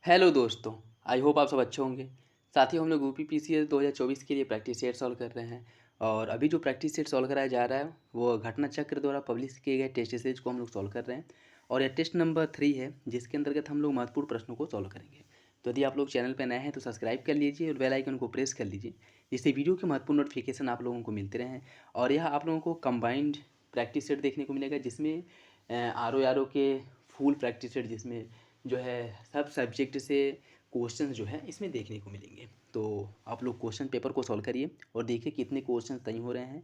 Hello दोस्तों। I hope आप सब अच्छे होंगे। साथ ही हम लोग यूपी पीसीएस 2024 के लिए प्रैक्टिस सेट सॉल्व कर रहे हैं। और अभी जो प्रैक्टिस सेट सॉल्व कराया जा रहा है वो घटना चक्र द्वारा पब्लिश किए गए टेस्ट सीरीज को हम लोग सॉल्व कर रहे हैं। और यह टेस्ट नंबर 3 है, जिसके अंतर्गत हम लोग महत्वपूर्ण प्रश्नों को सॉल्व करेंगे। तो यदि आप लोग चैनल पर नए हैं तो सब्सक्राइब कर लीजिए और बेल आइकन को प्रेस कर लीजिए, जिससे वीडियो के महत्वपूर्ण नोटिफिकेशन आप लोगों को मिलते रहें। और यह आप लोगों को कंबाइंड प्रैक्टिस सेट देखने को मिलेगा, जिसमें आर ओ के फुल प्रैक्टिस सेट, जिसमें जो है सब सब्जेक्ट से क्वेश्चन जो है इसमें देखने को मिलेंगे। तो आप लोग क्वेश्चन पेपर को सॉल्व करिए और देखिए कितने क्वेश्चन सही हो रहे हैं।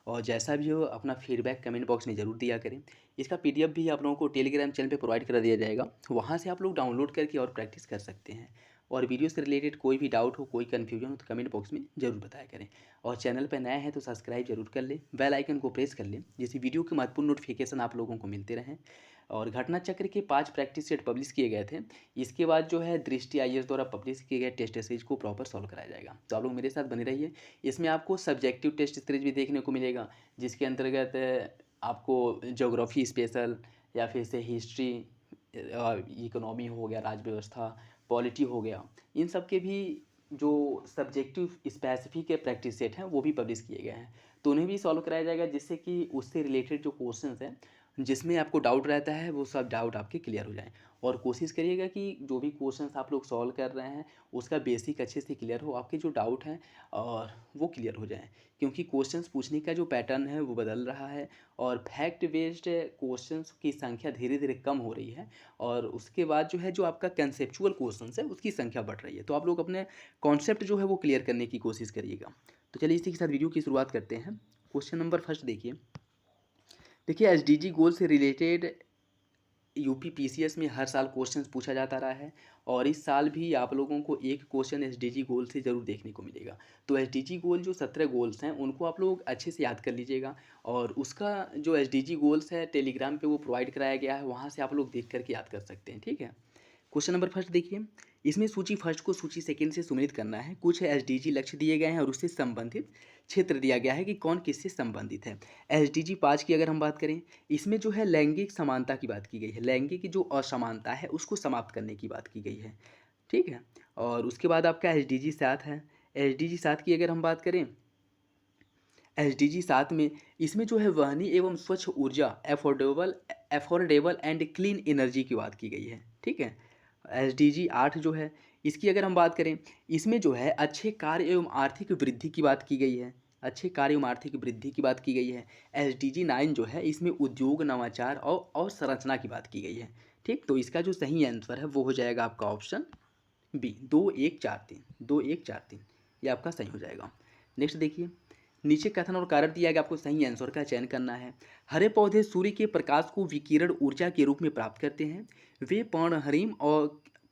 और जैसा भी हो अपना फीडबैक कमेंट बॉक्स में ज़रूर दिया करें। इसका पीडीएफ भी आप लोगों को टेलीग्राम चैनल पे प्रोवाइड करा दिया जाएगा, वहाँ से आप लोग डाउनलोड करके और प्रैक्टिस कर सकते हैं। और वीडियो से रिलेटेड कोई भी डाउट हो, कोई कन्फ्यूजन हो तो कमेंट बॉक्स में ज़रूर बताया करें। और चैनल पर नए हैं तो सब्सक्राइब जरूर कर लें, बेल आइकन को प्रेस कर लें, जिससे वीडियो के महत्वपूर्ण नोटिफिकेशन आप लोगों को मिलते रहें। और घटना चक्र के 5 प्रैक्टिस सेट पब्लिश किए गए थे। इसके बाद जो है दृष्टि आईएएस द्वारा पब्लिश किए गए टेस्ट सीरीज को प्रॉपर सॉल्व कराया जाएगा। तो आप लोग मेरे साथ बने रहिए। इसमें आपको सब्जेक्टिव टेस्ट सीरीज भी देखने को मिलेगा, जिसके अंतर्गत आपको ज्योग्राफी स्पेशल या फिर से हिस्ट्री, इकोनॉमी हो गया, राज्य व्यवस्था, पॉलिटी हो गया, इन सब के भी जो सब्जेक्टिव स्पेसिफिक के प्रैक्टिस सेट हैं वो भी पब्लिश किए गए हैं। तो उन्हें भी सॉल्व कराया जाएगा, जिससे कि उससे रिलेटेड जो क्वेश्चंस हैं जिसमें आपको डाउट रहता है वो सब डाउट आपके क्लियर हो जाएं। और कोशिश करिएगा कि जो भी क्वेश्चंस आप लोग सॉल्व कर रहे हैं उसका बेसिक अच्छे से क्लियर हो, आपके जो डाउट हैं और वो क्लियर हो जाएं। क्योंकि क्वेश्चंस पूछने का जो पैटर्न है वो बदल रहा है और फैक्ट बेस्ड क्वेश्चंस की संख्या धीरे धीरे कम हो रही है। और उसके बाद जो है जो आपका कंसेप्चुअल क्वेश्चंस है उसकी संख्या बढ़ रही है। तो आप लोग अपने कॉन्सेप्ट जो है वो क्लियर करने की कोशिश करिएगा। तो चलिए इसी के साथ वीडियो की शुरुआत करते हैं। क्वेश्चन नंबर फर्स्ट देखिए एसडीजी गोल से रिलेटेड यूपी पीसीएस में हर साल क्वेश्चंस पूछा जाता रहा है। और इस साल भी आप लोगों को एक क्वेश्चन एसडीजी गोल से ज़रूर देखने को मिलेगा। तो एसडीजी गोल जो 17 गोल्स हैं उनको आप लोग अच्छे से याद कर लीजिएगा। और उसका जो एसडीजी गोल्स है टेलीग्राम पे वो प्रोवाइड कराया गया है, वहाँ से आप लोग देख करके याद कर सकते हैं। ठीक है। क्वेश्चन नंबर फर्स्ट देखिए, इसमें सूची फर्स्ट को सूची सेकंड से सुमेलित करना है। कुछ एसडीजी लक्ष्य दिए गए हैं और उससे संबंधित क्षेत्र दिया गया है कि कौन किससे संबंधित है। एसडीजी 5 की अगर हम बात करें, इसमें जो है लैंगिक समानता की बात की गई है, लैंगिक की जो असमानता है उसको समाप्त करने की बात की गई है। ठीक है। और उसके बाद आपका एसडीजी 7 है। एसडीजी 7 की अगर हम बात करें, एसडीजी 7 में इसमें जो है वहनीय एवं स्वच्छ ऊर्जा, affordable affordable and clean energy की बात की गई है। ठीक है। एसडीजी 8 जो है, इसकी अगर हम बात करें, इसमें जो है अच्छे कार्य एवं आर्थिक वृद्धि की बात की गई है, अच्छे कार्य एवं आर्थिक वृद्धि की बात की गई है। एसडीजी 9 जो है, इसमें उद्योग, नवाचार और संरचना की बात की गई है। ठीक। तो इसका जो सही आंसर है वो हो जाएगा आपका ऑप्शन बी, 2 1 4 3, 2 1 4 3, ये आपका सही हो जाएगा। नेक्स्ट देखिए, नीचे कथन और कारण दिया गया, आपको सही आंसर का चयन करना है। हरे पौधे सूर्य के प्रकाश को विकिरण ऊर्जा के रूप में प्राप्त करते हैं। वे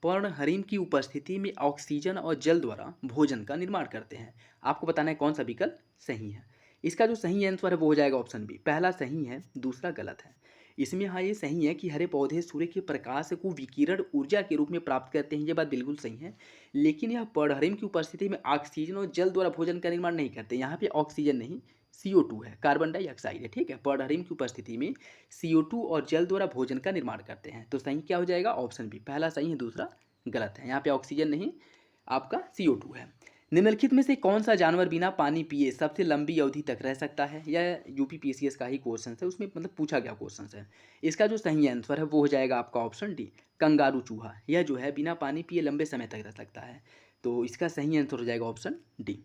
पर्णहरिम की उपस्थिति में ऑक्सीजन और जल द्वारा भोजन का निर्माण करते हैं। आपको बताना है कौन सा विकल्प सही है। इसका जो सही आंसर है वो हो जाएगा ऑप्शन बी, पहला सही है, दूसरा गलत है। इसमें हाँ ये सही है कि हरे पौधे सूर्य के प्रकाश को विकिरण ऊर्जा के रूप में प्राप्त करते हैं, ये बात बिल्कुल सही है। लेकिन यह पर्णहरिम की उपस्थिति में ऑक्सीजन और जल द्वारा भोजन का निर्माण नहीं करते। यहाँ पे ऑक्सीजन नहीं, CO2 है, कार्बन डाइऑक्साइड है। ठीक है। पर्णहरिम की उपस्थिति में CO2 और जल द्वारा भोजन का निर्माण करते हैं। तो सही क्या हो जाएगा, ऑप्शन बी, पहला सही है, दूसरा गलत है। यहाँ पे ऑक्सीजन नहीं, आपका CO2 है। निम्नलिखित में से कौन सा जानवर बिना पानी पिए सबसे लंबी अवधि तक रह सकता है। यह यूपी पीसीएस का ही क्वेश्चन है, उसमें मतलब पूछा गया क्वेश्चन है। इसका जो सही आंसर है वो हो जाएगा आपका ऑप्शन डी, कंगारू चूहा। यह जो है बिना पानी पिए लंबे समय तक रह सकता है। तो इसका सही आंसर हो जाएगा ऑप्शन डी।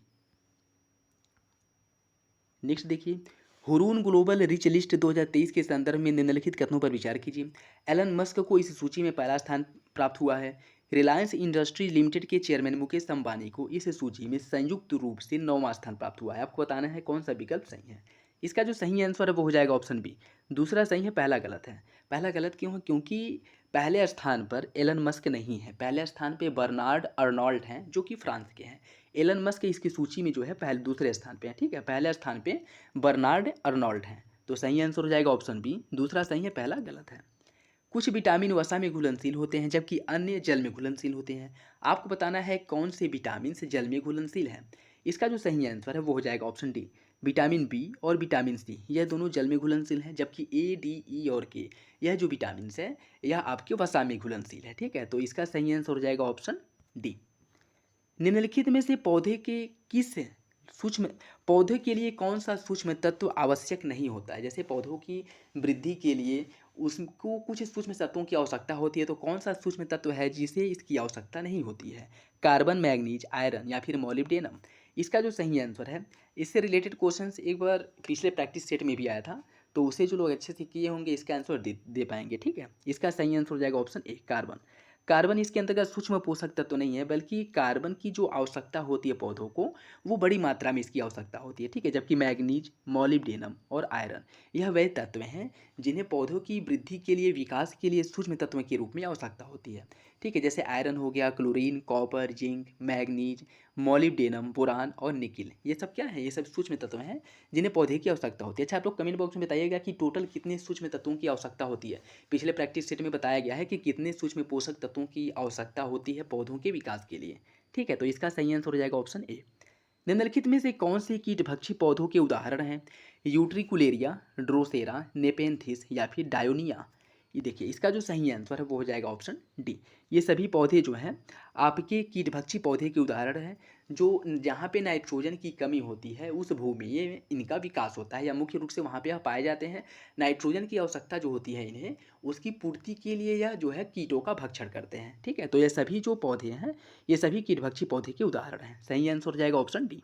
नेक्स्ट देखिए, हुरून ग्लोबल रिच लिस्ट 2023 के संदर्भ में निम्नलिखित कथनों पर विचार कीजिए। एलन मस्क को इस सूची में पहला स्थान प्राप्त हुआ है। रिलायंस इंडस्ट्री लिमिटेड के चेयरमैन मुकेश अंबानी को इस सूची में संयुक्त रूप से 9वां स्थान प्राप्त हुआ है। आपको बताना है कौन सा विकल्प सही है। इसका जो सही आंसर है वो हो जाएगा ऑप्शन बी, दूसरा सही है, पहला गलत है। पहला गलत क्यों है, क्योंकि पहले स्थान पर एलन मस्क नहीं है, पहले स्थान पे बर्नार्ड अर्नोल्ट हैं जो कि फ्रांस के हैं। एलन मस्क इसकी सूची में जो है पहले दूसरे स्थान पे है। ठीक है। पहले स्थान पे बर्नार्ड अर्नोल्ट हैं। तो सही आंसर हो जाएगा ऑप्शन बी, दूसरा सही है, पहला गलत है। कुछ विटामिन वसा में घुलनशील होते हैं जबकि अन्य जल में घुलनशील होते हैं। आपको बताना है कौन से विटामिन से जल में घुलनशील है। इसका जो सही आंसर है वो हो जाएगा ऑप्शन डी, विटामिन बी और विटामिन सी, यह दोनों जल में घुलनशील हैं, जबकि A, D, E और K यह जो विटामिन है यह आपके वसा में घुलनशील है। ठीक है, तो इसका सही आंसर हो जाएगा ऑप्शन डी। निम्नलिखित में से सूक्ष्म पौधे के लिए कौन सा सूक्ष्म तत्व आवश्यक नहीं होता है। जैसे पौधों की वृद्धि के लिए उसको कुछ सूक्ष्म तत्वों की आवश्यकता होती है, तो कौन सा सूक्ष्म तत्व है जिसे इसकी आवश्यकता नहीं होती है। कार्बन, मैग्नीज, आयरन या फिर मॉलिब्डेनम। इसका जो सही आंसर है, इससे रिलेटेड क्वेश्चन एक बार पिछले प्रैक्टिस सेट में भी आया था, तो उसे जो लोग अच्छे से किए होंगे इसका आंसर दे पाएंगे। ठीक है, इसका सही आंसर हो जाएगा ऑप्शन ए, कार्बन। कार्बन इसके अंतर्गत सूक्ष्म पोषक तत्व तो नहीं है, बल्कि कार्बन की जो आवश्यकता होती है पौधों को, वो बड़ी मात्रा में इसकी आवश्यकता होती है। ठीक है, जबकि मैग्नीज, मॉलिब्डेनम और आयरन यह वह तत्व हैं जिन्हें पौधों की वृद्धि के लिए, विकास के लिए सूक्ष्म तत्व के रूप में आवश्यकता होती है। ठीक है, जैसे आयरन हो गया, chlorine, copper, zinc, manganese, molybdenum, boron और निकिल, ये सब क्या है, ये सब सूक्ष्म तत्व हैं जिन्हें पौधे की आवश्यकता होती है। अच्छा, आप लोग कमेंट बॉक्स में बताइएगा कि टोटल कितने सूक्ष्म तत्वों की आवश्यकता होती है। पिछले प्रैक्टिस सेट में बताया गया है कि कितने सूक्ष्म पोषक तत्वों की आवश्यकता होती है पौधों के विकास के लिए। ठीक है, तो इसका सही आंसर हो जाएगा ऑप्शन ए। निम्नलिखित में से कौन से कीटभक्षी पौधों के उदाहरण हैं। यूट्रिकुलेरिया, ड्रोसेरा, नेपेंथिस या फिर डायोनिया। ये देखिए, इसका जो सही आंसर है वो हो जाएगा ऑप्शन डी। ये सभी पौधे जो हैं आपके कीटभक्षी पौधे के उदाहरण हैं, जो जहाँ पे नाइट्रोजन की कमी होती है उस भूमि में इनका विकास होता है, या मुख्य रूप से वहाँ पे यह पाए जाते हैं। नाइट्रोजन की आवश्यकता जो होती है इन्हें, उसकी पूर्ति के लिए यह जो है कीटों का भक्षण करते हैं। ठीक है, तो ये सभी जो पौधे हैं ये सभी कीटभक्षी पौधे के उदाहरण हैं। सही आंसर हो जाएगा ऑप्शन डी।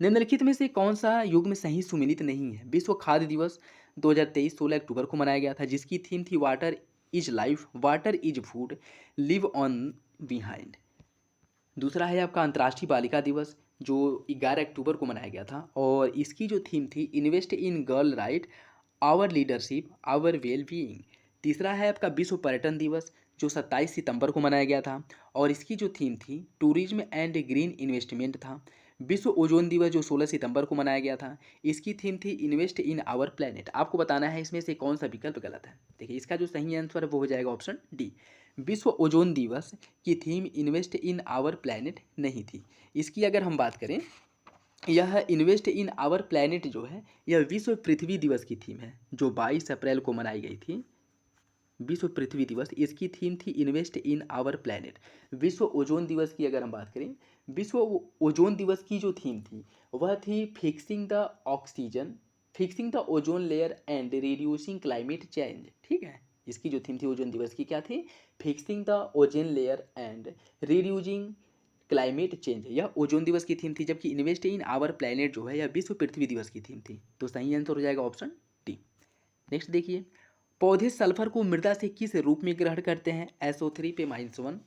निम्नलिखित में से कौन सा युग्म सही सुमेलित नहीं है। विश्व खाद्य दिवस 2023 16 अक्टूबर को मनाया गया था, जिसकी थीम थी water is life, water is food, live on behind. दूसरा है आपका अंतर्राष्ट्रीय बालिका दिवस, जो 11 अक्टूबर को मनाया गया था, और इसकी जो थीम थी invest in girl right, our leadership, our well being. तीसरा है आपका विश्व पर्यटन दिवस, जो 27 सितंबर को मनाया गया था, और इसकी जो थीम थी टूरिज्म एंड ग्रीन इन्वेस्टमेंट था। विश्व ओजोन दिवस, जो 16 सितंबर को मनाया गया था, इसकी थीम थी इन्वेस्ट इन आवर प्लेनेट। आपको बताना है इसमें से कौन सा विकल्प गलत है। देखिए, इसका जो सही आंसर है वो हो जाएगा ऑप्शन डी। विश्व ओजोन दिवस की theme invest in our planet नहीं थी। इसकी अगर हम बात करें, यह इन्वेस्ट इन आवर प्लेनेट जो है यह विश्व पृथ्वी दिवस की थीम है, जो 22 अप्रैल को मनाई गई थी। विश्व पृथ्वी दिवस, इसकी थीम थी इन्वेस्ट इन आवर प्लेनेट। विश्व ओजोन दिवस की अगर हम बात करें, विश्व ओजोन दिवस की जो थीम थी वह थी fixing the oxygen, fixing the ozone layer and reducing climate change. ठीक है, इसकी जो थीम थी ओजोन दिवस की क्या थी, fixing the ozone layer and reducing climate change, यह ओजोन दिवस की थीम थी। जबकि इन्वेस्ट इन आवर प्लेनेट जो है यह विश्व पृथ्वी दिवस की थीम थी। तो सही आंसर हो जाएगा ऑप्शन डी। नेक्स्ट देखिए, पौधे सल्फर को मृदा से किस रूप में ग्रहण करते हैं। SO3 पे -1,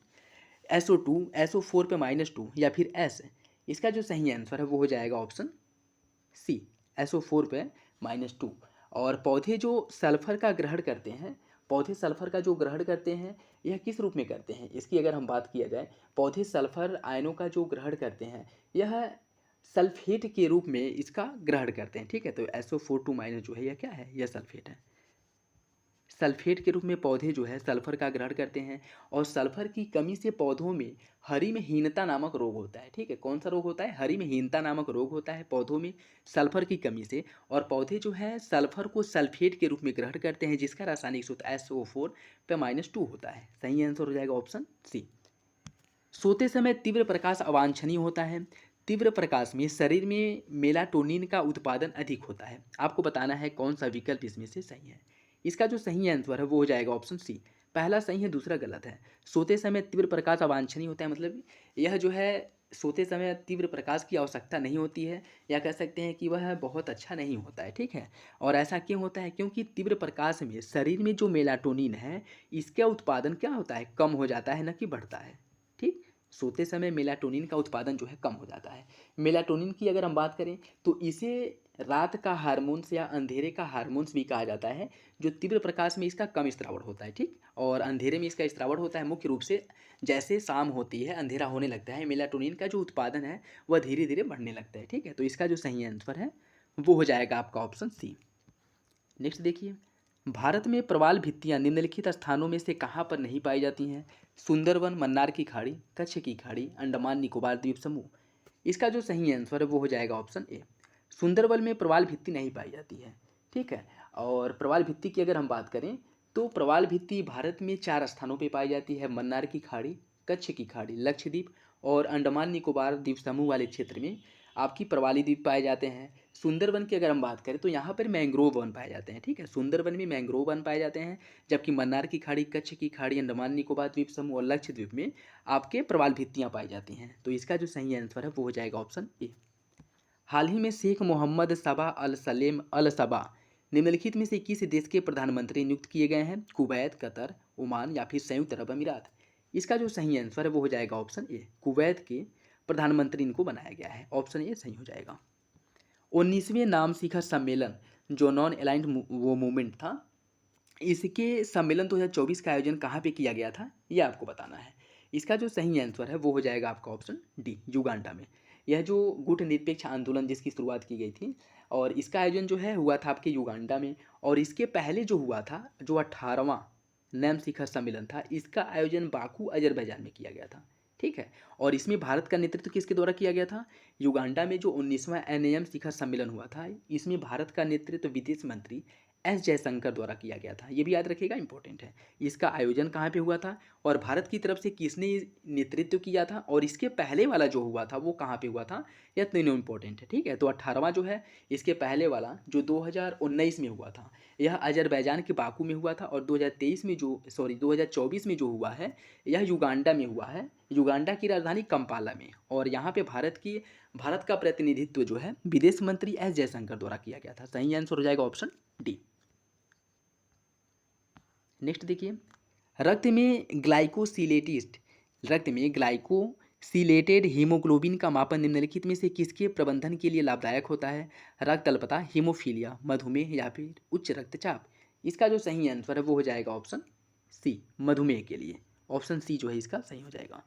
SO2, SO4 पे -2 या फिर S। इसका जो सही आंसर है वो हो जाएगा ऑप्शन सी, SO4 पे -2। और पौधे जो सल्फर का ग्रहण करते हैं, पौधे सल्फर का जो ग्रहण करते हैं यह किस रूप में करते हैं। इसकी अगर हम बात किया जाए, पौधे सल्फर आयनों का जो ग्रहण करते हैं यह सल्फेट के रूप में इसका ग्रहण करते हैं। ठीक है, तो SO4 जो है यह क्या है, यह सल्फेट है। सल्फेट के रूप में पौधे जो है सल्फर का ग्रहण करते हैं, और सल्फर की कमी से पौधों में हरी में हीनता नामक रोग होता है। ठीक है, कौन सा रोग होता है, हरी में हीनता नामक रोग होता है पौधों में सल्फर की कमी से। और पौधे जो है सल्फर को सल्फेट के रूप में ग्रहण करते हैं, जिसका रासायनिक सूत्र SO4 पे -2 होता है। सही आंसर हो जाएगा ऑप्शन सी। सोते समय तीव्र प्रकाश अवांछनीय होता है। तीव्र प्रकाश में शरीर में मेलाटोनिन का उत्पादन अधिक होता है। आपको बताना है कौन सा विकल्प इसमें से सही है। इसका जो सही आंसर है वो हो जाएगा ऑप्शन सी। पहला सही है, दूसरा गलत है। सोते समय तीव्र प्रकाश अवांछनीय होता है, मतलब यह जो है सोते समय तीव्र प्रकाश की आवश्यकता नहीं होती है, या कह सकते हैं कि वह बहुत अच्छा नहीं होता है। ठीक है, और ऐसा क्यों होता है, क्योंकि तीव्र प्रकाश में शरीर में जो मेलाटोनिन है इसका उत्पादन क्या होता है, कम हो जाता है, न कि बढ़ता है। ठीक, सोते समय मेलाटोनिन का उत्पादन जो है कम हो जाता है। मेलाटोनिन की अगर हम बात करें तो इसे रात का हार्मोन्स या अंधेरे का हार्मोन्स भी कहा जाता है, जो तीव्र प्रकाश में इसका कम स्त्रावण होता है। ठीक, और अंधेरे में इसका स्त्रावण होता है मुख्य रूप से। जैसे शाम होती है, अंधेरा होने लगता है, मेलाटोनिन का जो उत्पादन है वह धीरे धीरे बढ़ने लगता है। ठीक है, तो इसका जो सही आंसर है वो हो जाएगा आपका ऑप्शन सी। नेक्स्ट देखिए, भारत में प्रवाल भित्तियाँ निम्नलिखित स्थानों में से कहाँ पर नहीं पाई जाती हैं। सुंदरवन, मन्नार की खाड़ी, कच्छ की खाड़ी, अंडमान निकोबार द्वीप समूह। इसका जो सही आंसर है वो हो जाएगा ऑप्शन ए। सुंदरवन में प्रवाल भित्ति नहीं पाई जाती है। ठीक है, और प्रवाल भित्ति की अगर हम बात करें तो प्रवाल भित्ति भारत में 4 स्थानों पे पाई जाती है, मन्नार की खाड़ी, कच्छ की खाड़ी, लक्षद्वीप और अंडमान निकोबार द्वीप समूह वाले क्षेत्र में आपकी प्रवाली द्वीप पाए जाते हैं। सुंदरवन की अगर हम बात करें तो यहाँ पर मैंग्रोव वन पाए जाते हैं, ठीक है, सुंदरवन में मैंग्रोव वन पाए जाते हैं, जबकि मन्नार की खाड़ी, कच्छ की खाड़ी, अंडमान निकोबार द्वीप समूह और लक्षद्वीप में आपके प्रवाल भित्तियाँ पाई जाती हैं। तो इसका जो सही आंसर है वो हो जाएगा ऑप्शन ए। हाल ही में शेख मोहम्मद सबा अल सलेम अल सबा निम्नलिखित में से किस देश के प्रधानमंत्री नियुक्त किए गए हैं? कुवैत, कतर, ओमान या फिर संयुक्त अरब अमीरात। इसका जो सही आंसर है वो हो जाएगा ऑप्शन ए, कुवैत के प्रधानमंत्री इनको बनाया गया है, ऑप्शन ए सही हो जाएगा। 19वें नाम शिखर सम्मेलन जो नॉन अलाइंड वो मूवमेंट था, इसके सम्मेलन 2024 का आयोजन कहाँ पे किया गया था ये आपको बताना है। इसका जो सही आंसर है वो हो जाएगा आपका ऑप्शन डी, युगांडा में। यह जो गुट निरपेक्ष आंदोलन जिसकी शुरुआत की गई थी और इसका आयोजन जो है हुआ था आपके युगांडा में, और इसके पहले जो हुआ था जो 18वां नैम शिखर सम्मेलन था, इसका आयोजन बाकू अजरबैजान में किया गया था, ठीक है। और इसमें भारत का नेतृत्व किसके द्वारा किया गया था? युगांडा में जो 19वां NAM शिखर सम्मेलन हुआ था, इसमें भारत का नेतृत्व विदेश मंत्री एस जयशंकर द्वारा किया गया था। ये भी याद रखिएगा, इंपॉर्टेंट है। इसका आयोजन कहाँ पे हुआ था और भारत की तरफ से किसने नेतृत्व किया था, और इसके पहले वाला जो हुआ था वो कहाँ पे हुआ था, यह तीनों इंपॉर्टेंट है, ठीक है। तो 18वां जो है, इसके पहले वाला जो 2019 में हुआ था, यह अजरबैजान के बाकू में हुआ था, और 2024 में जो हुआ है यह युगांडा में हुआ है, युगांडा की राजधानी कंपाला में। और यहाँ पे भारत का प्रतिनिधित्व जो है विदेश मंत्री एस जयशंकर द्वारा किया गया था। सही आंसर हो जाएगा ऑप्शन डी। नेक्स्ट देखिए, रक्त में ग्लाइकोसिलेटेड हीमोग्लोबिन का मापन निम्नलिखित में से किसके प्रबंधन के लिए लाभदायक होता है? रक्त अल्पता, हीमोफीलिया, मधुमेह या फिर उच्च रक्तचाप। इसका जो सही आंसर है वो हो जाएगा ऑप्शन सी, मधुमेह के लिए। ऑप्शन सी जो है इसका सही हो जाएगा।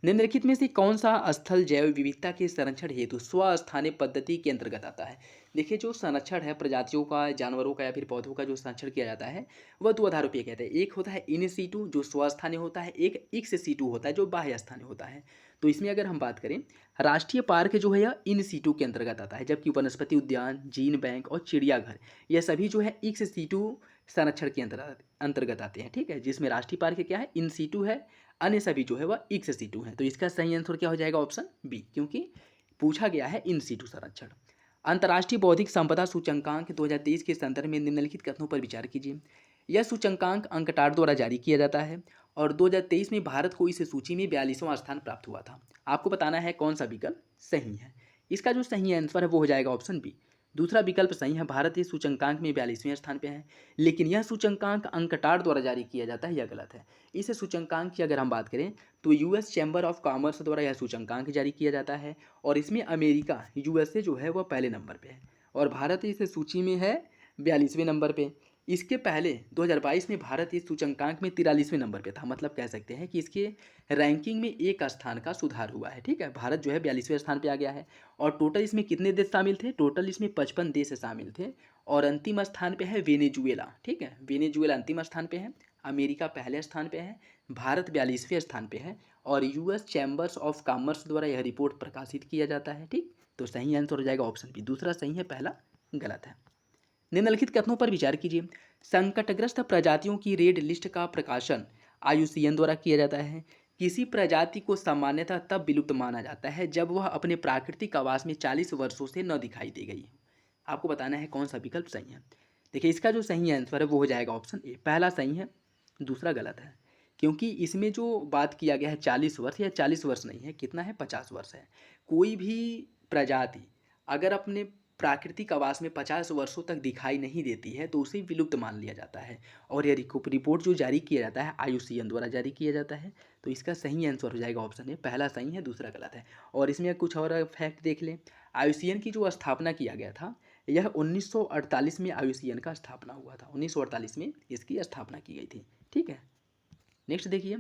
निम्नलिखित में से कौन सा स्थल जैव विविधता के संरक्षण हेतु स्वस्थानीय पद्धति के अंतर्गत आता है? देखिए, जो संरक्षण है प्रजातियों का, जानवरों का या फिर पौधों का जो संरक्षण किया जाता है वह दो आधारों पर कहते हैं। एक होता है इन सीटू जो स्वस्थानीय होता है, एक एक्स सीटू होता है जो बाह्य स्थानीय होता है। तो इसमें अगर हम बात करें, राष्ट्रीय पार्क जो है यह इन सीटू के अंतर्गत आता है, जबकि वनस्पति उद्यान, जीन बैंक और चिड़ियाघर यह सभी जो है एक्स सीटू संरक्षण के अंतर्गत आते हैं, ठीक है। जिसमें राष्ट्रीय पार्क क्या है, इन सीटू है, अन्य सभी जो है वह एक्स सीटू है। तो इसका सही आंसर क्या हो जाएगा ऑप्शन बी, क्योंकि पूछा गया है इन सीटू संरक्षण। अंतर्राष्ट्रीय बौद्धिक संपदा सूचकांक 2023 के संदर्भ में निम्नलिखित कथनों पर विचार कीजिए। यह सूचकांक अंकटार द्वारा जारी किया जाता है और 2023 में भारत को इस सूची में 42वां स्थान प्राप्त हुआ था। आपको बताना है कौन सा विकल्प सही है। इसका जो सही आंसर है वो हो जाएगा ऑप्शन बी, दूसरा विकल्प सही है। भारत इस सूचकांक में 42वें स्थान पे है, लेकिन यह सूचकांक अंकटार द्वारा जारी किया जाता है, यह गलत है। इस सूचकांक की अगर हम बात करें तो यूएस चैम्बर ऑफ कॉमर्स द्वारा यह सूचकांक जारी किया जाता है, और इसमें अमेरिका यूएसए जो है वह पहले नंबर पे है, और भारत इस सूची में है 42वें नंबर पे। इसके पहले 2022 में भारत इस सूचकांक में 43वें नंबर पे था, मतलब कह सकते हैं कि इसके रैंकिंग में एक स्थान का सुधार हुआ है, ठीक है। भारत जो है 42वें स्थान पे आ गया है, और टोटल इसमें कितने देश शामिल थे? टोटल इसमें 55 देश शामिल थे, और अंतिम स्थान पे है वेनेजुएला, ठीक है। वेनेजुएला अंतिम स्थान पे है, अमेरिका पहले स्थान पे है, भारत 42वें स्थान पे है, और यूएस चैम्बर्स ऑफ कॉमर्स द्वारा यह रिपोर्ट प्रकाशित किया जाता है, ठीक। तो सही आंसर हो जाएगा ऑप्शन बी, दूसरा सही है, पहला गलत है। निम्नलिखित कथनों पर विचार कीजिए। संकटग्रस्त प्रजातियों की रेड लिस्ट का प्रकाशन IUCN द्वारा किया जाता है। किसी प्रजाति को सामान्यतः तब विलुप्त माना जाता है जब वह अपने प्राकृतिक आवास में 40 वर्षों से न दिखाई दे गई। आपको बताना है कौन सा विकल्प सही है। देखिए, इसका जो सही आंसर है वो हो जाएगा ऑप्शन ए, पहला सही है, दूसरा गलत है। क्योंकि इसमें जो बात किया गया है 40 वर्ष, या 40 वर्ष नहीं है, कितना है, 50 वर्ष है। कोई भी प्रजाति अगर अपने प्राकृतिक आवास में 50 वर्षों तक दिखाई नहीं देती है तो उसे विलुप्त मान लिया जाता है, और यह रिपोर्ट जो जारी किया जाता है IUCN द्वारा जारी किया जाता है। तो इसका सही आंसर हो जाएगा ऑप्शन ए, पहला सही है, दूसरा गलत है। और इसमें कुछ और फैक्ट देख लें। IUCN की जो स्थापना किया गया था, यह 1948 में IUCN का स्थापना हुआ था, 1948 में इसकी स्थापना की गई थी, ठीक है। नेक्स्ट देखिए,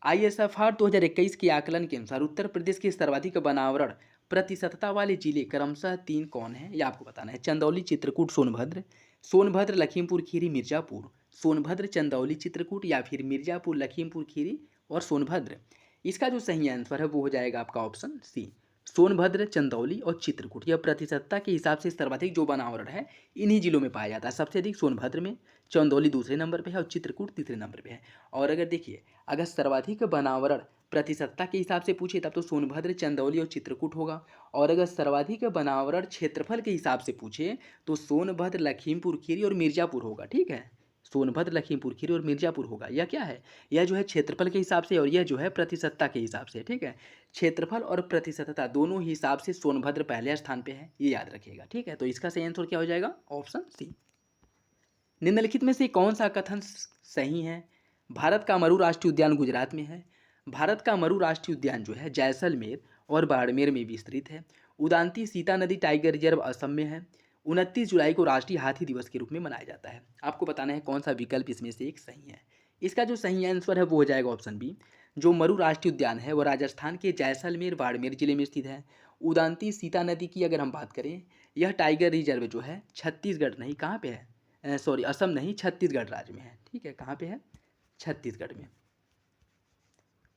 ISFR 2021 के आकलन के अनुसार उत्तर प्रदेश के सर्वाधिक वनावरण प्रतिशतता वाले जिले क्रमशः 3 कौन हैं, यह आपको बताना है। चंदौली, चित्रकूट, सोनभद्र, लखीमपुर खीरी, मिर्जापुर। सोनभद्र, चंदौली, चित्रकूट या फिर मिर्जापुर, लखीमपुर खीरी और सोनभद्र। इसका जो सही आंसर है वो हो जाएगा आपका ऑप्शन सी, सोनभद्र, चंदौली और चित्रकूट। यह प्रतिशतता के हिसाब से सर्वाधिक जो वनावरण है इन्हीं जिलों में पाया जाता है। सबसे अधिक सोनभद्र में, चंदौली दूसरे नंबर पे है और चित्रकूट तीसरे नंबर पे है। और अगर देखिए, अगर सर्वाधिक वनावरण प्रतिशतता के हिसाब से पूछे तब तो सोनभद्र, चंदौली और चित्रकूट होगा। और अगर सर्वाधिक वनावरण क्षेत्रफल के हिसाब से पूछे तो सोनभद्र, लखीमपुर खीरी और मिर्जापुर होगा। ठीक है, सोनभद्र, लखीमपुर खीरी और मिर्जापुर होगा। यह क्या है, यह जो है क्षेत्रफल के हिसाब से और यह जो है प्रतिशतता के हिसाब से। ठीक है, क्षेत्रफल और प्रतिशतता दोनों ही हिसाब से सोनभद्र पहले स्थान पे है, ये याद रखिएगा। ठीक है, तो इसका सही आंसर क्या हो जाएगा, ऑप्शन सी। निम्नलिखित में से कौन सा कथन सही है। भारत का मरु राष्ट्रीय उद्यान गुजरात में है। भारत का मरु राष्ट्रीय उद्यान जो है जैसलमेर और बाड़मेर में विस्तृत है। उदांती सीता नदी टाइगर रिजर्व असम में है। 29 जुलाई को राष्ट्रीय हाथी दिवस के रूप में मनाया जाता है। आपको बताना है कौन सा विकल्प इसमें से एक सही है। इसका जो सही आंसर है वो हो जाएगा ऑप्शन बी। जो मरु राष्ट्रीय उद्यान है वो राजस्थान के जैसलमेर बाड़मेर जिले में स्थित है। उदांती सीता नदी की अगर हम बात करें, यह टाइगर रिजर्व जो है छत्तीसगढ़ नहीं, कहाँ पे है, सॉरी असम नहीं, छत्तीसगढ़ राज्य में है। ठीक है, कहाँ पे है, छत्तीसगढ़ में,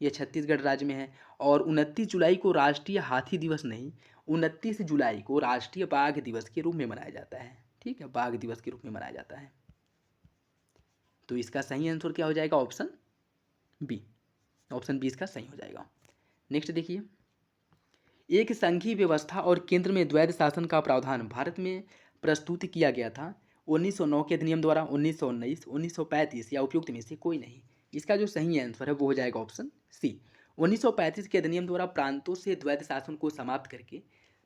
ये छत्तीसगढ़ राज्य में है। और 29 जुलाई को राष्ट्रीय हाथी दिवस नहीं, 29 जुलाई को राष्ट्रीय बाघ दिवस के रूप में मनाया जाता है। ठीक है, बाघ दिवस के रूप में मनाया जाता है। तो इसका सही आंसर क्या हो जाएगा, ऑप्शन बी। ऑप्शन बी इसका सही हो जाएगा। नेक्स्ट देखिए, एक संघीय व्यवस्था और केंद्र में द्वैध शासन का प्रावधान भारत में प्रस्तुत किया गया था 1909 के अधिनियम द्वारा, 1919, 1935 या उपयुक्त में से कोई नहीं। इसका जो सही आंसर है वो हो जाएगा ऑप्शन सी। 1935 के अधिनियम द्वारा प्रांतों से द्वैध शासन को समाप्त करके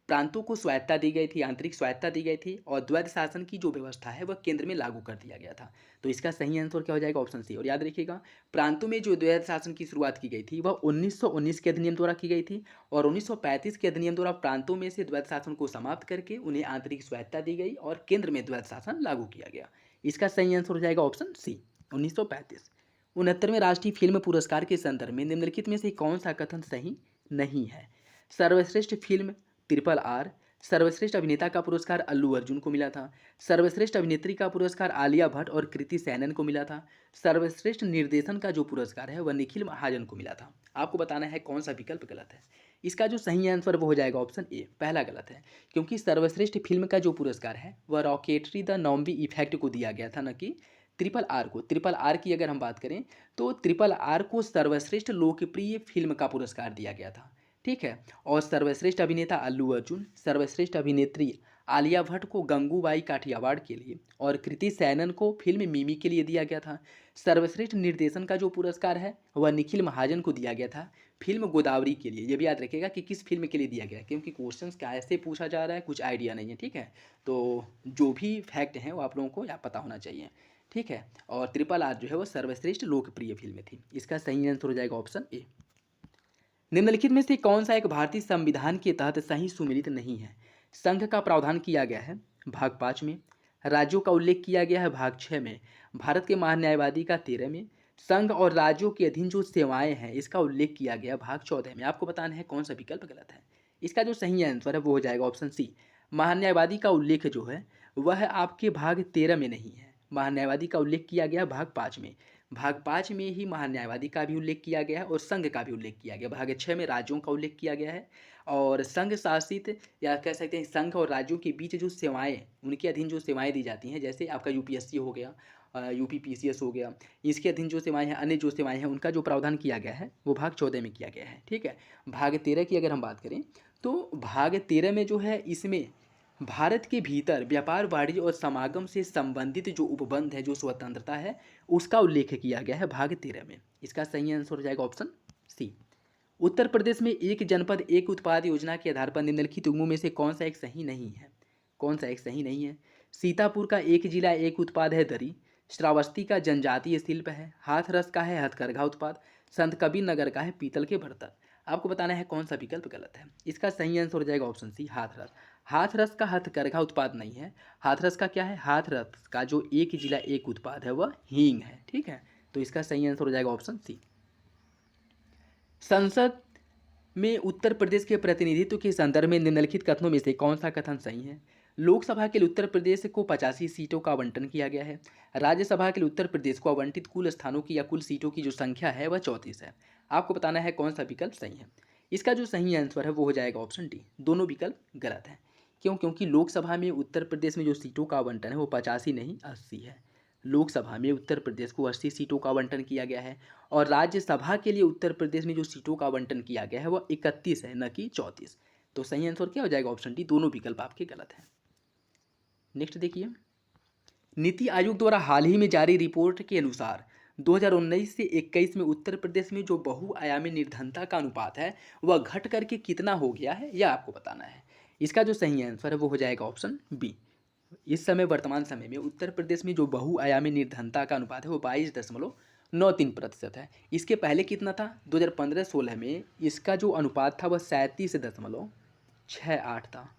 प्रांतों को स्वायत्ता दी गई थी, आंतरिक स्वायत्ता दी गई थी और द्वैध शासन की जो व्यवस्था है वह केंद्र में लागू कर दिया गया था। तो इसका सही आंसर क्या हो जाएगा, ऑप्शन सी। और याद रखिएगा, प्रांतों में जो द्वैध शासन की शुरुआत की गई थी वह 1919 के अधिनियम द्वारा की गई थी और 1935 के अधिनियम द्वारा प्रांतों में से द्वैध शासन को समाप्त करके उन्हें आंतरिक स्वायत्ता दी गई और केंद्र में द्वैध शासन लागू किया गया। इसका सही आंसर हो जाएगा ऑप्शन सी, 1935। 69वें राष्ट्रीय फिल्म पुरस्कार के संदर्भ में निम्नलिखित में से कौन सा कथन सही नहीं है। सर्वश्रेष्ठ फिल्म RRR, सर्वश्रेष्ठ अभिनेता का पुरस्कार अल्लू अर्जुन को मिला था। सर्वश्रेष्ठ अभिनेत्री का पुरस्कार आलिया भट्ट और कृति सैनन को मिला था। सर्वश्रेष्ठ निर्देशन का जो पुरस्कार है वह निखिल महाजन को मिला था। आपको बताना है कौन सा विकल्प गलत है। इसका जो सही आंसर वो हो जाएगा ऑप्शन ए, पहला गलत है, क्योंकि सर्वश्रेष्ठ फिल्म का जो पुरस्कार है वह रॉकेटरी द नॉम्बी इफेक्ट को दिया गया था, न कि RRR को। RRR की अगर हम बात करें तो RRR को सर्वश्रेष्ठ लोकप्रिय फिल्म का पुरस्कार दिया गया था। ठीक है, और सर्वश्रेष्ठ अभिनेता अल्लू अर्जुन, सर्वश्रेष्ठ अभिनेत्री आलिया भट्ट को गंगूबाई काठियावाड़ के लिए और कृति सैनन को फिल्म मिमी के लिए दिया गया था। सर्वश्रेष्ठ निर्देशन का जो पुरस्कार है वह निखिल महाजन को दिया गया था फिल्म गोदावरी के लिए। ये भी याद रखिएगा कि किस फिल्म के लिए दिया गया, क्योंकि क्वेश्चंस कैसे पूछा जा रहा है कुछ आइडिया नहीं है। ठीक है, तो जो भी फैक्ट हैं वो आप लोगों को पता होना चाहिए। ठीक है, और RRR जो है वो सर्वश्रेष्ठ लोकप्रिय फिल्म थी। इसका सही आंसर हो जाएगा ऑप्शन ए। निम्नलिखित में से कौन सा एक भारतीय संविधान के तहत सही सुमेलित नहीं है। संघ का प्रावधान किया गया है भाग 5 में, राज्यों का उल्लेख किया गया है भाग 6 में, भारत के महान्यायवादी का 13 में, संघ और राज्यों के अधीन जो सेवाएं हैं इसका उल्लेख किया गया भाग 14 में। आपको बताना है कौन सा विकल्प गलत है। इसका जो सही आंसर है वो हो जाएगा ऑप्शन सी। महान्यायवादी का उल्लेख जो है वह आपके भाग 13 में नहीं है, महान्यायवादी का उल्लेख किया गया भाग 5 में। भाग 5 में ही महान्यायवादी का भी उल्लेख किया गया है और संघ का भी उल्लेख किया गया। भाग 6 में राज्यों का उल्लेख किया गया है और संघ शासित या कह सकते हैं संघ और राज्यों के बीच जो सेवाएं, उनके अधीन जो सेवाएं दी जाती हैं, जैसे आपका UPSC हो गया, UPPCS हो गया, इसके अधीन जो सेवाएं हैं, अन्य जो सेवाएं हैं, उनका जो प्रावधान किया गया है वो भाग 14 में किया गया है। ठीक है, भाग 13 की अगर हम बात करें तो भाग 13 में जो है इसमें भारत के भीतर व्यापार, वाणिज्य और समागम से संबंधित जो उपबंध है, जो स्वतंत्रता है, उसका उल्लेख किया गया है भाग 13 में। इसका सही आंसर हो जाएगा ऑप्शन सी। उत्तर प्रदेश में एक जनपद एक उत्पाद योजना के आधार पर निम्नलिखित उद्यमों में से कौन सा एक सही नहीं है। कौन सा एक सही नहीं है। सीतापुर का एक जिला एक उत्पाद है दरी, श्रावस्ती का जनजातीय शिल्प है, हाथरस का है हथकरघा उत्पाद, संत कबीर नगर का है पीतल के बर्तन। आपको बताना है कौन सा विकल्प गलत है। इसका सही आंसर हो जाएगा ऑप्शन सी, हाथरस। हाथरस का हथकरघा उत्पाद नहीं है। हाथरस का क्या है, हाथरस का जो एक जिला एक उत्पाद है वह हींग है। ठीक है, तो इसका सही आंसर हो जाएगा ऑप्शन सी। संसद में उत्तर प्रदेश के प्रतिनिधित्व के संदर्भ में निम्नलिखित कथनों में से कौन सा कथन सही है। लोकसभा के लिए उत्तर प्रदेश को 85 सीटों का आवंटन किया गया है। राज्यसभा के लिए उत्तर प्रदेश को आवंटित कुल स्थानों की या कुल सीटों की जो संख्या है वह 34 है। आपको बताना है कौन सा विकल्प सही है। इसका जो सही आंसर है वो हो जाएगा ऑप्शन डी, दोनों विकल्प गलत हैं। क्यों? क्योंकि लोकसभा में उत्तर प्रदेश में जो सीटों का आवंटन है वो 85 नहीं 80 है। लोकसभा में उत्तर प्रदेश को 80 सीटों का आवंटन किया गया है और राज्यसभा के लिए उत्तर प्रदेश में जो सीटों का आवंटन किया गया है वो 31 है, न कि 34। तो सही आंसर क्या हो जाएगा? ऑप्शन डी, दोनों विकल्प आपके गलत हैं। नेक्स्ट देखिए, नीति आयोग द्वारा हाल ही में जारी रिपोर्ट के अनुसार 2019 से 21 में उत्तर प्रदेश में जो बहुआयामी निर्धनता का अनुपात है वह घट करके कितना हो गया है, यह आपको बताना है। इसका जो सही आंसर है वो हो जाएगा ऑप्शन बी। इस समय वर्तमान समय में उत्तर प्रदेश में जो बहुआयामी निर्धनता का अनुपात है वो 22.93% है। इसके पहले कितना था? 2015-16 में इसका जो अनुपात था वह 37.68 था,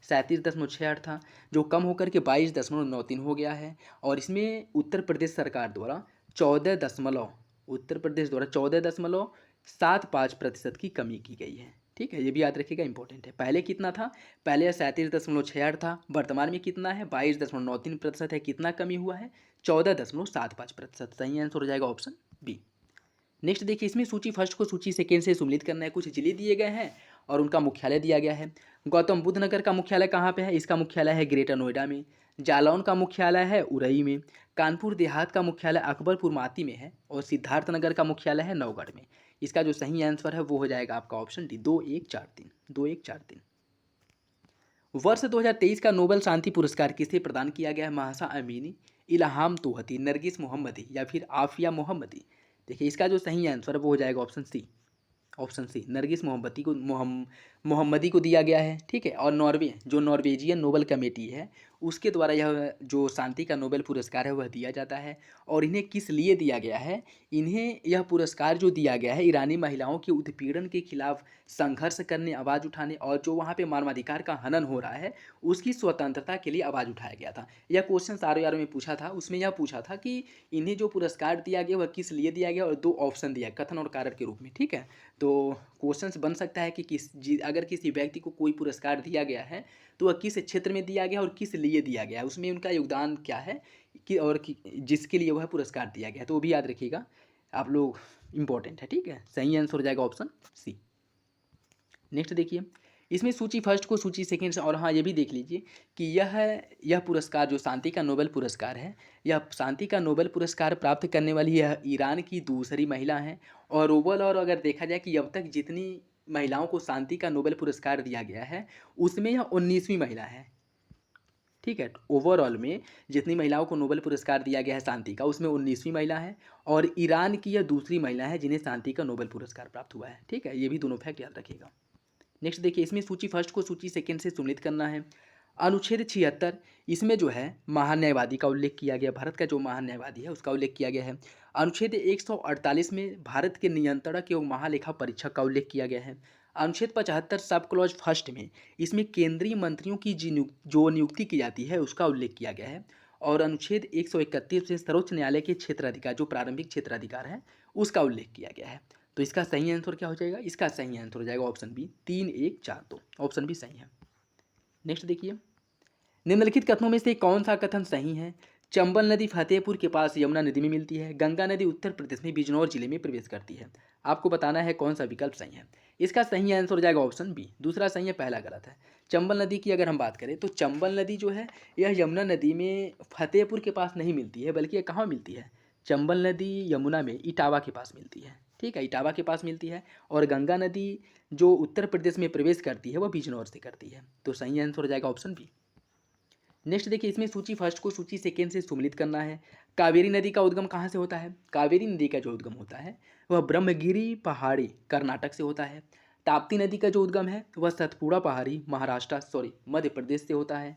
37.68 था, जो कम होकर के 22.93 हो गया है। और इसमें उत्तर प्रदेश सरकार द्वारा 14.75% की कमी की गई है। ठीक है, ये भी याद रखिएगा, इंपॉर्टेंट है। पहले कितना था? पहले 37.68 था, वर्तमान में कितना है? 22.93% है। कितना कमी हुआ है? 14.75%। सही आंसर हो जाएगा ऑप्शन बी। नेक्स्ट देखिए, इसमें सूची फर्स्ट को सूची सेकेंड से सम्मिलित करना है। कुछ जिले दिए गए हैं और उनका मुख्यालय दिया गया है। गौतम बुद्ध नगर का मुख्यालय कहाँ पे है? इसका मुख्यालय है ग्रेटर नोएडा में। जालौन का मुख्यालय है उरई में। कानपुर देहात का मुख्यालय अकबरपुर माती में है और सिद्धार्थ नगर का मुख्यालय है नौगढ़ में। इसका जो सही आंसर है वो हो जाएगा आपका ऑप्शन डी, 2143। 2143। वर्ष 2023 का नोबेल शांति पुरस्कार किसे प्रदान किया गया है? महासा अमीनी, इल्हाम तोहती, नरगिस मोहम्मदी या फिर आफिया मोहम्मदी। देखिए, इसका जो सही आंसर है वो हो जाएगा option C. Option C, Narges Mohammadi को दिया गया है। ठीक है, और नॉर्वेजियन नोबेल कमेटी है उसके द्वारा यह जो शांति का नोबेल पुरस्कार है वह दिया जाता है। और इन्हें किस लिए दिया गया है? इन्हें यह पुरस्कार जो दिया गया है ईरानी महिलाओं के उत्पीड़न के खिलाफ संघर्ष करने, आवाज़ उठाने और जो वहाँ पे मानवाधिकार का हनन हो रहा है उसकी स्वतंत्रता के लिए आवाज़ उठाया गया था। यह क्वेश्चन ROR में पूछा था, उसमें यह पूछा था कि इन्हें जो पुरस्कार दिया गया वह किस लिए दिया गया, और 2 ऑप्शन दिया, कथन और कारण के रूप में। ठीक है, तो क्वेश्चंस बन सकता है कि अगर किसी व्यक्ति को कोई पुरस्कार दिया गया है तो वह किस क्षेत्र में दिया गया और किस लिए दिया गया, उसमें उनका योगदान क्या है जिसके लिए वह पुरस्कार दिया गया, तो वो भी याद रखिएगा आप लोग, इंपॉर्टेंट है। ठीक है, सही आंसर हो जाएगा ऑप्शन सी। नेक्स्ट देखिए, इसमें सूची फर्स्ट को सूची सेकेंड से, और हाँ ये भी देख लीजिए कि यह पुरस्कार जो शांति का नोबेल पुरस्कार है, यह शांति का नोबेल पुरस्कार प्राप्त करने वाली यह ईरान की दूसरी महिला हैं। और ओवरऑल और अगर देखा जाए कि अब तक जितनी महिलाओं को शांति का नोबेल पुरस्कार दिया गया है उसमें यह 19वीं महिला है। ठीक है, ओवरऑल में जितनी महिलाओं को नोबेल पुरस्कार दिया गया है शांति का उसमें 19वीं महिला है और ईरान की यह दूसरी महिला है जिन्हें शांति का नोबेल पुरस्कार प्राप्त हुआ है। ठीक है, ये भी दोनों फैक्ट याद रखिएगा। नेक्स्ट देखिए, इसमें सूची फर्स्ट को सूची सेकेंड से सम्मिलित करना है। अनुच्छेद 76, इसमें जो है महान न्यायवादी का उल्लेख किया गया, भारत का जो महान न्यायवादी है उसका उल्लेख किया गया है। अनुच्छेद 148 में भारत के नियंत्रक एवं महालेखा परीक्षक का उल्लेख किया गया है। अनुच्छेद 75 सब क्लॉज फर्स्ट में इसमें केंद्रीय मंत्रियों की जो नियुक्ति की जाती है उसका उल्लेख किया गया है। और अनुच्छेद 131 में सर्वोच्च न्यायालय के क्षेत्राधिकार, जो प्रारंभिक क्षेत्राधिकार है उसका उल्लेख किया गया है। तो इसका सही आंसर क्या हो जाएगा? इसका सही आंसर हो जाएगा ऑप्शन बी, 3142। ऑप्शन बी सही है। नेक्स्ट देखिए, निम्नलिखित कथनों में से कौन सा कथन सही है? चंबल नदी फतेहपुर के पास यमुना नदी में मिलती है। गंगा नदी उत्तर प्रदेश में बिजनौर जिले में प्रवेश करती है। आपको बताना है कौन सा विकल्प सही है। इसका सही आंसर हो जाएगा ऑप्शन बी, दूसरा सही है, पहला गलत है। चंबल नदी की अगर हम बात करें तो चंबल नदी जो है यह यमुना नदी में फतेहपुर के पास नहीं मिलती है, बल्कि यह कहाँ मिलती है? चंबल नदी यमुना में इटावा के पास मिलती है। ठीक है, इटावा के पास मिलती है। और गंगा नदी जो उत्तर प्रदेश में प्रवेश करती है वह बिजनौर से करती है। तो सही आंसर हो जाएगा ऑप्शन बी। नेक्स्ट देखिए, इसमें सूची फर्स्ट को सूची सेकेंड से सम्मिलित करना है। कावेरी नदी का उद्गम कहाँ से होता है? कावेरी नदी का जो उद्गम होता है वह ब्रह्मगिरी पहाड़ी कर्नाटक से होता है। ताप्ती नदी का जो उद्गम है वह सतपुड़ा पहाड़ी मध्य प्रदेश से होता है।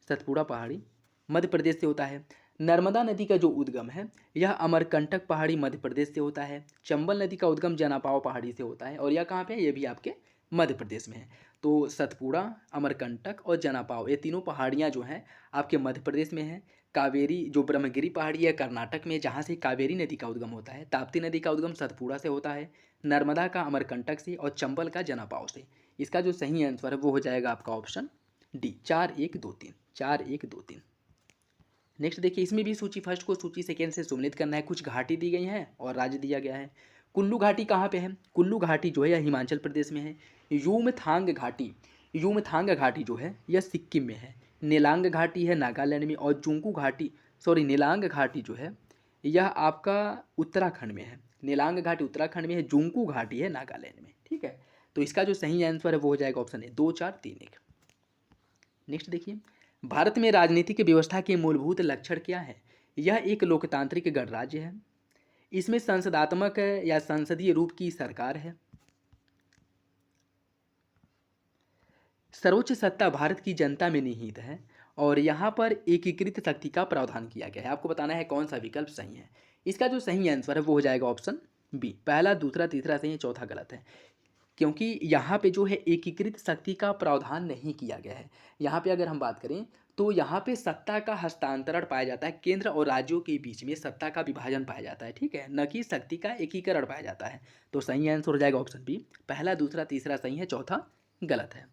सतपुड़ा पहाड़ी मध्य प्रदेश से होता है। नर्मदा नदी का जो उद्गम है यह अमरकंटक पहाड़ी मध्य प्रदेश से होता है। चंबल नदी का उद्गम जनापाव पहाड़ी से होता है। और यह कहाँ पे है? ये भी आपके मध्य प्रदेश में है। तो सतपुड़ा, अमरकंटक और जनापाव, ये तीनों पहाड़ियाँ जो हैं आपके मध्य प्रदेश में हैं। कावेरी जो ब्रह्मगिरी पहाड़ी है कर्नाटक में, जहाँ से कावेरी नदी का उद्गम होता है। ताप्ती नदी का उद्गम सतपुड़ा से होता है। नर्मदा का अमरकंटक से और चंबल का जनापाव से। इसका जो सही आंसर है वो हो जाएगा आपका ऑप्शन डी, 4123। 4123। नेक्स्ट देखिए, इसमें भी सूची फर्स्ट को सूची सेकेंड से सम्मिलित करना है। कुछ घाटी दी गई हैं और राज्य दिया गया है। कुल्लू घाटी कहाँ पे है? कुल्लू घाटी जो है यह हिमाचल प्रदेश में है। यूमथांग घाटी जो है यह सिक्किम में है। नेलांग घाटी है नागालैंड में, और नीलांग घाटी जो है यह आपका उत्तराखंड में है। नीलांग घाटी उत्तराखंड में है, जुंकू घाटी है नागालैंड में। ठीक है, तो इसका जो सही आंसर है वो हो जाएगा ऑप्शन ए, 2 4 3 1। नेक्स्ट देखिए, भारत में राजनीतिक व्यवस्था के मूलभूत लक्षण क्या है? यह एक लोकतांत्रिक गणराज्य है। इसमें संसदात्मक या संसदीय रूप की सरकार है। सर्वोच्च सत्ता भारत की जनता में निहित है, और यहाँ पर एकीकृत शक्ति का प्रावधान किया गया है। आपको बताना है कौन सा विकल्प सही है। इसका जो सही आंसर है वो हो जाएगा ऑप्शन बी, पहला दूसरा तीसरा सही है, चौथा गलत है। क्योंकि यहाँ पे जो है एकीकृत शक्ति का प्रावधान नहीं किया गया है। यहाँ पे अगर हम बात करें तो यहाँ पे सत्ता का हस्तांतरण पाया जाता है, केंद्र और राज्यों के बीच में सत्ता का विभाजन पाया जाता है। ठीक है, न कि शक्ति का एकीकरण पाया जाता है। तो सही आंसर हो जाएगा ऑप्शन बी, पहला दूसरा तीसरा सही है, चौथा गलत है।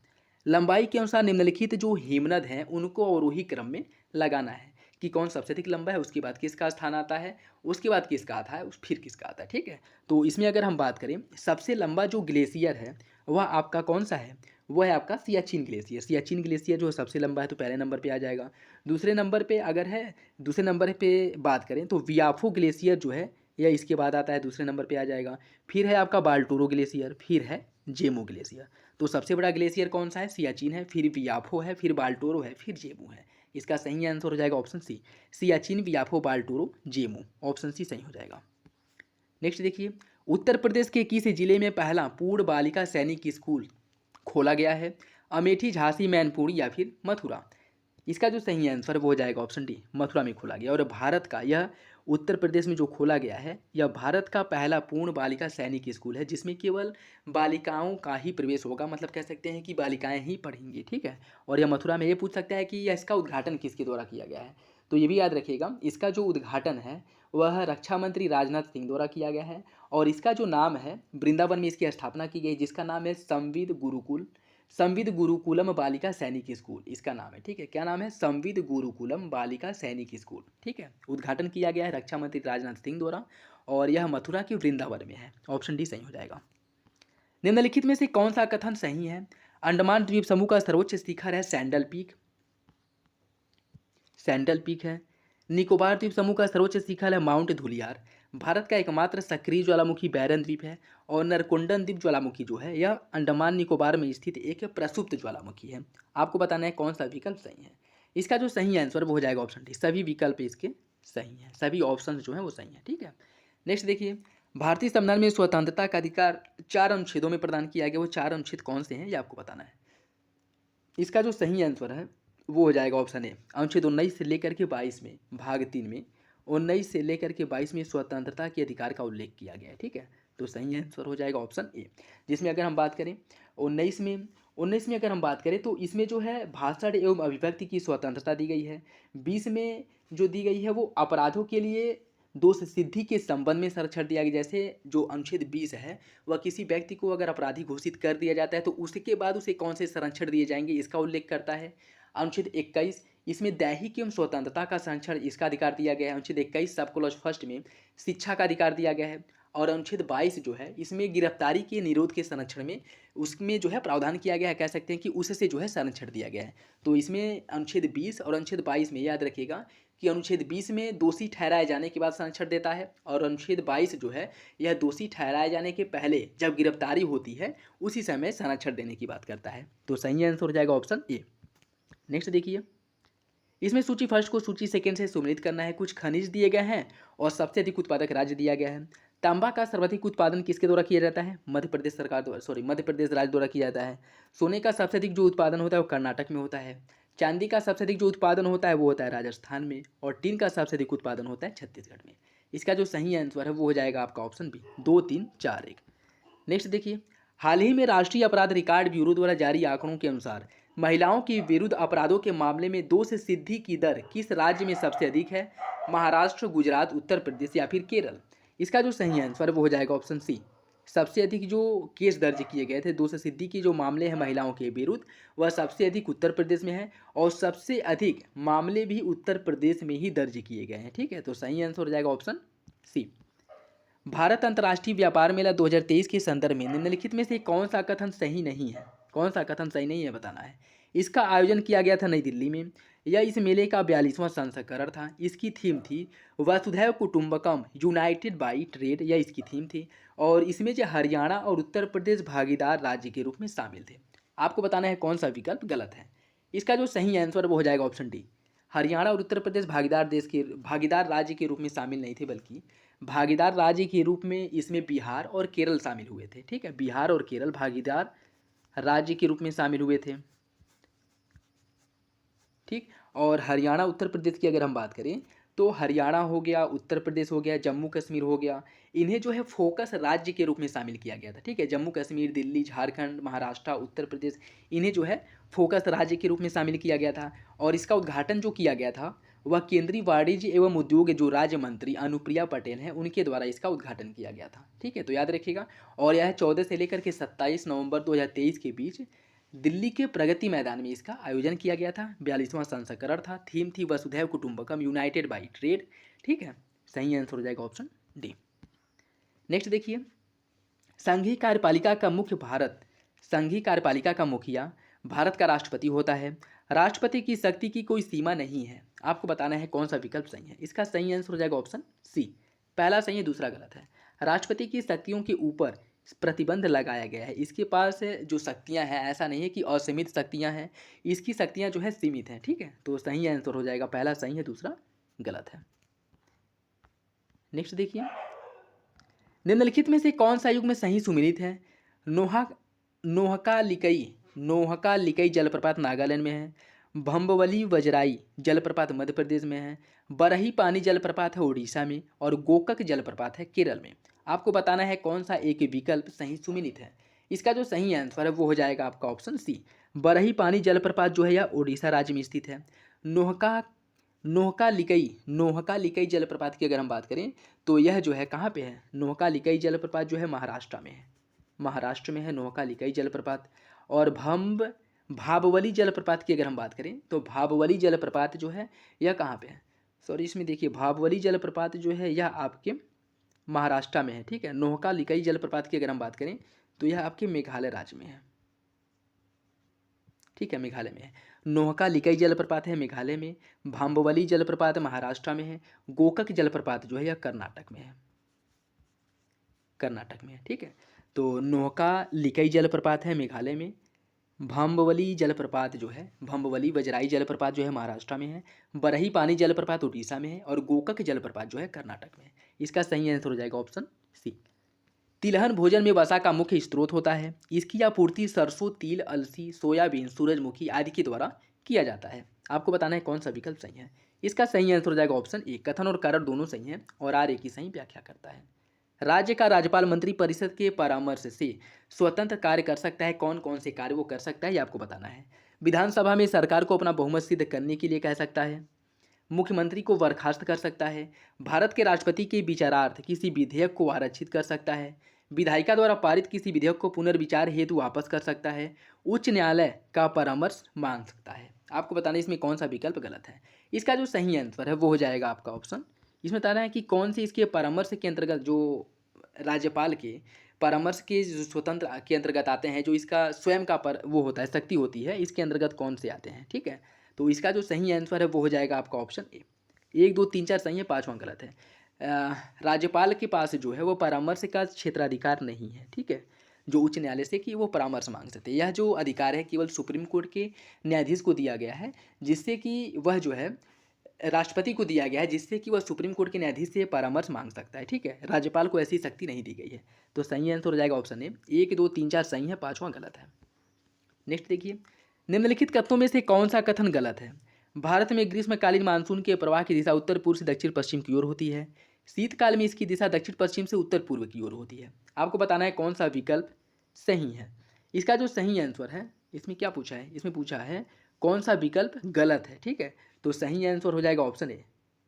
लंबाई के अनुसार निम्नलिखित जो हिमनद हैं उनको अवरोही क्रम में लगाना है कि कौन सबसे अधिक लंबा है, उसके बाद किसका स्थान आता है, उसके बाद किसका आता है, फिर किसका आता है। ठीक है, तो इसमें अगर हम बात करें सबसे लंबा जो ग्लेशियर है वह आपका कौन सा है, वह है आपका सियाचिन ग्लेशियर। सियाचिन ग्लेशियर जो सबसे लंबा है तो पहले नंबर पे आ जाएगा। दूसरे नंबर पे बात करें तो वियाफो ग्लेशियर जो है यह इसके बाद आता है, दूसरे नंबर पे आ जाएगा। फिर है आपका बाल्टोरो ग्लेशियर, फिर है जेमो ग्लेशियर। तो सबसे बड़ा ग्लेशियर कौन सा है? सियाचिन है, फिर वियाफो है, फिर बाल्टोरो है, फिर जेमू है। इसका सही आंसर हो जाएगा option C, Siachen Biafo Baltoro Zemu, option C सही हो जाएगा। नेक्स्ट देखिए, उत्तर प्रदेश के किस जिले में पहला पूर्ण बालिका सैनिक स्कूल खोला गया है? अमेठी, झांसी, मैनपुरी या फिर मथुरा? इसका जो सही आंसर वो हो जाएगा ऑप्शन डी, मथुरा में खोला गया। और भारत का यह उत्तर प्रदेश में जो खोला गया है यह भारत का पहला पूर्ण बालिका सैनिक स्कूल है, जिसमें केवल बालिकाओं का ही प्रवेश होगा, मतलब कह सकते हैं कि बालिकाएं ही पढ़ेंगी। ठीक है, और यह मथुरा में। ये पूछ सकता है कि यह इसका उद्घाटन किसके द्वारा किया गया है, तो ये भी याद रखिएगा इसका जो उद्घाटन है वह रक्षा मंत्री राजनाथ सिंह द्वारा किया गया है। और इसका जो नाम है, वृंदावन में इसकी स्थापना की गई, जिसका नाम है संविद गुरुकुलम बालिका सैनिक स्कूल, इसका नाम है। ठीक है, क्या नाम है? संविद गुरुकुलम बालिका सैनिक स्कूल। ठीक है, उद्घाटन किया गया है रक्षा मंत्री राजनाथ सिंह द्वारा, और यह मथुरा के वृंदावन में है। ऑप्शन डी सही हो जाएगा। निम्नलिखित में से कौन सा कथन सही है? अंडमान द्वीप समूह का सर्वोच्च शिखर है सैंडल पीक है। निकोबार द्वीप समूह का सर्वोच्च शिखर है माउंट धुलियार। भारत का एकमात्र सक्रिय ज्वालामुखी बैरन द्वीप है। और नरकुंडन द्वीप ज्वालामुखी जो है यह अंडमान निकोबार में स्थित एक प्रसुप्त ज्वालामुखी है। आपको बताना है कौन सा विकल्प सही है। इसका जो सही आंसर वो हो जाएगा ऑप्शन डी, सभी विकल्प इसके सही हैं, सभी ऑप्शन जो हैं वो सही हैं। ठीक है, नेक्स्ट देखिए, भारतीय संविधान में स्वतंत्रता का अधिकार 4 अनुच्छेदों में प्रदान किया गया। वो 4 अनुच्छेद कौन से हैं ये आपको बताना है। इसका जो सही आंसर है वो हो जाएगा ऑप्शन ए, अनुच्छेद 19 से लेकर के 22 में, भाग 3 में 19 से लेकर के 22 में स्वतंत्रता के अधिकार का उल्लेख किया गया है। ठीक है, तो सही आंसर हो जाएगा ऑप्शन ए, जिसमें अगर हम बात करें 19 में अगर हम बात करें तो इसमें जो है भाषण एवं अभिव्यक्ति की स्वतंत्रता दी गई है। 20 में जो दी गई है वो अपराधों के लिए दोष सिद्धि के संबंध में संरक्षण दिया गया। जैसे जो अनुच्छेद 20 है वह किसी व्यक्ति को अगर अपराधी घोषित कर दिया जाता है तो उसके बाद उसे कौन से संरक्षण दिए जाएंगे इसका उल्लेख करता है। अनुच्छेद 21 इसमें दैहिक एवं स्वतंत्रता का संरक्षण इसका अधिकार दिया गया है। अनुच्छेद 21 सब क्लॉज फर्स्ट में शिक्षा का अधिकार दिया गया है। और अनुच्छेद 22 जो है इसमें गिरफ्तारी के निरोध के संरक्षण में उसमें जो है प्रावधान किया गया है, कह सकते हैं कि उससे जो है संरक्षण दिया गया है। तो इसमें अनुच्छेद 20 और अनुच्छेद 22 में याद रखिएगा कि अनुच्छेद 20 में दोषी ठहराए जाने के बाद संरक्षण देता है, और अनुच्छेद 22 जो है यह दोषी ठहराए जाने के पहले जब गिरफ्तारी होती है उसी समय संरक्षण देने की बात करता है। तो सही आंसर हो जाएगा ऑप्शन ए। नेक्स्ट देखिए, इसमें सूची फर्स्ट को सूची सेकंड से सम्मिलित करना है। कुछ खनिज दिए गए हैं और सबसे अधिक उत्पादक राज्य दिया गया है। तांबा का सर्वाधिक उत्पादन किसके द्वारा किया जाता है? मध्य प्रदेश राज्य द्वारा किया जाता है। सोने का सबसे अधिक जो उत्पादन होता है वो कर्नाटक में होता है। चांदी का सबसे अधिक जो उत्पादन होता है वो होता है राजस्थान में। और टीन का सबसे अधिक उत्पादन होता है छत्तीसगढ़ में। इसका जो सही आंसर है वो हो जाएगा आपका ऑप्शन बी, 2 3 4 1। नेक्स्ट देखिए, हाल ही में राष्ट्रीय अपराध रिकॉर्ड ब्यूरो द्वारा जारी आंकड़ों के अनुसार महिलाओं के विरुद्ध अपराधों के मामले में दोष सिद्धि की दर किस राज्य में सबसे अधिक है? महाराष्ट्र, गुजरात, उत्तर प्रदेश या फिर केरल? इसका जो सही आंसर वो हो जाएगा ऑप्शन सी, सबसे अधिक जो केस दर्ज किए गए थे दोष सिद्धि की जो मामले हैं महिलाओं के विरुद्ध वह सबसे अधिक उत्तर प्रदेश में है। और सबसे अधिक मामले भी उत्तर प्रदेश में ही दर्ज किए गए हैं। ठीक है, तो सही आंसर हो जाएगा ऑप्शन सी। भारत अंतर्राष्ट्रीय व्यापार मेला 2023 के संदर्भ में निम्नलिखित में से कौन सा कथन सही नहीं है? कौन सा कथन सही नहीं है बताना है। इसका आयोजन किया गया था नई दिल्ली में। यह इस मेले का 42वां संस्करण था। इसकी थीम थी वसुधैव कुटुंबकम यूनाइटेड बाई ट्रेड, यह इसकी थीम थी। और इसमें जो हरियाणा और उत्तर प्रदेश भागीदार राज्य के रूप में शामिल थे। आपको बताना है कौन सा विकल्प गलत है। इसका जो सही आंसर वो हो जाएगा ऑप्शन डी। हरियाणा और उत्तर प्रदेश भागीदार राज्य के रूप में शामिल नहीं थे, बल्कि भागीदार राज्य के रूप में इसमें बिहार और केरल शामिल हुए थे। ठीक है, बिहार और केरल भागीदार राज्य के रूप में शामिल हुए थे। ठीक, और हरियाणा उत्तर प्रदेश की अगर हम बात करें तो हरियाणा हो गया, उत्तर प्रदेश हो गया, जम्मू कश्मीर हो गया, इन्हें जो है फोकस राज्य के रूप में शामिल किया गया था। ठीक है, जम्मू कश्मीर, दिल्ली, झारखंड, महाराष्ट्र, उत्तर प्रदेश, इन्हें जो है फोकस राज्य के रूप में शामिल किया गया था। और इसका उद्घाटन जो किया गया था वह केंद्रीय वाणिज्य एवं उद्योग जो राज्य मंत्री अनुप्रिया पटेल हैं उनके द्वारा इसका उद्घाटन किया गया था। ठीक है, तो याद रखिएगा। और यह 14 से लेकर के 27 नवंबर 2023 के बीच दिल्ली के प्रगति मैदान में इसका आयोजन किया गया था। 42वां संस्करण था। थीम थी वसुधैव कुटुंबकम यूनाइटेड बाई ट्रेड। ठीक है, सही आंसर हो जाएगा ऑप्शन डी। नेक्स्ट देखिए, संघीय कार्यपालिका का मुखिया भारत का राष्ट्रपति होता है। राष्ट्रपति की शक्ति की कोई सीमा नहीं है। आपको बताना है कौन सा विकल्प सही है। इसका सही आंसर हो जाएगा ऑप्शन सी। पहला सही है, दूसरा गलत है। राष्ट्रपति की शक्तियों के ऊपर प्रतिबंध लगाया गया है। इसके पास जो शक्तियां हैं, ऐसा नहीं है कि असीमित शक्तियां हैं, इसकी शक्तियां जो है सीमित हैं। ठीक है, तो सही आंसर हो जाएगा, पहला सही है, दूसरा गलत है। नेक्स्ट देखिए, निम्नलिखित में से कौन सा युग में सही सुमिलित है? नोहका लिकई जलप्रपात नागालैंड में है। भंबवली वजराई जलप्रपात मध्य प्रदेश में है। बरही पानी जलप्रपात है उड़ीसा में। और गोकक जलप्रपात है केरल में। आपको बताना है कौन सा एक विकल्प सही सुमिलित है। इसका जो सही आंसर है वो हो जाएगा आपका ऑप्शन सी। बरही पानी जलप्रपात जो है यह उड़ीसा राज्य में स्थित है। नोहका लिकई जलप्रपात की अगर हम बात करें तो यह जो है कहाँ पे है? नोहका लिकई जलप्रपात जो है महाराष्ट्र में है। महाराष्ट्र में है नोहका लिकई जलप्रपात। और भाबवली जलप्रपात की अगर हम बात करें तो भाबवली जलप्रपात जो है यह कहाँ पे है? सॉरी, इसमें देखिए भाबवली जलप्रपात जो है यह आपके महाराष्ट्र में है। ठीक है, नोहका लिकई जलप्रपात की अगर हम बात करें तो यह आपके मेघालय राज्य में है। ठीक है, मेघालय में है। नोहका लिकई जलप्रपात है मेघालय में। भांबवली जलप्रपात महाराष्ट्र में है। गोकक जलप्रपात जो है यह कर्नाटक में है। ठीक है, तो नोहका लिकई जलप्रपात है मेघालय में। भंबवली जलप्रपात जो है, भंबवली वजराई जलप्रपात जो है महाराष्ट्र में है। बरही पानी जलप्रपात उड़ीसा में है। और गोकक जलप्रपात जो है कर्नाटक में है। इसका सही आंसर हो जाएगा ऑप्शन सी। तिलहन भोजन में वसा का मुख्य स्रोत होता है। इसकी आपूर्ति सरसों, तिल, अलसी, सोयाबीन, सूरजमुखी आदि के द्वारा किया जाता है। आपको बताना है कौन सा विकल्प सही है। इसका सही आंसर हो जाएगा ऑप्शन ए। कथन और कारण दोनों सही हैं और आर एक ही सही व्याख्या करता है। राज्य का राज्यपाल मंत्री परिषद के परामर्श से स्वतंत्र कार्य कर सकता है। कौन कौन से कार्य वो कर सकता है ये आपको बताना है। विधानसभा में सरकार को अपना बहुमत सिद्ध करने के लिए कह सकता है। मुख्यमंत्री को बर्खास्त कर सकता है। भारत के राष्ट्रपति के विचारार्थ किसी विधेयक को आरक्षित कर सकता है। विधायिका द्वारा पारित किसी विधेयक को पुनर्विचार हेतु वापस कर सकता है। उच्च न्यायालय का परामर्श मांग सकता है। आपको बताना है इसमें कौन सा विकल्प गलत है। इसका जो सही आंसर है वो हो जाएगा आपका ऑप्शन। इसमें बताना है कि कौन से इसके परामर्श के अंतर्गत, जो राज्यपाल के परामर्श के जो स्वतंत्र के अंतर्गत आते हैं, जो इसका स्वयं का वो होता है, शक्ति होती है, इसके अंतर्गत कौन से आते हैं। ठीक है, तो इसका जो सही आंसर है वो हो जाएगा आपका ऑप्शन ए। 1 2 3 4 सही है, पाँचवां गलत है। राज्यपाल के पास जो है वो परामर्श का क्षेत्राधिकार नहीं है। ठीक है, जो उच्च न्यायालय से कि वो परामर्श मांग सकते हैं, यह जो अधिकार है केवल सुप्रीम कोर्ट के न्यायाधीश को दिया गया है, जिससे कि वह जो है राष्ट्रपति को दिया गया है, जिससे कि वह सुप्रीम कोर्ट के न्यायाधीश से परामर्श मांग सकता है। ठीक है, राज्यपाल को ऐसी शक्ति नहीं दी गई है। तो सही आंसर हो जाएगा ऑप्शन ए। 1 2 3 4 सही है, पाँचवां गलत है। नेक्स्ट देखिए, निम्नलिखित कथनों में से कौन सा कथन गलत है? भारत में ग्रीष्मकालीन मानसून के प्रवाह की दिशा उत्तर पूर्व से दक्षिण पश्चिम की ओर होती है। शीतकाल में इसकी दिशा दक्षिण पश्चिम से उत्तर पूर्व की ओर होती है। आपको बताना है कौन सा विकल्प सही है। इसका जो सही आंसर है, इसमें क्या पूछा है? इसमें पूछा है कौन सा विकल्प गलत है। ठीक है, तो सही आंसर हो जाएगा ऑप्शन ए।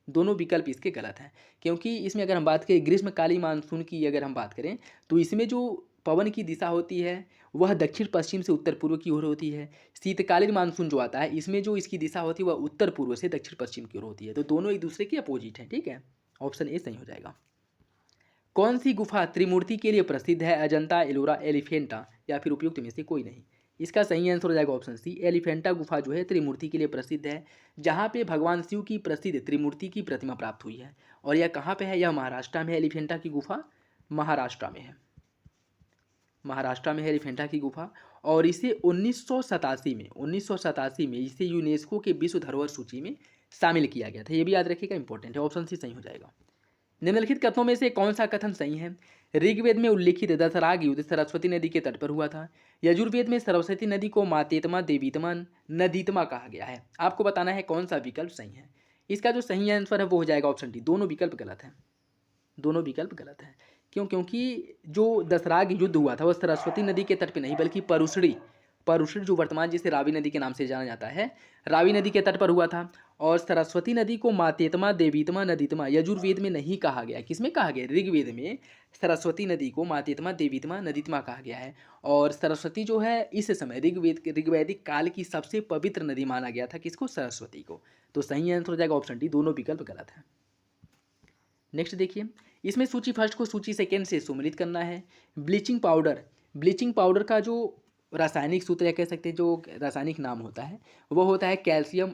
दोनों विकल्प इसके गलत हैं, क्योंकि इसमें अगर हम बात करें ग्रीष्मकालीन मानसून की, अगर हम बात करें तो इसमें जो पवन की दिशा होती है वह दक्षिण पश्चिम से उत्तर पूर्व की ओर होती है। शीतकालीन मानसून जो आता है इसमें जो इसकी दिशा होती है वह उत्तर पूर्व से दक्षिण पश्चिम की ओर होती है। तो दोनों एक दूसरे के अपोजिट हैं। ठीक है, ऑप्शन ए सही हो जाएगा। कौन सी गुफा त्रिमूर्ति के लिए प्रसिद्ध है? अजंता, एलोरा, एलिफेंटा या फिर उपयुक्त में से कोई नहीं। इसका सही आंसर हो जाएगा ऑप्शन सी, एलिफेंटा गुफा जो है त्रिमूर्ति के लिए प्रसिद्ध है, जहाँ पे भगवान शिव की प्रसिद्ध त्रिमूर्ति की प्रतिमा प्राप्त हुई है। और यह कहाँ पे है? यह महाराष्ट्र में है। एलिफेंटा की गुफा महाराष्ट्र में है। महाराष्ट्र में है एलिफेंटा की गुफा। और इसे 1987 में इसे यूनेस्को के विश्व धरोहर सूची में शामिल किया गया था। ये भी याद रखिएगा, इंपॉर्टेंट है। ऑप्शन सी सही हो जाएगा। निम्नलिखित कथनों में से कौन सा कथन सही है? ऋग्वेद में उल्लिखित दशराग युद्ध सरस्वती नदी के तट पर हुआ था। यजुर्वेद में सरस्वती नदी को मातेतमा, देवीतमा, नदीतमा कहा गया है। आपको बताना है कौन सा विकल्प सही है। इसका जो सही आंसर है वो हो जाएगा ऑप्शन डी। दोनों विकल्प गलत हैं। दोनों विकल्प गलत हैं। क्यों? क्योंकि जो दशराग युद्ध हुआ था वो सरस्वती नदी के तट पे नहीं, बल्कि परुषड़ी जो वर्तमान जिसे रावी नदी के नाम से जाना जाता है, रावी नदी के तट पर हुआ था। और सरस्वती नदी को मातेतमा, देवीतमा, नदीतमा यजुर्वेद में नहीं कहा गया। किसमें कहा गया? ऋग्वेद में सरस्वती नदी को मातेतमा, देवीतमा, नदीतमा कहा गया है। और सरस्वती जो है इस समय ऋग्वैदिक काल की सबसे पवित्र नदी माना गया था। किसको? सरस्वती को। तो सही आंसर हो जाएगा ऑप्शन डी। दोनों विकल्प गलत है। नेक्स्ट देखिए, इसमें सूची फर्स्ट को सूची सेकेंड से सम्मिलित करना है। ब्लीचिंग पाउडर का जो रासायनिक सूत्र या कह सकते हैं जो रासायनिक नाम होता है वो होता है कैल्शियम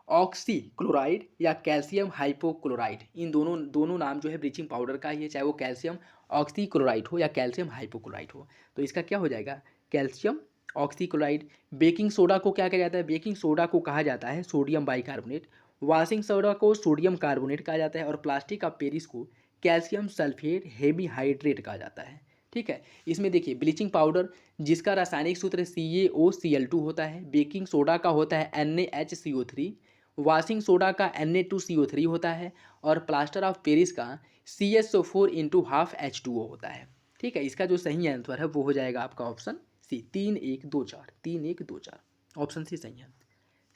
ऑक्सीक्लोराइड या कैल्शियम हाइपोक्लोराइड। इन दोनों नाम जो है ब्लीचिंग पाउडर का ही है, चाहे वो कैल्शियम ऑक्सीक्लोराइड हो या कैल्शियम हाइपोक्लोराइड हो। तो इसका क्या हो जाएगा? Calcium oxychloride. बेकिंग सोडा को क्या कहा जाता है? बेकिंग सोडा को कहा जाता है सोडियम बाइकार्बोनेट। वॉशिंग सोडा को सोडियम कार्बोनेट कहा जाता है। और प्लास्टिक ऑफ पेरिस को कैल्शियम सल्फेट हेमी हाइड्रेट कहा जाता है। ठीक है। इसमें देखिए ब्लीचिंग पाउडर जिसका रासायनिक सूत्र CaOCl2 होता है, बेकिंग सोडा का होता है NaHCO3, वॉशिंग सोडा का Na2CO3 होता है और प्लास्टर ऑफ पेरिस का CSO4 × 12H2O होता है। ठीक है। इसका जो सही आंसर है वो हो जाएगा आपका ऑप्शन सी, 3 1 2 4 ऑप्शन सी सही है।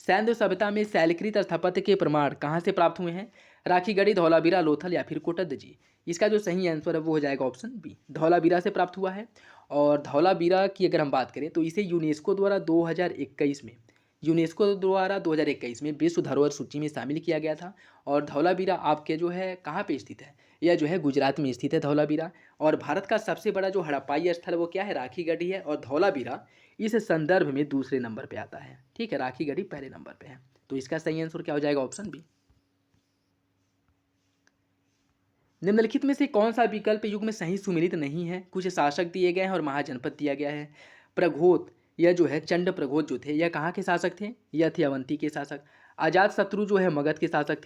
सैन्य सभ्यता में शैलकृत स्थापत्य के प्रमाण कहाँ से प्राप्त हुए हैं? राखीगढ़ी, धौलावीरा, लोथल या फिर कोटद्दजी। इसका जो सही आंसर है वो हो जाएगा ऑप्शन बी, धौलावीरा से प्राप्त हुआ है। और धौलावीरा की अगर हम बात करें तो इसे यूनेस्को द्वारा 2021 में विश्व धरोहर सूची में शामिल किया गया था। और धौलावीरा आपके जो है कहाँ पे स्थित है? यह जो है गुजरात में स्थित है धौलावीरा। और भारत का सबसे बड़ा जो हड़प्पाई स्थल वो क्या है? राखीगढ़ी है। और धौलावीरा इस संदर्भ में दूसरे नंबर पे आता है। ठीक है। राखीगढ़ी पहले नंबर पे है। तो इसका सही आंसर क्या हो जाएगा? Option B. निम्नलिखित में से कौन सा विकल्प युग में सही सुमेलित नहीं है? कुछ शासक दिए गए हैं और महाजनपद दिया गया है। प्रघोत, यह जो है चंड प्रघोत जो थे यह कहाँ के शासक थे? यह थे अवंती के शासक। अजात शत्रु जो है मगध के शासक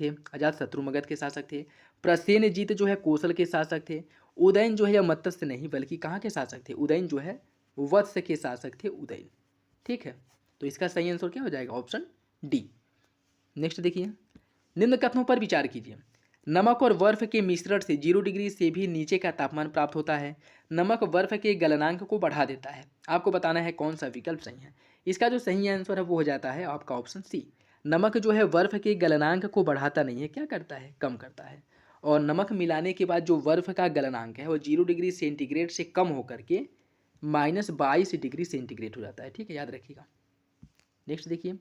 थे। प्रसेनजीत जो है कौशल के शासक थे। उदयन जो है यह मत्स्य नहीं बल्कि कहाँ के शासक थे? उदयन जो है वत्स के शासक थे, उदयन। ठीक है। तो इसका सही आंसर क्या हो जाएगा? Option D. नेक्स्ट देखिए, निम्न कथनों पर विचार कीजिए। नमक और बर्फ के मिश्रण से 0 डिग्री से भी नीचे का तापमान प्राप्त होता है। नमक बर्फ के गलनांक को बढ़ा देता है। आपको बताना है कौन सा विकल्प सही है। इसका जो सही आंसर है वो हो जाता है आपका ऑप्शन सी। नमक जो है बर्फ के गलनांक को बढ़ाता नहीं है, क्या करता है? कम करता है। और नमक मिलाने के बाद जो बर्फ का गलनांक है वो 0 डिग्री सेंटीग्रेड से कम होकर के -22 डिग्री सेंटीग्रेड हो जाता है। ठीक है, याद रखिएगा। नेक्स्ट देखिए,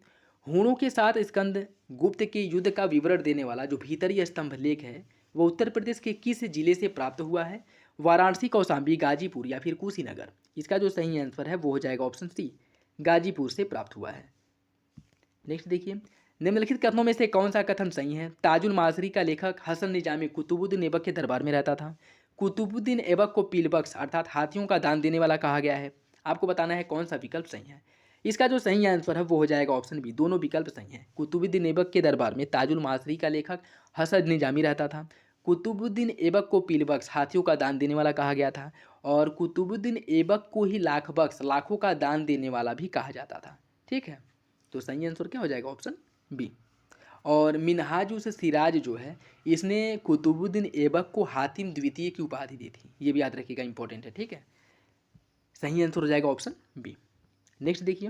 हूणों के साथ स्कंद गुप्त के युद्ध का विवरण देने वाला जो भीतरी स्तंभ लेख है वो उत्तर प्रदेश के किस जिले से प्राप्त हुआ है? वाराणसी, कौशाम्बी, गाजीपुर या फिर कुशीनगर। इसका जो सही आंसर है वो हो जाएगा ऑप्शन सी, गाजीपुर से प्राप्त हुआ है। नेक्स्ट देखिए, निम्नलिखित कथनों में से कौन सा कथन सही है? ताजुल मासरी का लेखक हसन निजामी कुतुबुद्दीन ऐबक के दरबार में रहता था। कुतुबुद्दीन ऐबक को पीलबख्श अर्थात हाथियों का दान देने वाला कहा गया है। आपको बताना है कौन सा विकल्प सही है। इसका जो सही आंसर है वो हो जाएगा ऑप्शन बी, दोनों विकल्प सही हैं। कुतुबुद्दीन ऐबक के दरबार में ताजुल मासरी का लेखक हसन निजामी रहता था। कुतुबुद्दीन ऐबक को पीलबख्श हाथियों का दान देने वाला कहा गया था। और कुतुबुद्दीन ऐबक को ही लाख बख्श लाखों का दान देने वाला भी कहा जाता था। ठीक है। तो सही आंसर क्या हो जाएगा? Option B. और मिनहाजुस सिराज जो है इसने कुतुबुद्दीन ऐबक को हातिम द्वितीय की उपाधि दी थी। ये भी याद रखिएगा, इंपॉर्टेंट है। ठीक है। सही आंसर हो जाएगा ऑप्शन बी। नेक्स्ट देखिए,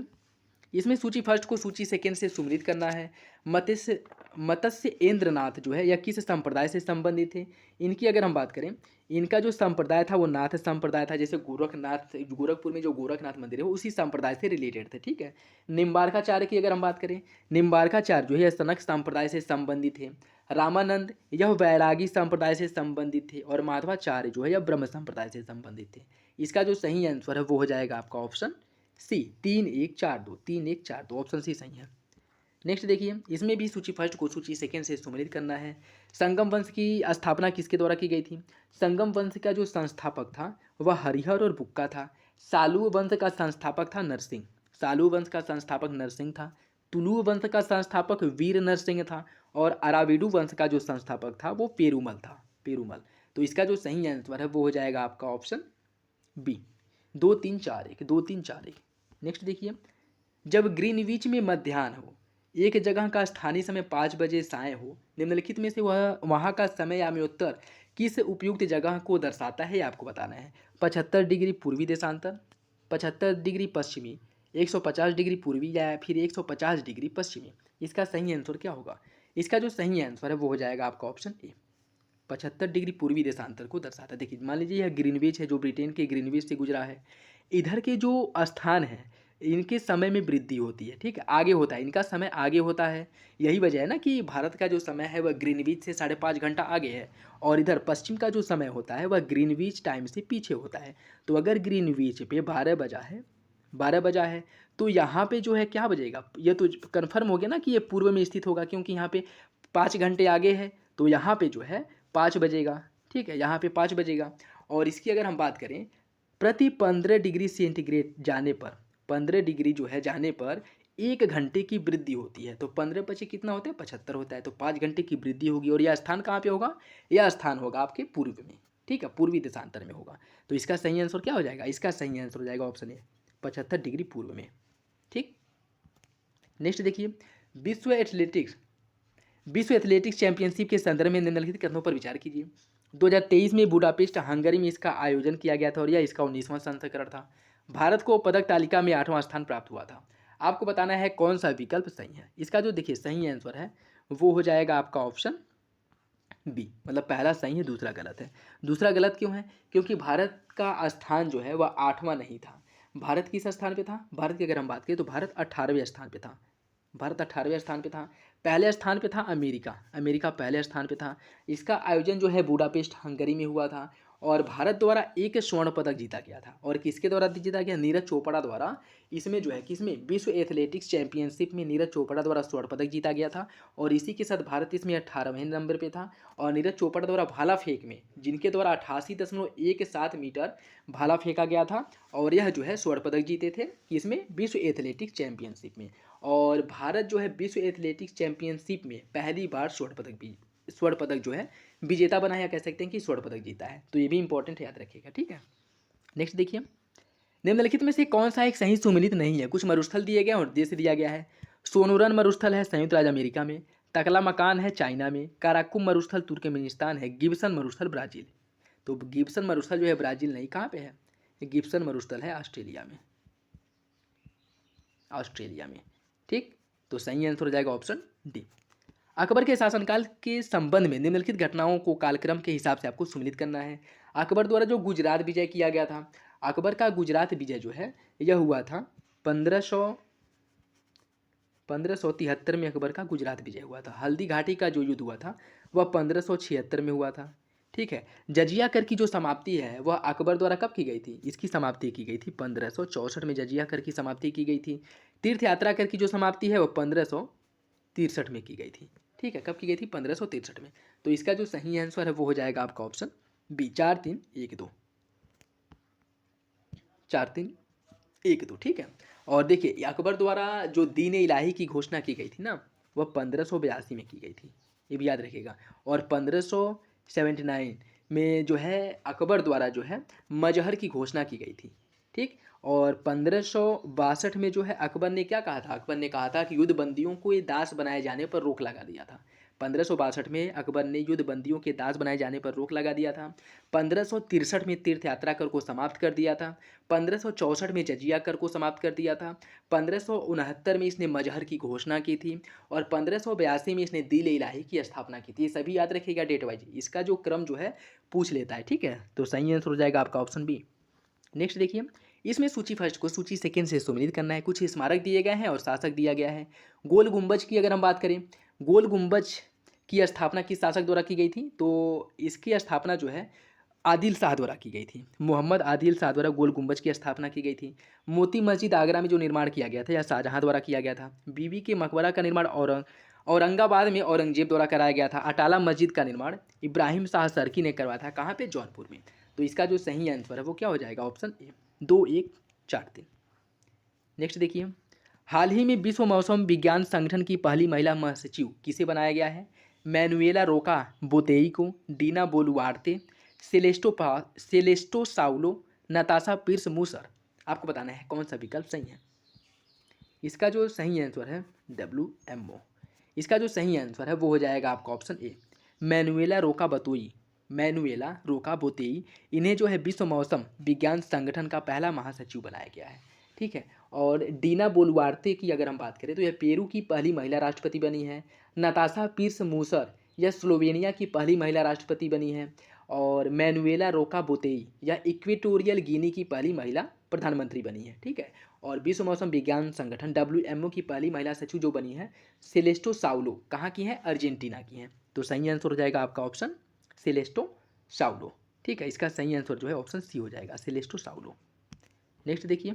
इसमें सूची फर्स्ट को सूची सेकंड से सुमिलित करना है। मत्स्य मत्स्य इंद्रनाथ जो है यह किस संप्रदाय से संबंधित थे। इनकी अगर हम बात करें, इनका जो संप्रदाय था वो नाथ संप्रदाय था। जैसे गोरखनाथ, गोरखपुर में जो गोरखनाथ मंदिर है वो उसी संप्रदाय से रिलेटेड थे, ठीक है। निम्बार्काचार्य की अगर हम बात करें, निम्बार्काचार्य जो है सनक संप्रदाय से संबंधित थे। रामानंद यह वैरागी संप्रदाय से संबंधित थे। और माधवाचार्य जो है यह ब्रह्म संप्रदाय से संबंधित थे। इसका जो सही आंसर है वो हो जाएगा आपका ऑप्शन सी, 3-1-4-2, 3-1-4-2 ऑप्शन सी सही है। नेक्स्ट देखिए, इसमें भी सूची फर्स्ट को सूची सेकंड से सुमेलित करना है। संगम वंश की स्थापना किसके द्वारा की गई थी। संगम वंश का जो संस्थापक था वह हरिहर और बुक्का था। सालू वंश का संस्थापक था नरसिंह, सालू वंश का संस्थापक नरसिंह था। तुलु वंश का संस्थापक वीर नरसिंह था। और अराविडु वंश का जो संस्थापक था वो पेरुमल था, पेरुमल। तो इसका जो सही आंसर है वो हो जाएगा आपका ऑप्शन बी, 2-3-4-1, 2-3-4-1। नेक्स्ट देखिए, जब ग्रीनविच में मध्याह्न हो, एक जगह का स्थानीय समय 5 बजे साय हो, निम्नलिखित में से वह वहाँ का समय याम्योत्तर किस उपयुक्त जगह को दर्शाता है आपको बताना है। 75 डिग्री पूर्वी देशांतर, 75 डिग्री पश्चिमी, 150 डिग्री पूर्वी या फिर 150 डिग्री पश्चिमी। इसका सही आंसर क्या होगा। इसका जो सही आंसर है वो हो जाएगा आपका ऑप्शन ए, 75 डिग्री पूर्वी देशांतर को दर्शाता है। देखिए मान लीजिए यह ग्रीनविच है जो ब्रिटेन के ग्रीनविच से गुजरा है। इधर के जो स्थान है इनके समय में वृद्धि होती है, ठीक है, आगे होता है, इनका समय आगे होता है। यही वजह है ना कि भारत का जो समय है वह ग्रीनविच से 5.5 घंटा आगे है। और इधर पश्चिम का जो समय होता है वह ग्रीनविच टाइम से पीछे होता है। तो अगर ग्रीनविच पे 12 बजा है, 12 बजा है तो यहाँ पे जो है क्या बजेगा, ये तो कन्फर्म हो गया ना कि ये पूर्व में स्थित होगा, क्योंकि यहाँ पे 5 घंटे आगे है। तो यहाँ पे जो है 5 बजेगा, ठीक है, यहाँ पे 5 बजेगा। और इसकी अगर हम बात करें, प्रति 15 डिग्री सेंटीग्रेड जाने पर, 15 डिग्री जो है जाने पर 1 घंटे की वृद्धि होती है। तो 15 पचे कितना होता है, 75 होता है। तो 5 घंटे की वृद्धि होगी। और यह स्थान कहाँ पे होगा, यह स्थान होगा आपके पूर्व में, ठीक है, पूर्वी देशांतर में होगा। तो इसका सही आंसर क्या हो जाएगा, इसका सही आंसर हो जाएगा ऑप्शन ए, 75 डिग्री पूर्व में, ठीक। नेक्स्ट देखिए, विश्व एथलेटिक्स विश्व एथलेटिक्स चैंपियनशिप के संदर्भ में निम्नलिखित कथनों पर विचार कीजिए। 2023 में बुडापेस्ट हंगरी में इसका आयोजन किया गया था और यह इसका 19वां संस्करण था। भारत को पदक तालिका में 8वां स्थान प्राप्त हुआ था। आपको बताना है कौन सा विकल्प सही है। इसका जो देखिए सही आंसर है वो हो जाएगा आपका ऑप्शन बी, मतलब पहला सही है दूसरा गलत है। दूसरा गलत क्यों है, क्योंकि भारत का स्थान जो है वह 8वां नहीं था। भारत किस स्थान पे था, भारत की अगर हम बात करें तो भारत 18वें स्थान पे था। भारत 18वें स्थान पे था। पहले स्थान पे था अमेरिका, अमेरिका पहले स्थान पे था। इसका आयोजन जो है बुडापेस्ट हंगरी में हुआ था। और भारत द्वारा एक स्वर्ण पदक जीता गया था। और किसके द्वारा जीता गया, नीरज चोपड़ा द्वारा। इसमें जो है किसमें, विश्व एथलेटिक्स चैंपियनशिप में नीरज चोपड़ा द्वारा स्वर्ण पदक जीता गया था। और इसी के साथ भारत इसमें 18वें नंबर पे था। और नीरज चोपड़ा द्वारा भाला फेंक में, जिनके द्वारा 88.17 मीटर भाला फेंका गया था। और यह जो है स्वर्ण पदक जीते थे इसमें, विश्व एथलेटिक्स चैंपियनशिप में। और भारत जो है विश्व एथलेटिक्स चैंपियनशिप में पहली बार स्वर्ण पदक जो है विजेता बना, या कह सकते हैं कि स्वर्ण पदक जीता है। तो ये भी इंपॉर्टेंट याद रखिएगा, ठीक है। नेक्स्ट देखिए, निम्नलिखित में से कौन सा एक सही सुमेलित नहीं है। कुछ मरुस्थल दिए गए और देश दिया गया है। सोनोरन मरुस्थल है संयुक्त राज्य अमेरिका में, तकला मकान है चाइना में, काराकुम मरुस्थल तुर्कमेनिस्तान है, गिब्सन मरुस्थल ब्राजील। तो गिब्सन मरुस्थल जो है ब्राजील नहीं, कहाँ पे है, गिब्सन मरुस्थल है ऑस्ट्रेलिया में, ऑस्ट्रेलिया में, ठीक। तो सही आंसर हो जाएगा ऑप्शन डी। अकबर के शासनकाल के संबंध में निम्नलिखित घटनाओं को कालक्रम के हिसाब से आपको सुमिलित करना है। अकबर द्वारा जो गुजरात विजय किया गया था, अकबर का गुजरात विजय जो है यह हुआ था 1573 में। अकबर का गुजरात विजय हुआ था। हल्दी घाटी का जो युद्ध हुआ था वह 1576 में हुआ था, ठीक है। जजिया कर की जो समाप्ति है वह अकबर द्वारा कब की गई थी, इसकी समाप्ति की गई थी 1564 में, जजिया कर की समाप्ति की गई थी। तीर्थ यात्रा कर की जो समाप्ति है वह 1563 में की गई थी, ठीक है। कब की गई थी, 1563 में। तो इसका जो सही आंसर है वो हो जाएगा आपका ऑप्शन बी, 4-3-1-2, 4-3-1-2, ठीक है। और देखिए अकबर द्वारा जो दीन इलाही की घोषणा की गई थी ना, वह 1582 में की गई थथी, ये भी याद रखिएगा। और 1579 में जो है अकबर द्वारा जो है मजहर की घोषणा की गई थी, ठीक। और 1562 में जो है अकबर ने क्या कहा था, अकबर ने कहा था कि युद्ध बंदियों को ये दास बनाए जाने पर रोक लगा दिया था। 1562 में अकबर ने युद्ध बंदियों के दास बनाए जाने पर रोक लगा दिया था। 1563 में तीर्थ यात्रा कर को समाप्त कर दिया था। 1564 में जजिया कर को समाप्त कर दिया था। 1569 में इसने मजहर की घोषणा की थी और 1582 में इसने दिल इलाही की स्थापना की थी। ये सभी याद रखिएगा डेट वाइज, इसका जो क्रम जो है पूछ लेता है, ठीक है। तो सही आंसर हो जाएगा आपका ऑप्शन बी। नेक्स्ट देखिए, इसमें सूची फर्स्ट को सूची सेकंड से सुमेलित करना है। कुछ स्मारक दिए गए हैं और शासक दिया गया है। गोल गुंबज की अगर हम बात करें, गोल गुंबज की स्थापना किस शासक द्वारा की गई थी, तो इसकी स्थापना जो है आदिल शाह द्वारा की गई थी। मोहम्मद आदिल शाह द्वारा गोल गुंबज की स्थापना की गई थी। मोती मस्जिद आगरा में जो निर्माण किया गया था यह शाहजहां द्वारा किया गया था। बीबी के मकबरा का निर्माण औरंगाबाद में औरंगजेब द्वारा कराया गया था। अटाला मस्जिद का निर्माण इब्राहिम शाह सरकी ने करवाया था। कहाँ पे? जौनपुर में। तो इसका जो सही आंसर है वो क्या हो जाएगा? Option A. 2-1-4-3। नेक्स्ट देखिए, हाल ही में विश्व मौसम विज्ञान संगठन की पहली महिला महासचिव किसे बनाया गया है? मैनुएला रोका बोतेई को, डीना बोलुआर्ते, सेलेस्टो साउलो, नताशा पिर्स मूसर। आपको बताना है कौन सा विकल्प सही है। इसका जो सही आंसर है WMO। इसका जो सही आंसर है वो हो जाएगा आपका ऑप्शन ए, मैनुएला रोका बोतेई। इन्हें जो है विश्व मौसम विज्ञान संगठन का पहला महासचिव बनाया गया है, ठीक है। और डीना बोलुआर्ते की अगर हम बात करें तो यह पेरू की पहली महिला राष्ट्रपति बनी है। नताशा पिर्स मूसर यह स्लोवेनिया की पहली महिला राष्ट्रपति बनी है। और मैनुएला रोका बोतेई यह इक्वेटोरियल गिनी की पहली महिला प्रधानमंत्री बनी है, ठीक है। और विश्व मौसम विज्ञान संगठन WMO की पहली महिला सचिव जो बनी है सेलेस्टो साउलो, कहाँ की है? अर्जेंटीना की है। तो सही आंसर हो जाएगा आपका ऑप्शन सेलेस्टो साउलो, ठीक है। इसका सही आंसर जो है ऑप्शन सी हो जाएगा, सेलेस्टो साउलो। नेक्स्ट देखिए,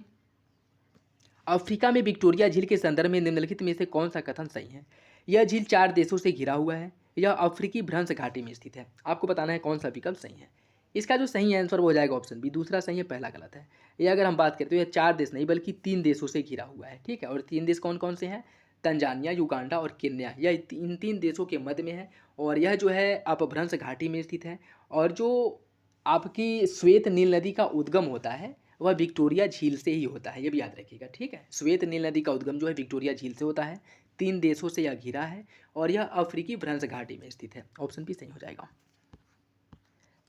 अफ्रीका में विक्टोरिया झील के संदर्भ में निम्नलिखित में से कौन सा कथन सही है? यह झील 4 देशों से घिरा हुआ है। यह अफ्रीकी भ्रंश घाटी में स्थित है। आपको बताना है कौन सा विकल्प सही है। इसका जो सही आंसर वो हो जाएगा ऑप्शन बी। दूसरा सही है, पहला गलत है। ये अगर हम बात करें तो यह 4 देश नहीं बल्कि 3 देशों से घिरा हुआ है, ठीक है। और 3 देश कौन कौन से हैं? तंजानिया, युगांडा और केन्या। यह तीन देशों के मध्य में है और यह जो है अपभ्रंश घाटी में स्थित है। और जो आपकी श्वेत नील नदी का उद्गम होता है वह विक्टोरिया झील से ही होता है, ये भी याद रखिएगा, ठीक है। श्वेत नील नदी का उद्गम जो है विक्टोरिया झील से होता है। 3 देशों से यह घिरा है और यह अफ्रीकी भ्रंश घाटी में स्थित है। ऑप्शन भी सही हो जाएगा।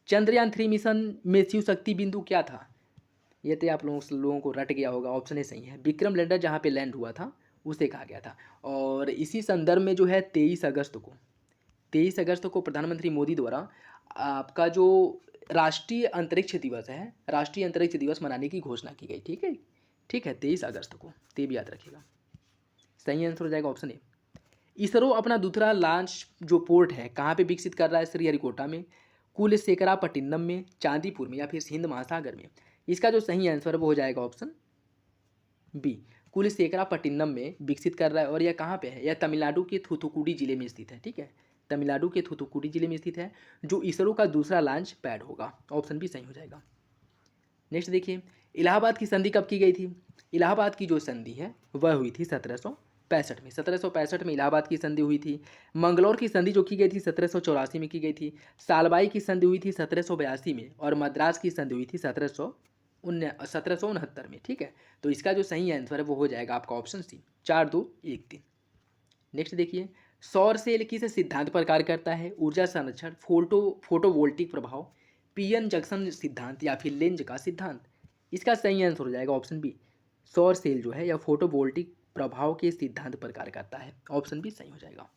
चंद्रयान 3 मिशन में शिव शक्ति बिंदु क्या था? ये तो आप लोगों को रट गया होगा। ऑप्शन ए सही है, विक्रम लैंडर जहाँ पे लैंड हुआ था उसे कहा गया था। और इसी संदर्भ में जो है 23 अगस्त को प्रधानमंत्री मोदी द्वारा आपका जो राष्ट्रीय अंतरिक्ष दिवस है, राष्ट्रीय अंतरिक्ष दिवस मनाने की घोषणा की गई, ठीक है, ठीक है। 23 अगस्त को, ते भी याद रखिएगा। सही आंसर हो जाएगा ऑप्शन ए। इसरो अपना दूसरा लॉन्च जो पोर्ट है कहाँ पे विकसित कर रहा है? श्रीहरिकोटा में, कुलशेखरापट्टिनम में, चांदीपुर में या फिर हिंद महासागर में। इसका जो सही आंसर वो हो जाएगा ऑप्शन बी, कुलशेखरापट्टिनम में विकसित कर रहा है। और यह कहाँ पे है? यह तमिलनाडु के थूथुकुडी जिले में स्थित है, ठीक है। तमिलनाडु के थूथुकुडी जिले में स्थित है, जो इसरो का दूसरा लॉन्च पैड होगा। ऑप्शन भी सही हो जाएगा। नेक्स्ट देखिए, इलाहाबाद की संधि कब की गई थी? इलाहाबाद की जो संधि है वह हुई थी 1765 में। 1765 में इलाहाबाद की संधि हुई थी। मंगलौर की संधि जो की गई थी 1784 में की गई थी। सालबाई की संधि हुई थी 1782 में। और मद्रास की संधि हुई थी 1769 में, ठीक है। तो इसका जो सही आंसर है वो हो जाएगा आपका ऑप्शन सी, 4-2-1-3। नेक्स्ट देखिए, सौर सेल किस सिद्धांत पर कार्य करता है? ऊर्जा संरक्षण, फोटोवोल्टिक प्रभाव, पीएन जंक्शन सिद्धांत या फिर लेंज का सिद्धांत। इसका सही आंसर हो जाएगा ऑप्शन बी, सौर सेल जो है या फोटोवोल्टिक प्रभाव के सिद्धांत पर कार्य करता है। ऑप्शन बी सही हो जाएगा।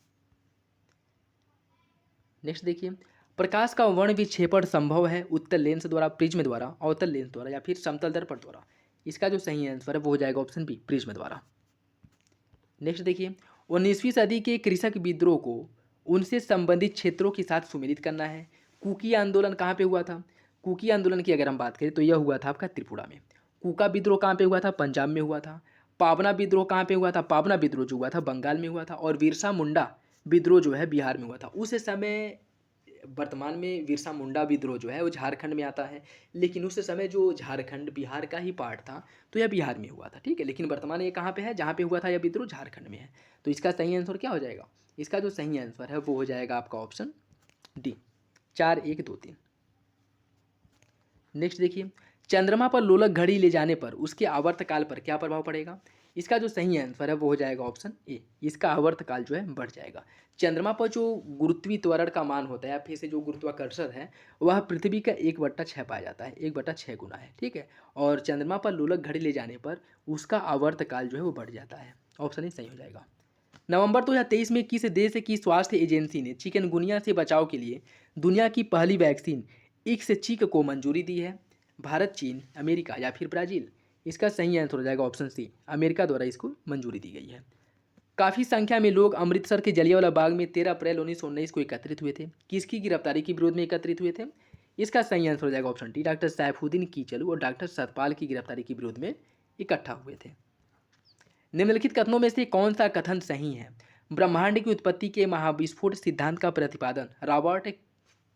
नेक्स्ट देखिए, प्रकाश का वर्ण विक्षेपण संभव है उत्तल लेंस द्वारा, प्रिज्म द्वारा, अवतल लेंस द्वारा या फिर समतल दर्पण द्वारा। इसका जो सही आंसर है वो हो जाएगा ऑप्शन बी, प्रिज्म द्वारा। नेक्स्ट देखिए, 19वीं सदी के कृषक विद्रोह को उनसे संबंधित क्षेत्रों के साथ सुमेलित करना है। कुकी आंदोलन कहाँ पे हुआ था? कुकी आंदोलन की अगर हम बात करें तो यह हुआ था आपका त्रिपुरा में। कुका विद्रोह कहाँ पे हुआ था? पंजाब में हुआ था। पावना विद्रोह कहाँ पे हुआ था? पावना विद्रोह जो हुआ था बंगाल में हुआ था। और बिरसा मुंडा विद्रोह जो है बिहार में हुआ था। उस समय, वर्तमान में बिरसा मुंडा विद्रोह जो है वो झारखंड में आता है, लेकिन उस समय जो झारखंड बिहार का ही पार्ट था तो यह बिहार में हुआ था, ठीक है। लेकिन वर्तमान ये कहाँ पे है? जहाँ पे हुआ था यह विद्रोह झारखंड में है। तो इसका सही आंसर क्या हो जाएगा? इसका जो सही आंसर है वो हो जाएगा आपका ऑप्शन डी, 4-1-2-3। नेक्स्ट देखिए, चंद्रमा पर लोलक घड़ी ले जाने पर उसके आवर्तकाल पर क्या प्रभाव पड़ेगा? इसका जो सही आंसर है वो हो जाएगा ऑप्शन ए, इसका आवर्तकाल जो है बढ़ जाएगा। चंद्रमा पर जो गुरुत्वीय त्वरण का मान होता है या फिर से जो गुरुत्वाकर्षण है वह पृथ्वी का 1/6 पाया जाता है, 1/6 गुना है, ठीक है। और चंद्रमा पर लोलक घड़ी ले जाने पर उसका आवर्तकाल जो है वो बढ़ जाता है। ऑप्शन ए सही हो जाएगा। नवंबर 2023 में किस देश की स्वास्थ्य एजेंसी ने चिकनगुनिया से बचाव के लिए दुनिया की पहली वैक्सीन इक्सचीक को मंजूरी दी है? भारत, चीन, अमेरिका या फिर ब्राज़ील? इसका सही आंसर हो जाएगा ऑप्शन सी, अमेरिका द्वारा इसको मंजूरी दी गई है। काफ़ी संख्या में लोग अमृतसर के जलियांवाला बाग में 13 अप्रैल 1919 को एकत्रित हुए थे। किसकी गिरफ्तारी के विरोध में एकत्रित हुए थे? इसका सही आंसर हो जाएगा ऑप्शन डी, डॉक्टर सैफुद्दीन कीचलू और डॉक्टर सतपाल की गिरफ्तारी के विरोध में इकट्ठा हुए थे। निम्नलिखित कथनों में से कौन सा कथन सही है? ब्रह्मांड की उत्पत्ति के महाविस्फोट सिद्धांत का प्रतिपादन रॉबर्ट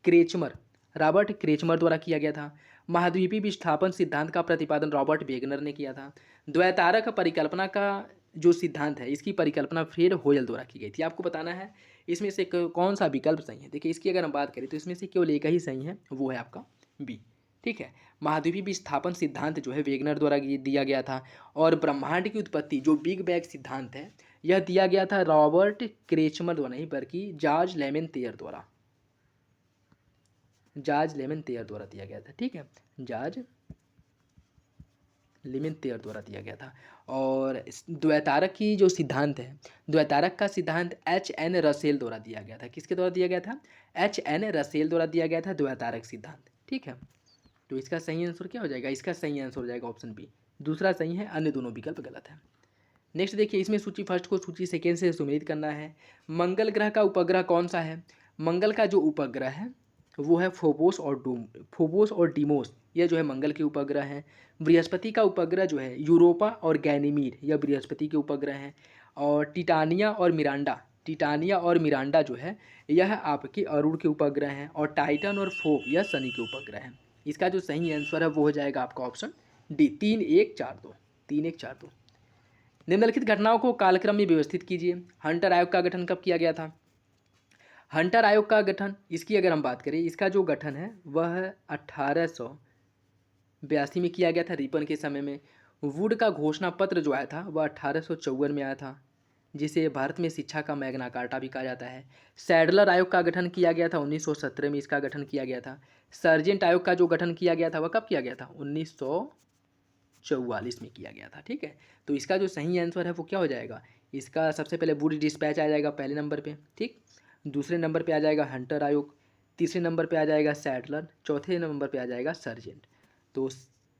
क्रेचमर द्वारा किया गया था। महाद्वीपीय विस्थापन सिद्धांत का प्रतिपादन रॉबर्ट वेगनर ने किया था। द्वैतारक परिकल्पना का जो सिद्धांत है इसकी परिकल्पना फ्रेड होयल द्वारा की गई थी। आपको बताना है इसमें से कौन सा विकल्प सही है। देखिए इसकी अगर हम बात करें तो इसमें से केवल एक ही सही है, वो है आपका बी, ठीक है। महाद्वीपीय विस्थापन सिद्धांत जो है वेगनर द्वारा दिया गया था और ब्रह्मांड की उत्पत्ति जो बिग बैंग सिद्धांत है यह दिया गया था रॉबर्ट क्रेचमर द्वारा नहीं बल्कि जॉर्ज लेमेंतेयर द्वारा दिया गया था, ठीक है। जॉर्ज लेमेंतेयर द्वारा दिया गया था। और द्वैतारक की जो सिद्धांत है, द्वैतारक का सिद्धांत H.N. रसेल द्वारा दिया गया था। किसके द्वारा दिया गया था? H.N. रसेल द्वारा दिया गया था द्वैतारक सिद्धांत, ठीक है। तो इसका सही आंसर क्या हो जाएगा? इसका सही आंसर हो जाएगा ऑप्शन बी, दूसरा सही है, अन्य दोनों विकल्प गलत है। नेक्स्ट देखिए, इसमें सूची फर्स्ट को सूची सेकेंड से सुमेलित करना है। मंगल ग्रह का उपग्रह कौन सा है? मंगल का जो उपग्रह है वो है फोबोस और डीमोस, यह जो है मंगल के उपग्रह हैं। बृहस्पति का उपग्रह जो है यूरोपा और गैनीमीड, यह बृहस्पति के उपग्रह हैं। और टिटानिया और मिरांडा जो है यह आपके अरुण के उपग्रह हैं। और टाइटन और फोब यह शनि के उपग्रह हैं। इसका जो सही आंसर है वो हो जाएगा आपका ऑप्शन डी, 3-1-4-2। निम्नलिखित घटनाओं को कालक्रम में व्यवस्थित कीजिए। हंटर आयोग का गठन कब किया गया था? हंटर आयोग का गठन, इसकी अगर हम बात करें, इसका जो गठन है वह 1882 में किया गया था रिपन के समय में। वुड का घोषणा पत्र जो आया था वह 1854 में आया था, जिसे भारत में शिक्षा का मैग्ना कार्टा भी कहा जाता है। सैडलर आयोग का गठन किया गया था 1917 में, इसका गठन किया गया था। सर्जेंट आयोग का जो गठन किया गया था वह कब किया गया था? 1944 में किया गया था, ठीक है। तो इसका जो सही आंसर है वो क्या हो जाएगा? इसका सबसे पहले वुड डिस्पैच आ जाएगा पहले नंबर पे, ठीक। दूसरे नंबर पे आ जाएगा हंटर आयोग, तीसरे नंबर पे आ जाएगा सैडलर, चौथे नंबर पे आ जाएगा सर्जेंट। तो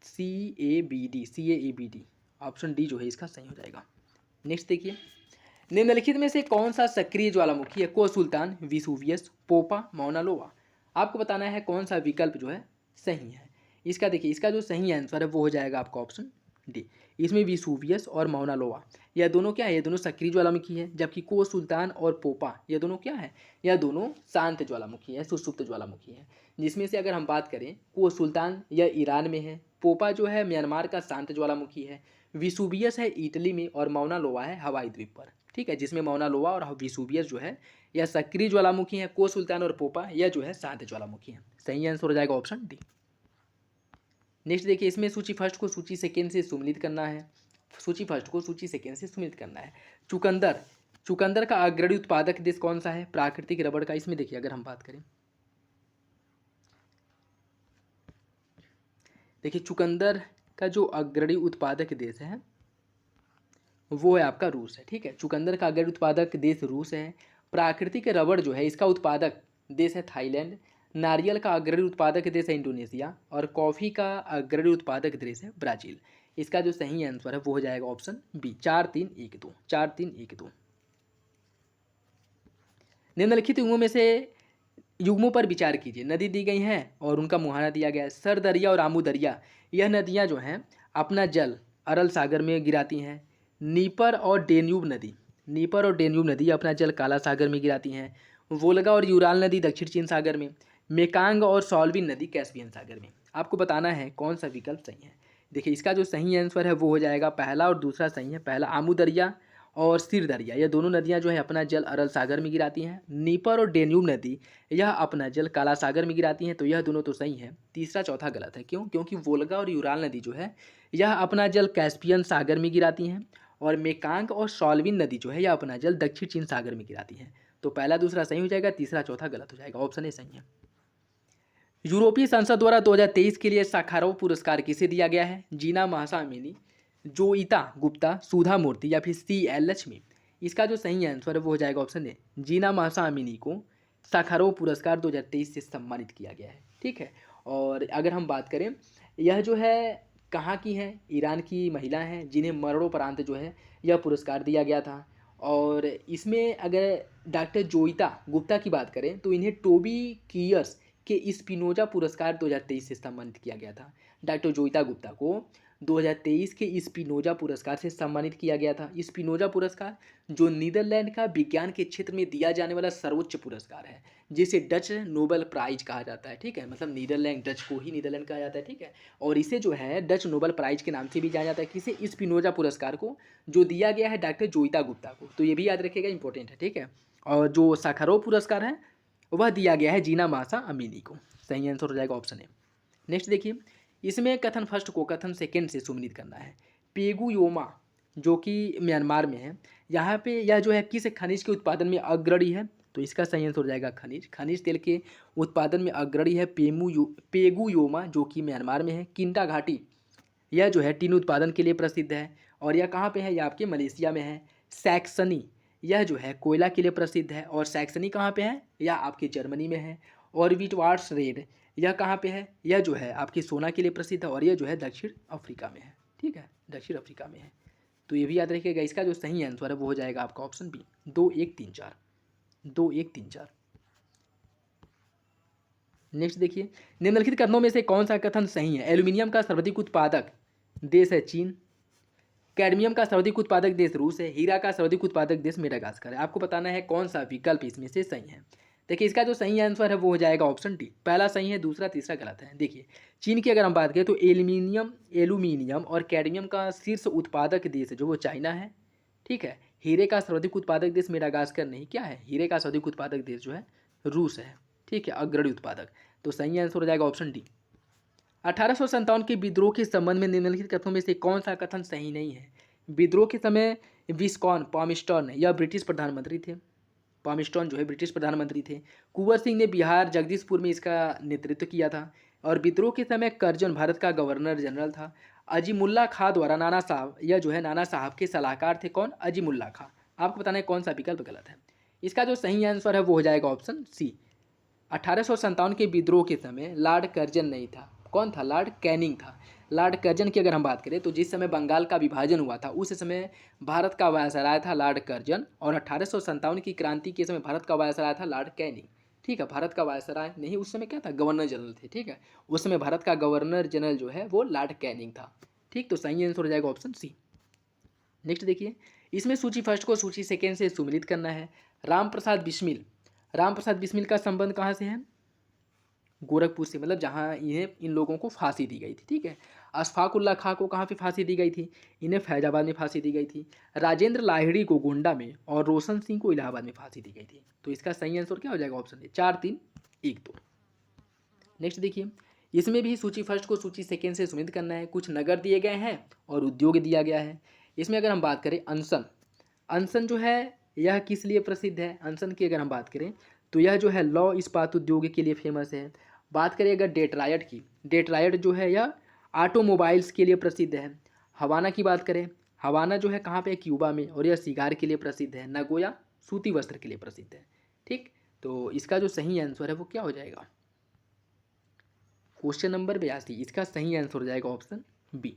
CABD ऑप्शन डी जो है इसका सही हो जाएगा। नेक्स्ट देखिए, निम्नलिखित में से कौन सा सक्रिय ज्वालामुखी है? को सुल्तान, विसुवियस, पोपा, मौना लोआ। आपको बताना है कौन सा विकल्प जो है सही है। इसका देखिए, इसका जो सही आंसर है वो हो जाएगा आपका ऑप्शन डी। इसमें विसुवियस और मौना लोआ यह दोनों क्या है? ये दोनों सक्रिय ज्वालामुखी है, जबकि को सुल्तान और पोपा यह दोनों क्या है? यह दोनों शांत ज्वालामुखी है, सुषुप्त ज्वालामुखी है। जिसमें से अगर हम बात करें, को सुल्तान यह ईरान में है, पोपा जो है म्यांमार का शांत ज्वालामुखी है, विसुवियस है इटली में और मौना लोआ है हवाई द्वीप पर, ठीक है। जिसमें मौना लोआ और विसुवियस जो है यह सक्रिय ज्वालामुखी है, को सुल्तान और पोपा यह जो है शांत ज्वालामुखी है। सही आंसर हो जाएगा ऑप्शन डी। नेक्स्ट देखिए, इसमें सूची फर्स्ट को सूची सेकेंड से सुमेलित करना है। चुकंदर का अग्रणी उत्पादक देश कौन सा है? प्राकृतिक रबड़ का। इसमें देखिए अगर हम बात करें, देखिए चुकंदर का जो अग्रणी उत्पादक देश है वो है आपका रूस है, ठीक है। चुकंदर का अग्रणी उत्पादक देश रूस है। प्राकृतिक रबड़ जो है इसका उत्पादक देश है थाईलैंड। नारियल का अग्रणी उत्पादक देश है इंडोनेशिया और कॉफ़ी का अग्रणी उत्पादक देश है ब्राज़ील। इसका जो सही आंसर है वो हो जाएगा ऑप्शन बी, 4-3-1-2। निम्नलिखित युग्मों पर विचार कीजिए। नदी दी गई हैं और उनका मुहाना दिया गया है। सरदरिया और आमू दरिया यह नदियां जो हैं अपना जल अरल सागर में गिराती हैं। नीपर और डेन्यूब नदी अपना जल काला सागर में गिराती हैं। वोल्गा और यूराल नदी दक्षिण चीन सागर में। मेकांग और सॉल्विन नदी कैस्पियन सागर में। आपको बताना है कौन सा विकल्प सही है। देखिए इसका जो सही आंसर है वो हो जाएगा पहला और दूसरा सही है। पहला आमू दरिया और सिर दरिया यह दोनों नदियां जो है अपना जल अरल सागर में गिराती हैं। नीपर और डेन्यूब नदी यह अपना जल काला सागर में गिराती हैं, तो यह दोनों तो सही है। तीसरा चौथा गलत है। क्यों? क्योंकि वोल्गा और यूराल नदी जो है यह अपना जल कैस्पियन सागर में गिराती हैं और मेकांग और सॉल्विन नदी जो है यह अपना जल दक्षिण चीन सागर में गिराती है। तो पहला दूसरा सही हो जाएगा, तीसरा चौथा गलत हो जाएगा, ऑप्शन ए सही है। यूरोपीय संसद द्वारा 2023 के लिए साखारोव पुरस्कार किसे दिया गया है? जीना महासामिनी, जोईता गुप्ता, सुधा मूर्ति या फिर CL लक्ष्मी। इसका जो सही आंसर है वो हो जाएगा ऑप्शन ए, जीना महासामिनी को साखारोव पुरस्कार 2023 से सम्मानित किया गया है। ठीक है, और अगर हम बात करें यह जो है कहाँ की है, ईरान की महिला हैं जिन्हें मरणोपरांत जो है यह पुरस्कार दिया गया था। और इसमें अगर डॉक्टर जोईता गुप्ता की बात करें तो इन्हें टोबी कियर्स के स्पिनोजा पुरस्कार 2023 से सम्मानित किया गया था। डॉक्टर जोईता गुप्ता को 2023 के स्पिनोजा पुरस्कार से सम्मानित किया गया था। स्पिनोजा पुरस्कार जो नीदरलैंड का विज्ञान के क्षेत्र में दिया जाने वाला सर्वोच्च पुरस्कार है, जिसे डच नोबेल प्राइज कहा जाता है। ठीक है, मतलब नीदरलैंड, डच को ही नीदरलैंड कहा जाता है। ठीक है, और इसे जो है डच नोबेल प्राइज के नाम से भी जाना जाता है। किसे? स्पिनोजा पुरस्कार को, जो दिया गया है डॉक्टर जोईता गुप्ता को। तो ये भी याद रखिएगा, इंपॉर्टेंट है। ठीक है, और जो साखारोव पुरस्कार है वह दिया गया है जीना मासा अमीनी को। सही आंसर हो जाएगा ऑप्शन ए। नेक्स्ट देखिए, इसमें कथन फर्स्ट को कथन सेकंड से सुमिलित करना है। पेगुयोमा जो कि म्यांमार में है, यहाँ पे यह जो है किस खनिज के उत्पादन में अग्रणी है? तो इसका सही आंसर हो जाएगा खनिज तेल के उत्पादन में अग्रणी है पेगुयोमा जो कि म्यांमार में है। किंटा घाटी यह जो है टीन उत्पादन के लिए प्रसिद्ध है, और यह कहाँ पे है? यह आपके मलेशिया में है। सैक्सनी यह जो है कोयला के लिए प्रसिद्ध है, और सैक्सनी कहाँ पे है? यह आपके जर्मनी में है। और विटवार्स रेड यह कहाँ पे है? यह जो है आपकी सोना के लिए प्रसिद्ध है, और यह जो है दक्षिण अफ्रीका में है। ठीक है, दक्षिण अफ्रीका में है। तो ये भी याद रखिएगा। इसका जो सही आंसर है वो हो जाएगा आपका ऑप्शन बी, 2-1-3-4, 2-1-3-4। नेक्स्ट देखिए, निम्नलिखित कथनों में से कौन सा कथन सही है? एल्यूमिनियम का सर्वाधिक उत्पादक देश है चीन, कैडमियम का सर्वाधिक उत्पादक देश रूस है, हीरा का सर्वाधिक उत्पादक देश मेडागास्कर है। आपको बताना है कौन सा विकल्प इसमें से सही है। देखिए, इसका जो सही आंसर है वो हो जाएगा ऑप्शन डी। पहला सही है, दूसरा तीसरा गलत है। देखिए, चीन की अगर हम बात करें तो एल्यूमिनियम और कैडमियम का शीर्ष उत्पादक देश जो वो चाइना है। ठीक है, हीरे का सर्वाधिक उत्पादक देश मेडागास्कर नहीं, क्या है? हीरे का सर्वाधिक उत्पादक देश जो है रूस है। ठीक है, अग्रणी उत्पादक। तो सही आंसर हो जाएगा ऑप्शन डी। 1857 के विद्रोह के संबंध में निम्नलिखित कथनों में से कौन सा कथन सही नहीं है? विद्रोह के समय विस्कॉन पामिस्टन यह ब्रिटिश प्रधानमंत्री थे। पामिस्टन जो है ब्रिटिश प्रधानमंत्री थे। कुंवर सिंह ने बिहार जगदीशपुर में इसका नेतृत्व किया था। और विद्रोह के समय करजन भारत का गवर्नर जनरल था। अजीमुल्ला खां द्वारा नाना साहब, यह जो है नाना साहब के सलाहकार थे। कौन? अजीमुल्ला खां। आपको बताना है कौन सा विकल्प गलत है। इसका जो सही आंसर है वो हो जाएगा ऑप्शन सी। 1857 के विद्रोह के समय लॉर्ड कर्जन नहीं था। कौन था? लॉर्ड कैनिंग था। लॉर्ड कर्जन की अगर हम बात करें तो जिस समय बंगाल का विभाजन हुआ था उस समय भारत का वायसराय था लॉर्ड कर्जन, और 1857 की क्रांति के समय भारत का वायसराय था लॉर्ड कैनिंग। ठीक है, भारत का वायसराय नहीं, उस समय क्या था? गवर्नर जनरल थे। ठीक है, उस समय भारत का गवर्नर जनरल जो है वो लॉर्ड कैनिंग था। ठीक, तो सही आंसर हो जाएगा ऑप्शन सी। नेक्स्ट देखिए, इसमें सूची फर्स्ट को सूची सेकेंड से सुमिलित करना है। राम प्रसाद बिस्मिल का संबंध कहाँ से है? गोरखपुर से, मतलब जहाँ इन लोगों को फांसी दी गई थी। ठीक है, अशफाकुल्ला खां को कहाँ पे फांसी दी गई थी? इन्हें फैजाबाद में फांसी दी गई थी। राजेंद्र लाहिड़ी को गोंडा में, और रोशन सिंह को इलाहाबाद में फांसी दी गई थी। तो इसका सही आंसर क्या हो जाएगा? Option A, 4-3-1-2। नेक्स्ट देखिए, इसमें भी सूची फर्स्ट को सूची सेकेंड से सुमिलित करना है। कुछ नगर दिए गए हैं और उद्योग दिया गया है। इसमें अगर हम बात करें अनसन जो है यह किस लिए प्रसिद्ध है? अनसन की अगर हम बात करें तो यह जो है लौ इस्पात उद्योग के लिए फेमस है। बात करें अगर डेट्रायड की, डेट्रायड जो है यह ऑटोमोबाइल्स के लिए प्रसिद्ध है। हवाना की बात करें, हवाना जो है कहाँ पे? क्यूबा में, और यह सिगार के लिए प्रसिद्ध है। नगोया सूती वस्त्र के लिए प्रसिद्ध है। ठीक, तो इसका जो सही आंसर है वो क्या हो जाएगा? क्वेश्चन नंबर 82, इसका सही आंसर हो जाएगा ऑप्शन बी,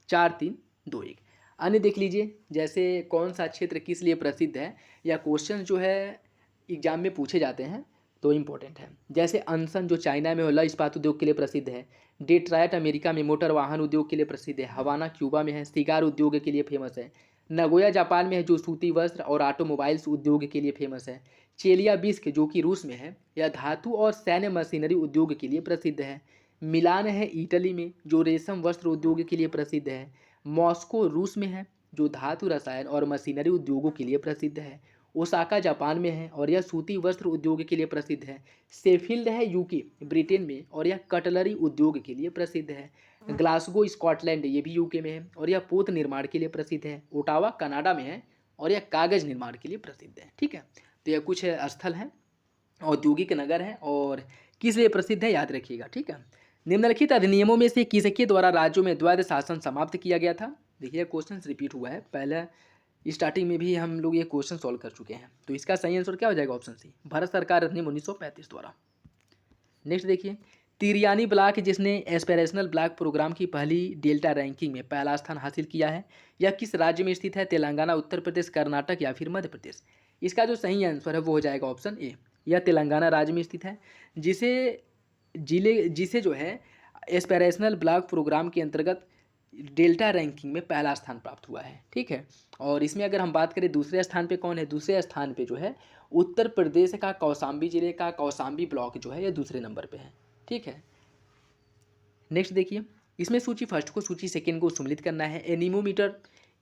4-3-2-1। अन्य देख लीजिए, जैसे कौन सा क्षेत्र किस लिए प्रसिद्ध है, या क्वेश्चन जो है एग्जाम में पूछे जाते हैं तो इम्पोर्टेंट है। जैसे अनसन जो चाइना में लौह इस्पात उद्योग के लिए प्रसिद्ध है। डेट्रायट अमेरिका में मोटर वाहन उद्योग के लिए प्रसिद्ध है। हवाना क्यूबा में है, सिगार उद्योग के लिए फेमस है। नगोया जापान में है जो सूती वस्त्र और ऑटोमोबाइल्स उद्योग के लिए फेमस है। चेलियाबिस्क जो कि रूस में है, यह धातु और सैन्य मशीनरी उद्योग के लिए प्रसिद्ध है। मिलान है इटली में जो रेशम वस्त्र उद्योग के लिए प्रसिद्ध है। मॉस्को रूस में है जो धातु रसायन और मशीनरी उद्योगों के लिए प्रसिद्ध है। ओसाका जापान में है और यह सूती वस्त्र उद्योग के लिए प्रसिद्ध है। शेफील्ड है यूके ब्रिटेन में और यह कटलरी उद्योग के लिए प्रसिद्ध है। ग्लासगो स्कॉटलैंड ये भी यूके में है और यह पोत निर्माण के लिए प्रसिद्ध है। ओटावा कनाडा में है और यह कागज निर्माण के लिए प्रसिद्ध है। ठीक है, तो यह कुछ स्थल हैं, औद्योगिक नगर है और किस लिए प्रसिद्ध है याद रखिएगा। ठीक है, निम्नलिखित अधिनियमों में से किसके द्वारा राज्यों में द्वैध शासन समाप्त किया गया था। देखिए क्वेश्चन रिपीट हुआ है, पहले स्टार्टिंग में भी हम लोग ये क्वेश्चन सॉल्व कर चुके हैं। तो इसका सही आंसर क्या हो जाएगा, ऑप्शन सी, भारत सरकार अधिनियम 1935 द्वारा। नेक्स्ट देखिए, तिरियानी ब्लॉक जिसने एस्पिरेशनल ब्लॉक प्रोग्राम की पहली डेल्टा रैंकिंग में पहला स्थान हासिल किया है, यह किस राज्य में स्थित है, तेलंगाना, उत्तर प्रदेश, कर्नाटक या फिर मध्य प्रदेश। इसका जो सही आंसर है वो हो जाएगा ऑप्शन ए, यह तेलंगाना राज्य में स्थित है, जिसे जो है एस्पिरेशनल ब्लॉक प्रोग्राम के अंतर्गत डेल्टा रैंकिंग में पहला स्थान प्राप्त हुआ है। ठीक है, और इसमें अगर हम बात करें दूसरे स्थान पे कौन है, दूसरे स्थान पे जो है उत्तर प्रदेश का कौशाम्बी जिले का कौशाम्बी ब्लॉक जो है ये दूसरे नंबर पे है। ठीक है, नेक्स्ट देखिए, इसमें सूची फर्स्ट को सूची सेकेंड को सम्मिलित करना है।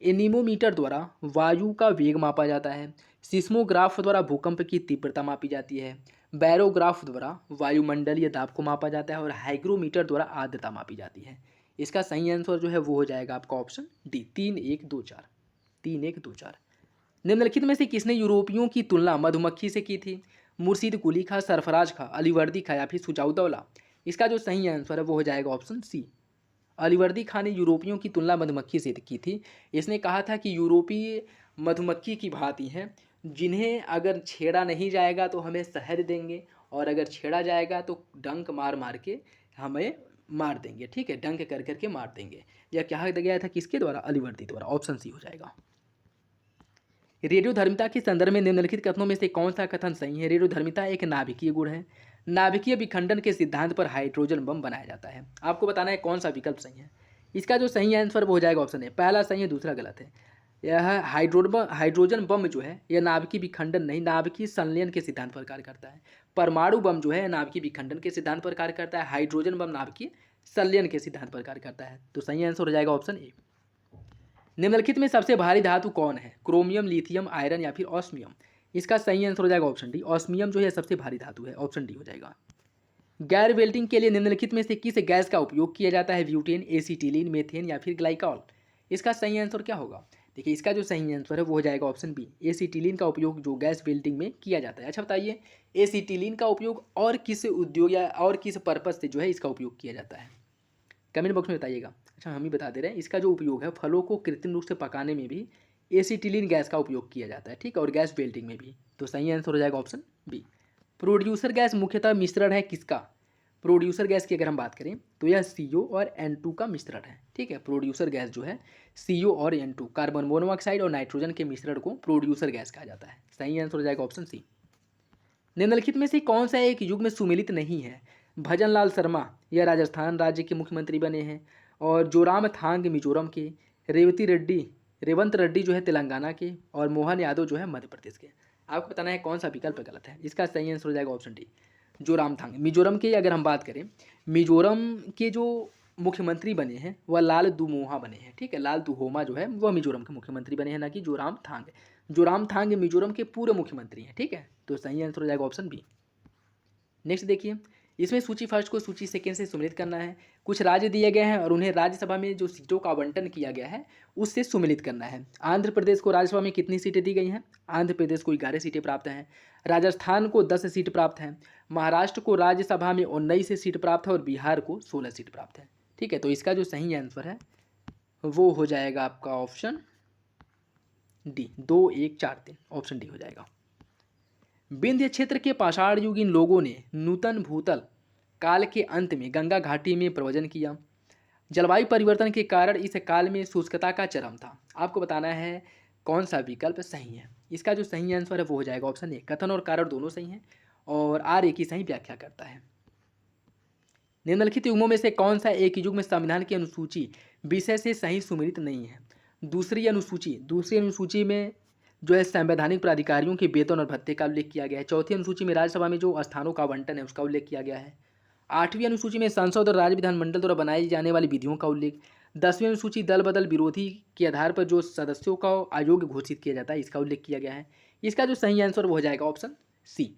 एनीमोमीटर द्वारा वायु का वेग मापा जाता है। सिस्मोग्राफ द्वारा भूकंप की तीव्रता मापी जाती है। बैरोग्राफ द्वारा वायुमंडलीय दाब को मापा जाता है और हाइग्रोमीटर द्वारा आर्द्रता मापी जाती है। इसका सही आंसर जो है वो हो जाएगा आपका ऑप्शन डी, 3-1-2-4, 3-1-2-4। निम्नलिखित में से किसने यूरोपियों की तुलना मधुमक्खी से की थी, मुर्शीद कुली खां, सरफराज खां, अलीवर्दी खां या फिर सुजाउद्दौला। इसका जो सही आंसर है वो हो जाएगा ऑप्शन सी, अलीवर्दी खां ने यूरोपियों की तुलना मधुमक्खी से की थी। इसने कहा था कि यूरोपीय मधुमक्खी की भांति हैं, जिन्हें अगर छेड़ा नहीं जाएगा तो हमें शहद देंगे और अगर छेड़ा जाएगा तो डंक मार मार के हमें मार देंगे। ठीक है, डंक कर करके मार देंगे। यह कहा गया था किसके द्वारा, अलीवर्दी द्वारा। ऑप्शन सी हो जाएगा। रेडियोधर्मिता के संदर्भ में निम्नलिखित कथनों में से कौन सा कथन सही है। रेडियोधर्मिता एक नाभिकीय गुण है। नाभिकीय विखंडन के सिद्धांत पर हाइड्रोजन बम बनाया जाता है। आपको बताना है कौन सा विकल्प सही है। इसका जो सही आंसर वो हो जाएगा ऑप्शन है, पहला सही है दूसरा गलत है। यह हाइड्रोजन बम जो है यह नाभिकीय विखंडन नहीं, नाभिकीय संलयन के सिद्धांत पर कार्य करता है। परमाणु बम जो है नाभिकीय विखंडन के सिद्धांत पर कार्य करता है। हाइड्रोजन बम नाभिकीय संलयन के सिद्धांत पर कार्य करता है। तो सही आंसर हो जाएगा ऑप्शन ए। निम्नलिखित में सबसे भारी धातु कौन है, क्रोमियम, लिथियम, आयरन या फिर ऑस्मियम। इसका सही आंसर हो जाएगा ऑप्शन डी, ऑस्मियम जो है सबसे भारी धातु है। ऑप्शन डी हो जाएगा। गैर वेल्डिंग के लिए निम्नलिखित में से किस गैस का उपयोग किया जाता है, ब्यूटेन, एसीटिलीन, मेथेन या फिर ग्लाइकॉल। इसका सही आंसर क्या होगा, देखिए इसका जो सही आंसर है वो हो जाएगा ऑप्शन बी, एसीटिलीन का उपयोग जो गैस वेल्डिंग में किया जाता है। अच्छा बताइए, एसीटिलीन का उपयोग और किस उद्योग या और किस पर्पज से जो है इसका उपयोग किया जाता है, कमेंट बॉक्स में बताइएगा। अच्छा हम ही बता दे रहे हैं, इसका जो उपयोग है फलों को कृत्रिम रूप से पकाने में भी एसीटिलीन गैस का उपयोग किया जाता है। ठीक है, और गैस वेल्डिंग में भी। तो सही आंसर हो जाएगा ऑप्शन बी। प्रोड्यूसर गैस मुख्यतः मिश्रण है किसका, प्रोड्यूसर गैस की अगर हम बात करें तो यह CO और N2 का मिश्रण है। ठीक है, प्रोड्यूसर गैस जो है CO और N2 कार्बन मोनोऑक्साइड और नाइट्रोजन के मिश्रण को प्रोड्यूसर गैस कहा जाता है। सही आंसर हो जाएगा ऑप्शन सी। निम्नलिखित में से कौन सा एक युग में सुमेलित नहीं है, भजन लाल शर्मा यह राजस्थान राज्य के मुख्यमंत्री बने हैं और जोराम थांग मिजोरम के, रेवंत रेड्डी जो है तेलंगाना के और मोहन यादव जो है मध्य प्रदेश के। आपको बताना है कौन सा विकल्प गलत है। इसका सही आंसर हो जाएगा ऑप्शन डी, जोराम थांग। मिजोरम के अगर हम बात करें, मिजोरम के जो मुख्यमंत्री बने हैं वह लाल दुमोहा बने हैं। ठीक है, लाल दुहोमा जो है वह मिजोरम के मुख्यमंत्री बने हैं, ना कि जोराम थांग। जोराम थांग मिजोरम के पूर्व मुख्यमंत्री हैं। ठीक है, तो सही आंसर हो जाएगा ऑप्शन बी। नेक्स्ट देखिए, इसमें सूची फर्स्ट को सूची सेकेंड से सम्मिलित करना है। कुछ राज्य दिए गए हैं और उन्हें राज्यसभा में जो सीटों का आवंटन किया गया है उससे सम्मिलित करना है। आंध्र प्रदेश को राज्यसभा में कितनी सीटें दी गई हैं, आंध्र प्रदेश को 11 सीटें प्राप्त हैं। राजस्थान को 10 सीट प्राप्त हैं। महाराष्ट्र को राज्यसभा में 19 सीट प्राप्त है और बिहार को 16 सीट प्राप्त है। ठीक है, तो इसका जो सही आंसर है वो हो जाएगा आपका ऑप्शन डी, 2-1-4-3, ऑप्शन डी हो जाएगा। विंध्य क्षेत्र के पाषाण युगीन लोगों ने नूतन भूतल काल के अंत में गंगा घाटी में प्रव्रजन किया। जलवायु परिवर्तन के कारण इस काल में शुष्कता का चरम था। आपको बताना है कौन सा विकल्प सही है। इसका जो सही आंसर है वो हो जाएगा ऑप्शन ए, कथन और कारण दोनों सही हैं और आर एक ही सही व्याख्या करता है। निम्नलिखित युगों में से कौन सा एक युग में संविधान की अनुसूची विषय से सही सुमेलित नहीं है। दूसरी अनुसूची में जो है संवैधानिक प्राधिकारियों के वेतन और भत्ते का उल्लेख किया गया है। चौथी अनुसूची में राज्यसभा में जो स्थानों का आवंटन है उसका उल्लेख किया गया है। 8वीं अनुसूची में संसद और राज्य विधानमंडल द्वारा बनाई जाने वाली विधियों का उल्लेख। 10वीं अनुसूची दल बदल विरोधी के आधार पर जो सदस्यों का अयोग्य घोषित किया जाता है इसका उल्लेख किया गया है। इसका जो सही आंसर वो हो जाएगा ऑप्शन सी।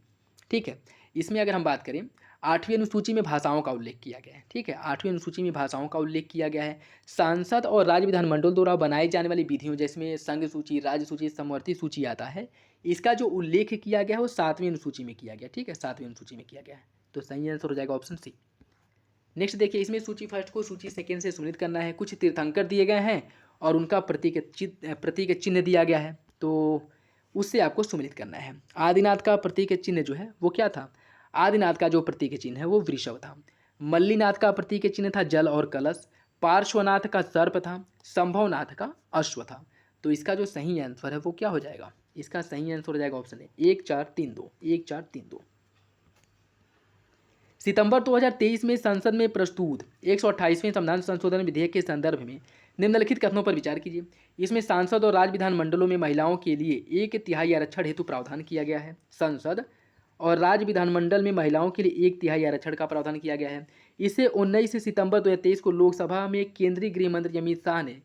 ठीक है, इसमें अगर हम बात करें 8वीं अनुसूची में भाषाओं का उल्लेख किया गया है। ठीक है, 8वीं अनुसूची में भाषाओं का उल्लेख किया गया है। सांसद और राज्य विधानमंडल द्वारा बनाई जाने वाली विधियों जिसमें संघ सूची, राज्य सूची, समवर्ती सूची आता है, इसका जो उल्लेख किया गया है वो 7वीं अनुसूची में किया गया। ठीक है, 7वीं अनुसूची में किया गया है। तो सही आंसर हो जाएगा ऑप्शन सी। नेक्स्ट देखिए, इसमें सूची फर्स्ट को सूची सेकेंड से सम्मिलित करना है। कुछ तीर्थंकर दिए गए हैं और उनका प्रतीक चिन्ह दिया गया है, तो उससे आपको सम्मिलित करना है। आदिनाथ का प्रतीक चिन्ह जो है वो क्या था? आदिनाथ का जो प्रतीक चिन्ह है वो वृषभ था। मल्लीनाथ का प्रतीक चिन्ह था जल और कलश। पार्श्वनाथ का सर्प था। संभवनाथ का अश्व था। तो इसका जो सही आंसर है वो क्या हो जाएगा? इसका सही आंसर हो जाएगा ऑप्शन ए 1432। 1432। सितंबर 2023 में संसद में प्रस्तुत 128वें संविधान संशोधन विधेयक के संदर्भ में निम्नलिखित कथनों पर विचार कीजिए। इसमें सांसद और राज्य विधानमंडलों में महिलाओं के लिए 1/3 आरक्षण हेतु प्रावधान किया गया है। संसद और राज्य विधानमंडल में महिलाओं के लिए 1/3 आरक्षण का प्रावधान किया गया है। इसे 19 सितंबर 2023 को लोकसभा में केंद्रीय गृह मंत्री अमित शाह ने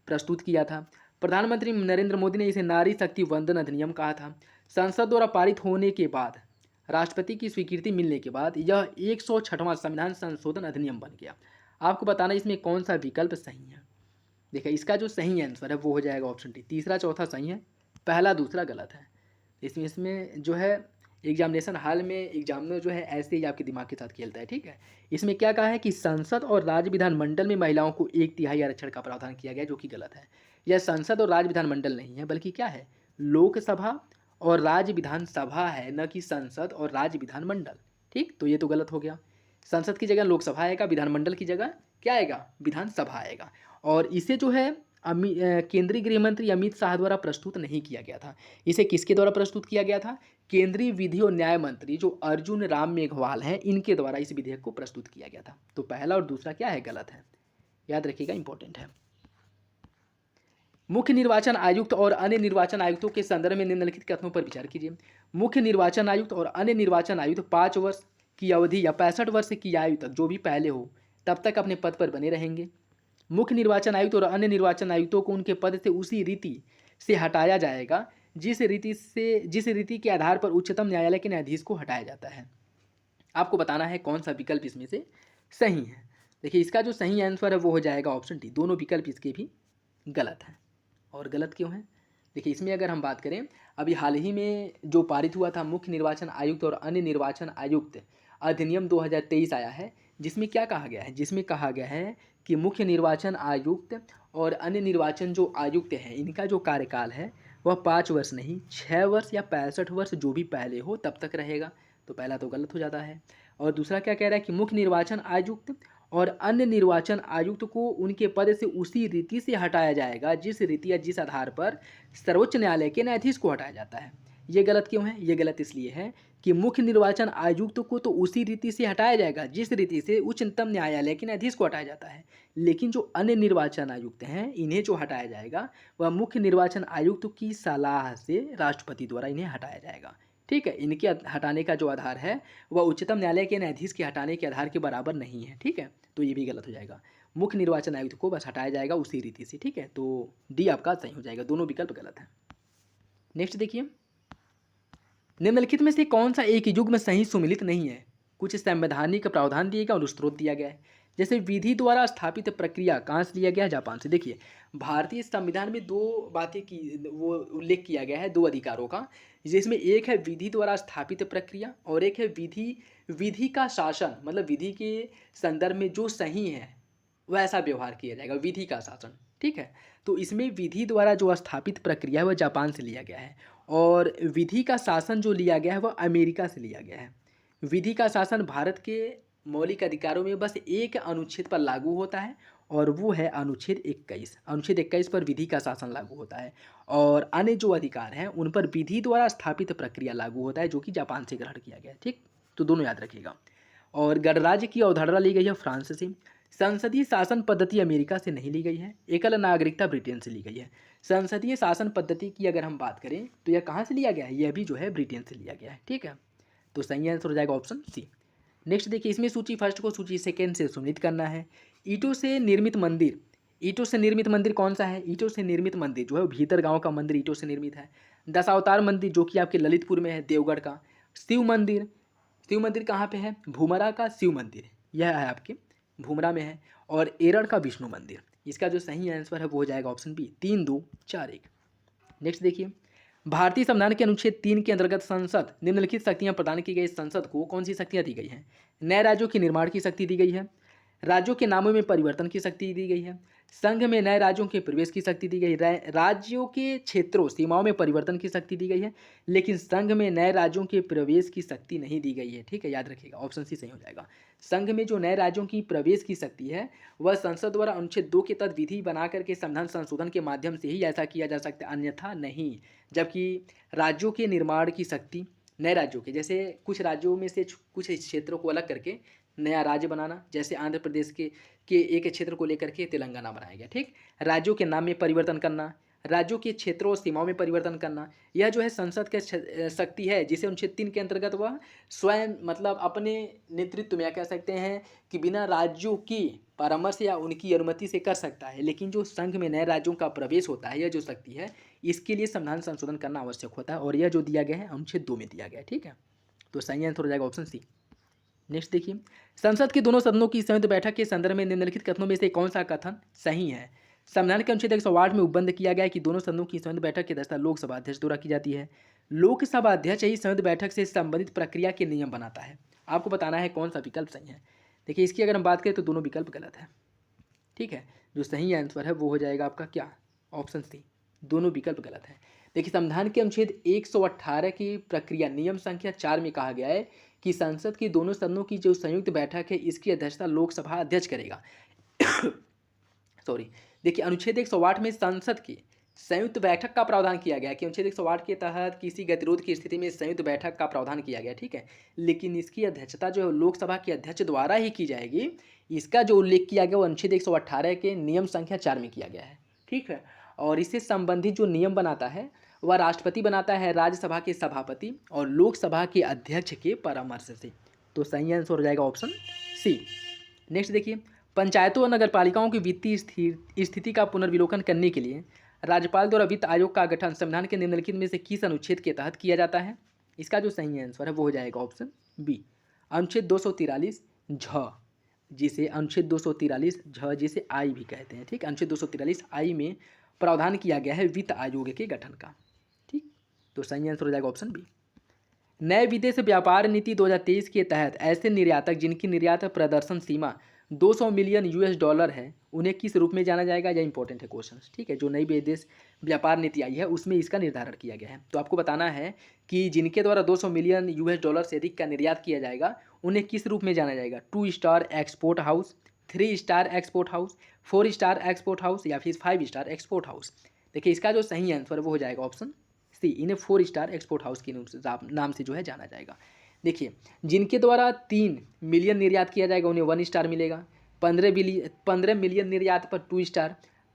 प्रस्तुत किया था। प्रधानमंत्री नरेंद्र मोदी ने इसे नारी शक्ति वंदन अधिनियम कहा था। संसद द्वारा पारित होने के बाद, राष्ट्रपति की स्वीकृति मिलने के बाद यह 106वां संविधान संशोधन अधिनियम बन गया। आपको बताना इसमें कौन सा विकल्प सही है। देखिए, इसका जो सही आंसर है वो हो जाएगा ऑप्शन डी। तीसरा चौथा सही है, पहला दूसरा गलत है। इसमें जो है एग्जामिनेशन हॉल में एग्जामिनर जो है ऐसे ही आपके दिमाग के साथ खेलता है। ठीक है, इसमें क्या कहा है कि संसद और राज्य विधानमंडल में महिलाओं को 1/3 आरक्षण का प्रावधान किया गया, जो कि गलत है। यह संसद और राज्य विधानमंडल नहीं है, बल्कि क्या है? लोकसभा और राज्य विधानसभा है, न कि संसद और राज्य विधानमंडल। ठीक, तो ये तो गलत हो गया। संसद की जगह लोकसभा आएगा, विधानमंडल की जगह क्या आएगा? विधानसभा आएगा। और इसे जो है केंद्रीय गृह मंत्री अमित शाह द्वारा प्रस्तुत नहीं किया गया था। इसे किसके द्वारा प्रस्तुत किया गया था? केंद्रीय विधि और न्याय मंत्री जो अर्जुन राम मेघवाल हैं, इनके द्वारा इस विधेयक को प्रस्तुत किया गया था। तो पहला और दूसरा क्या है? गलत है। याद रखिएगा, इंपॉर्टेंट है। मुख्य निर्वाचन आयुक्त और अन्य निर्वाचन आयुक्तों के संदर्भ में निम्नलिखित कथनों पर विचार कीजिए। मुख्य निर्वाचन आयुक्त और अन्य निर्वाचन आयुक्त 5 वर्ष की अवधि या 65 वर्ष की आयु तक जो भी पहले हो तब तक अपने पद पर बने रहेंगे। मुख्य निर्वाचन आयुक्त और अन्य निर्वाचन आयुक्तों को उनके पद से उसी रीति से हटाया जाएगा जिस रीति के आधार पर उच्चतम न्यायालय के न्यायाधीश को हटाया जाता है। आपको बताना है कौन सा विकल्प इसमें से सही है। देखिए, इसका जो सही आंसर है वो हो जाएगा ऑप्शन डी। दोनों विकल्प इसके भी गलत हैं। और गलत क्यों है? देखिए, इसमें अगर हम बात करें, अभी हाल ही में जो पारित हुआ था मुख्य निर्वाचन आयुक्त और अन्य निर्वाचन आयुक्त अधिनियम 2023 आया है, जिसमें क्या कहा गया है? जिसमें कहा गया है कि मुख्य निर्वाचन आयुक्त और अन्य निर्वाचन जो आयुक्त हैं, इनका जो कार्यकाल है वह 5 वर्ष नहीं 6 वर्ष या 65 वर्ष जो भी पहले हो तब तक रहेगा। तो पहला तो गलत हो जाता है। और दूसरा क्या कह रहा है कि मुख्य निर्वाचन आयुक्त और अन्य निर्वाचन आयुक्त को उनके पद से उसी रीति से हटाया जाएगा जिस रीति या जिस आधार पर सर्वोच्च न्यायालय के न्यायाधीश को हटाया जाता है। ये गलत क्यों है? ये गलत इसलिए है कि मुख्य निर्वाचन आयुक्त को तो उसी रीति से हटाया जाएगा जिस रीति से उच्चतम न्यायालय के न्यायाधीश को हटाया जाता है, लेकिन जो अन्य निर्वाचन आयुक्त हैं इन्हें जो हटाया जाएगा वह मुख्य निर्वाचन आयुक्त की सलाह से राष्ट्रपति द्वारा इन्हें हटाया जाएगा। ठीक है, इनके हटाने का जो आधार है वह उच्चतम न्यायालय के न्यायाधीश के हटाने के आधार के बराबर नहीं है। ठीक है, तो ये भी गलत हो जाएगा। मुख्य निर्वाचन आयुक्त को बस हटाया जाएगा उसी रीति से। ठीक है, तो डी आपका सही हो जाएगा। दोनों विकल्प गलत हैं। नेक्स्ट देखिए, निम्नलिखित में से कौन सा एक युग्म सही सुमिलित नहीं है? कुछ संवैधानिक प्रावधान दिए गए और स्रोत दिया गया है। जैसे विधि द्वारा स्थापित प्रक्रिया कहाँ से लिया गया है? जापान से। देखिए, भारतीय संविधान में 2 बातें की वो उल्लेख किया गया है, 2 अधिकारों का, जिसमें एक है विधि द्वारा स्थापित प्रक्रिया और एक है विधि का शासन, मतलब विधि के संदर्भ में जो सही है वैसा व्यवहार किया जाएगा, विधि का शासन। ठीक है, तो इसमें विधि द्वारा जो स्थापित प्रक्रिया है वह जापान से लिया गया है और विधि का शासन जो लिया गया है वह अमेरिका से लिया गया है। विधि का शासन भारत के मौलिक अधिकारों में बस एक अनुच्छेद पर लागू होता है और वो है अनुच्छेद 21। अनुच्छेद 21 पर विधि का शासन लागू होता है और अन्य जो अधिकार हैं उन पर विधि द्वारा स्थापित प्रक्रिया लागू होता है, जो कि जापान से ग्रहण किया गया है। ठीक, तो दोनों याद रखिएगा। और गणराज्य की अवधारणा ली गई है फ्रांस से। संसदीय शासन पद्धति अमेरिका से नहीं ली गई है। एकल नागरिकता ब्रिटेन से ली गई है। संसदीय शासन पद्धति की अगर हम बात करें तो यह कहाँ से लिया गया है? यह भी जो है ब्रिटेन से लिया गया है। ठीक है, तो सही आंसर हो जाएगा ऑप्शन सी। नेक्स्ट देखिए, इसमें सूची फर्स्ट को सूची सेकेंड से सम्मिलित करना है। ईंटों से निर्मित मंदिर कौन सा है? ईंटों से निर्मित मंदिर जो है भीतर गांव का मंदिर ईंटों से निर्मित है। दशावतार मंदिर जो कि आपके ललितपुर में है, देवगढ़ का। शिव मंदिर शिव मंदिर कहाँ पे है? भूमरा का शिव मंदिर, यह है आपके भूमरा में है। और एरड़ का विष्णु मंदिर। इसका जो सही आंसर है वो हो जाएगा ऑप्शन बी, 3, 2, 4, 1। नेक्स्ट देखिए, भारतीय संविधान के अनुच्छेद 3 के अंतर्गत संसद निम्नलिखित शक्तियां प्रदान की गई। संसद को कौन सी शक्तियां दी गई हैं? नए राज्यों के निर्माण की शक्ति दी गई है, राज्यों के नामों में परिवर्तन की शक्ति दी गई है, संघ में नए राज्यों के प्रवेश की शक्ति दी गई, राज्यों के क्षेत्रों सीमाओं में परिवर्तन की शक्ति दी गई है, लेकिन संघ में नए राज्यों के प्रवेश की शक्ति नहीं दी गई है। ठीक है, याद रखिएगा, ऑप्शन सी सही हो जाएगा। संघ में जो नए राज्यों की प्रवेश की शक्ति है वह संसद द्वारा अनुच्छेद 2 के तहत विधि बना करके संविधान संशोधन के माध्यम से ही ऐसा किया जा सकता है, अन्यथा नहीं। जबकि राज्यों के निर्माण की शक्ति, नए राज्यों के, जैसे कुछ राज्यों में से कुछ क्षेत्रों को अलग करके नया राज्य बनाना, जैसे आंध्र प्रदेश के एक क्षेत्र को लेकर के तेलंगाना बनाया गया। ठीक, राज्यों के नाम में परिवर्तन करना, राज्यों के क्षेत्रों और सीमाओं में परिवर्तन करना, यह जो है संसद के शक्ति है, जिसे अनुच्छेद 3 के अंतर्गत वह स्वयं मतलब अपने नेतृत्व में, या कह सकते हैं कि बिना राज्यों की परामर्श या उनकी अनुमति से कर सकता है। लेकिन जो संघ में नए राज्यों का प्रवेश होता है, यह जो शक्ति है, इसके लिए संविधान संशोधन करना आवश्यक होता है, और यह जो दिया गया है अनुच्छेद 2 में दिया गया है। ठीक है, तो सही आंसर हो जाएगा ऑप्शन सी। नेक्स्ट देखिए, संसद के दोनों सदनों की संयुक्त बैठक के संदर्भ में निम्नलिखित कथनों में से कौन सा कथन सही है? संविधान के अनुच्छेद 108 में उपबंध किया गया है कि दोनों सदनों की संयुक्त बैठक की अध्यक्षता लोकसभा अध्यक्ष द्वारा की जाती है। लोकसभा अध्यक्ष ही संयुक्त बैठक से संबंधित प्रक्रिया के नियम बनाता है। आपको बताना है कौन सा विकल्प सही है। देखिए, इसकी अगर हम बात करें तो दोनों विकल्प गलत है। ठीक है, जो सही आंसर है वो हो जाएगा आपका क्या? ऑप्शन सी, दोनों विकल्प गलत है। देखिए, संविधान के अनुच्छेद 118 की प्रक्रिया नियम संख्या 4 में कहा गया है कि संसद की दोनों सदनों की जो संयुक्त बैठक है, इसकी अध्यक्षता लोकसभा अध्यक्ष करेगा। सॉरी, देखिए, अनुच्छेद 108 में संसद की संयुक्त बैठक का प्रावधान किया गया कि अनुच्छेद 108 के तहत किसी गतिरोध की स्थिति में संयुक्त बैठक का प्रावधान किया गया। ठीक है, लेकिन इसकी अध्यक्षता जो लोकसभा के अध्यक्ष द्वारा ही की जाएगी। इसका जो उल्लेख किया गया वो अनुच्छेद 118 के नियम संख्या 4 में किया गया है। ठीक है, और इससे संबंधित जो नियम बनाता है वह राष्ट्रपति बनाता है, राज्यसभा के सभापति और लोकसभा के अध्यक्ष के परामर्श से। तो सही आंसर हो जाएगा ऑप्शन सी। नेक्स्ट देखिए, पंचायतों और नगरपालिकाओं की वित्तीय स्थिति का पुनर्विलोकन करने के लिए राज्यपाल द्वारा वित्त आयोग का गठन संविधान के निम्नलिखित में से किस अनुच्छेद के तहत किया जाता है? इसका जो सही आंसर है वो हो जाएगा ऑप्शन बी, अनुच्छेद 243 झ, जिसे अनुच्छेद 243 झ जिसे आई भी कहते हैं। ठीक, अनुच्छेद 243 आई में प्रावधान किया गया है वित्त आयोग के गठन का। ठीक, तो सही आंसर हो जाएगा ऑप्शन बी। नए विदेश व्यापार नीति 2023 के तहत ऐसे निर्यातक जिनकी निर्यात प्रदर्शन सीमा 200 मिलियन US$ है, उन्हें किस रूप में जाना जाएगा? यह इंपॉर्टेंट है क्वेश्चन। ठीक है, जो नई विदेश व्यापार नीति आई है उसमें इसका निर्धारण किया गया है। तो आपको बताना है कि जिनके द्वारा 200 मिलियन US$ से अधिक का निर्यात किया जाएगा, उन्हें किस रूप में जाना जाएगा? 2 star export house, 3 star export house, 4 star export house या फिर 5 स्टार एक्सपोर्ट हाउस। देखिए, इसका जो सही आंसर वो हो जाएगा ऑप्शन सी, इन्हें 4 स्टार एक्सपोर्ट हाउस के नाम से जो है जाना जाएगा। देखिए, जिनके द्वारा 3 मिलियन निर्यात किया जाएगा उन्हें 1 स्टार मिलेगा, 15 मिलियन निर्यात पर 2 स्टार,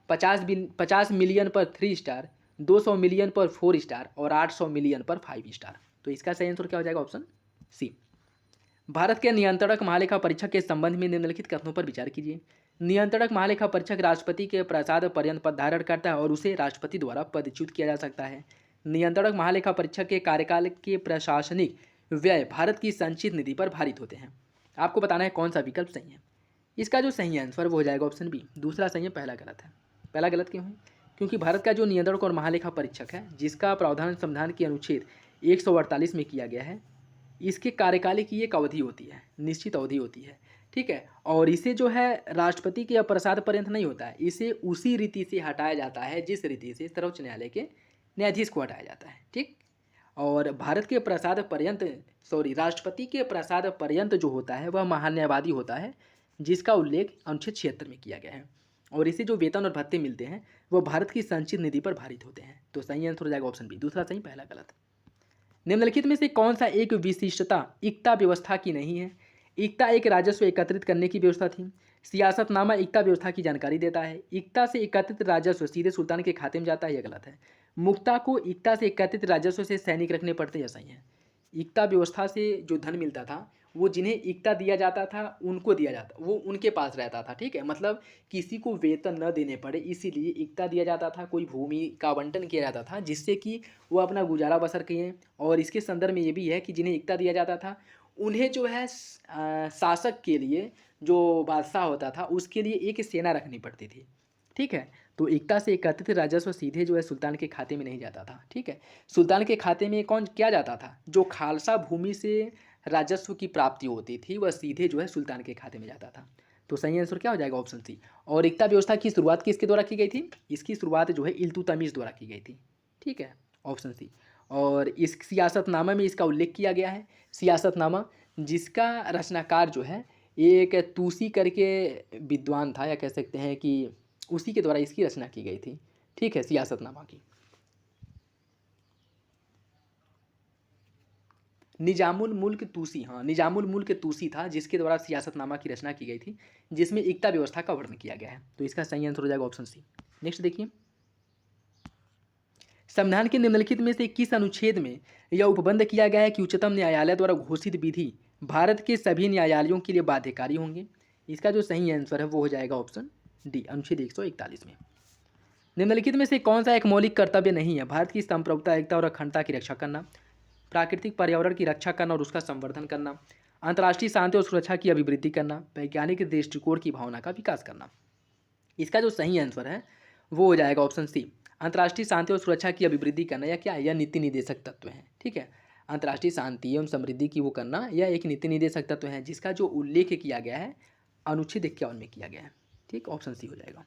50 मिलियन पर 3 स्टार, 200 मिलियन पर 4 स्टार और 800 मिलियन पर 5 स्टार। तो इसका सही आंसर क्या हो जाएगा? ऑप्शन सी। भारत के नियंत्रक महालेखा परीक्षक के संबंध में निम्नलिखित कथनों पर विचार कीजिए। नियंत्रक महालेखा परीक्षक राष्ट्रपति के प्रसाद पर्यंत पद धारण करता है और उसे राष्ट्रपति द्वारा पदच्युत किया जा सकता है। नियंत्रक महालेखा परीक्षक के कार्यकाल के प्रशासनिक व्यय भारत की संचित निधि पर भारित होते हैं। आपको बताना है कौन सा विकल्प सही है। इसका जो सही आंसर वो हो जाएगा ऑप्शन बी, दूसरा सही है, पहला गलत है। पहला गलत क्यों है? क्योंकि भारत का जो नियंत्रक और महालेखा परीक्षक है, जिसका प्रावधान संविधान के अनुच्छेद 148 में किया गया है, इसके कार्यकाल की एक अवधि होती है, निश्चित अवधि होती है। ठीक है, और इसे जो है राष्ट्रपति के प्रसाद पर्यंत नहीं होता है, इसे उसी रीति से हटाया जाता है जिस रीति से सर्वोच्च न्यायालय के न्यायाधीश को हटाया जाता है। ठीक, और भारत के प्रसाद पर्यंत राष्ट्रपति के प्रसाद पर्यंत जो होता है वह महान्यायवादी होता है, जिसका उल्लेख अनुच्छेद 76 में किया गया है, और इसे जो वेतन और भत्ते मिलते हैं वह भारत की संचित निधि पर भारित होते हैं। तो सही आंसर हो जाएगा ऑप्शन बी, दूसरा सही, पहला गलत। निम्नलिखित में से कौन सा एक विशिष्टता इक्ता व्यवस्था की नहीं है? इक्ता एक राजस्व एकत्रित करने की व्यवस्था थी। सियासतनामा इक्ता व्यवस्था की जानकारी देता है। इक्ता से एकत्रित राजस्व सीधे सुल्तान के खाते में जाता है, यह गलत है। मुक्ता को इक्ता से एकत्रित राजस्व से सैनिक रखने पड़ते, यह सही है। इक्ता व्यवस्था से जो धन मिलता था वो जिन्हें इक्ता दिया जाता था उनको दिया जाता, वो उनके पास रहता था। ठीक है, मतलब किसी को वेतन न देने पड़े इसीलिए इक्ता दिया जाता था, कोई भूमि का आवंटन किया जाता था जिससे कि वो अपना गुजारा बसर किए। और इसके संदर्भ में ये भी है कि जिन्हें इक्ता दिया जाता था उन्हें जो है शासक के लिए, जो बादशाह होता था उसके लिए एक सेना रखनी पड़ती थी। ठीक है, तो एकता से एकत्रित राजस्व सीधे जो है सुल्तान के खाते में नहीं जाता था। ठीक है, सुल्तान के खाते में कौन क्या जाता था, जो खालसा भूमि से राजस्व की प्राप्ति होती थी वह सीधे जो है सुल्तान के खाते में जाता था। तो सही आंसर क्या हो जाएगा, ऑप्शन सी। और एकता व्यवस्था की शुरुआत किसके द्वारा की गई थी, इसकी शुरुआत जो है इल्तुतमिश द्वारा की गई थी। ठीक है, ऑप्शन सी। और इस सियासतनामा में इसका उल्लेख किया गया है, सियासतनामा जिसका रचनाकार जो है एक तूसी करके विद्वान था, या कह सकते हैं कि उसी के द्वारा इसकी रचना की गई थी। ठीक है, सियासतनामा की। निजामुल मुल्क तूसी, हाँ निजामुल मुल्क तूसी था जिसके द्वारा सियासतनामा की रचना की गई थी, जिसमें एकता व्यवस्था का वर्णन किया गया है। तो इसका सही आंसर हो जाएगा ऑप्शन सी। नेक्स्ट देखिए, संविधान के निम्नलिखित में से किस अनुच्छेद में यह उपबंध किया गया है कि उच्चतम न्यायालय द्वारा घोषित विधि भारत के सभी न्यायालयों के लिए बाध्यकारी होंगे। इसका जो सही आंसर है वो हो जाएगा ऑप्शन डी, अनुच्छेद 141 में। निम्नलिखित में से कौन सा एक मौलिक कर्तव्य नहीं है, भारत की संप्रभुता, एकता और अखंडता की रक्षा करना, प्राकृतिक पर्यावरण की रक्षा करना और उसका संवर्धन करना, अंतर्राष्ट्रीय शांति और सुरक्षा की अभिवृद्धि करना, वैज्ञानिक दृष्टिकोण की भावना का विकास करना। इसका जो सही आंसर है वो हो जाएगा ऑप्शन सी, अंतर्राष्ट्रीय शांति और सुरक्षा की अभिवृद्धि करना, या क्या है, यह नीति निर्देशक तत्व है। ठीक है, अंतर्राष्ट्रीय शांति एवं समृद्धि की वो करना यह एक नीति निर्देशक तत्व है, जिसका जो उल्लेख किया गया है अनुच्छेद 51 में किया गया है। ठीक, ऑप्शन सी हो जाएगा।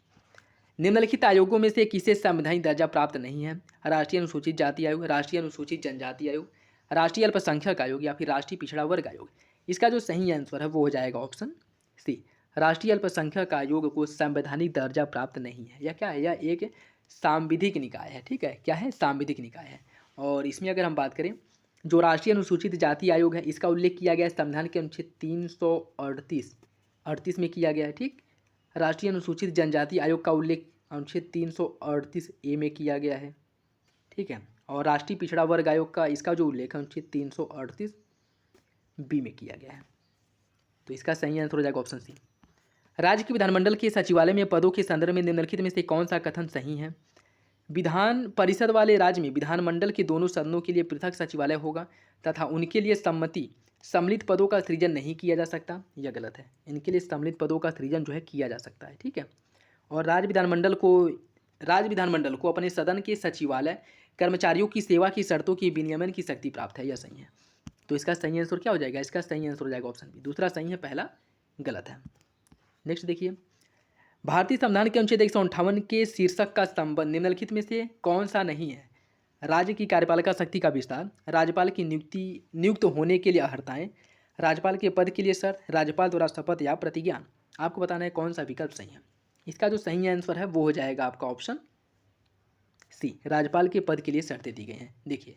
निम्नलिखित आयोगों में से किसे संवैधानिक दर्जा प्राप्त नहीं है, राष्ट्रीय अनुसूचित जाति आयोग, राष्ट्रीय अनुसूचित जनजाति आयोग, राष्ट्रीय अल्पसंख्यक आयोग, या फिर राष्ट्रीय पिछड़ा वर्ग आयोग। इसका जो सही आंसर है वो हो जाएगा ऑप्शन सी, राष्ट्रीय अल्पसंख्यक आयोग को संवैधानिक दर्जा प्राप्त नहीं है। यह क्या है, यह एक सांविधिक निकाय है। ठीक है, क्या है, सांविधिक निकाय है। और इसमें अगर हम बात करें, जो राष्ट्रीय अनुसूचित जाति आयोग है इसका उल्लेख किया गया है संविधान के अनुच्छेद 338 में किया गया है। ठीक, राष्ट्रीय अनुसूचित जनजाति आयोग का उल्लेख अनुच्छेद 338 ए में किया गया है। ठीक है, और राष्ट्रीय पिछड़ा वर्ग आयोग का इसका जो उल्लेख है अनुच्छेद 338 बी में किया गया है। तो इसका सही आंसर हो जाएगा ऑप्शन सी। राज्य के विधानमंडल के सचिवालय में पदों के संदर्भ में निम्नलिखित में से कौन सा कथन सही है, विधान परिषद वाले राज्य में विधानमंडल के दोनों सदनों के लिए पृथक सचिवालय होगा तथा उनके लिए सम्मिलित पदों का सृजन नहीं किया जा सकता। यह गलत है, इनके लिए सम्मिलित पदों का सृजन जो है किया जा सकता है। ठीक है, और राज्य विधानमंडल को अपने सदन के सचिवालय कर्मचारियों की सेवा की शर्तों की विनियमन की शक्ति प्राप्त है। यह सही है। तो इसका सही आंसर क्या हो जाएगा, इसका सही आंसर हो जाएगा ऑप्शन बी, दूसरा सही है, पहला गलत है। नेक्स्ट देखिए, भारतीय संविधान के अनुच्छेद 158 के शीर्षक का संबंध निम्नलिखित में से कौन सा नहीं है, राज्य की कार्यपालिका शक्ति का विस्तार, राज्यपाल की नियुक्त होने के लिए अर्हताएं, राज्यपाल के पद के लिए शर्त, राज्यपाल द्वारा शपथ या प्रतिज्ञान। आपको बताना है कौन सा विकल्प सही है। इसका जो सही आंसर है वो हो जाएगा आपका ऑप्शन सी, राज्यपाल के पद के लिए शर्तें दी गई हैं। देखिए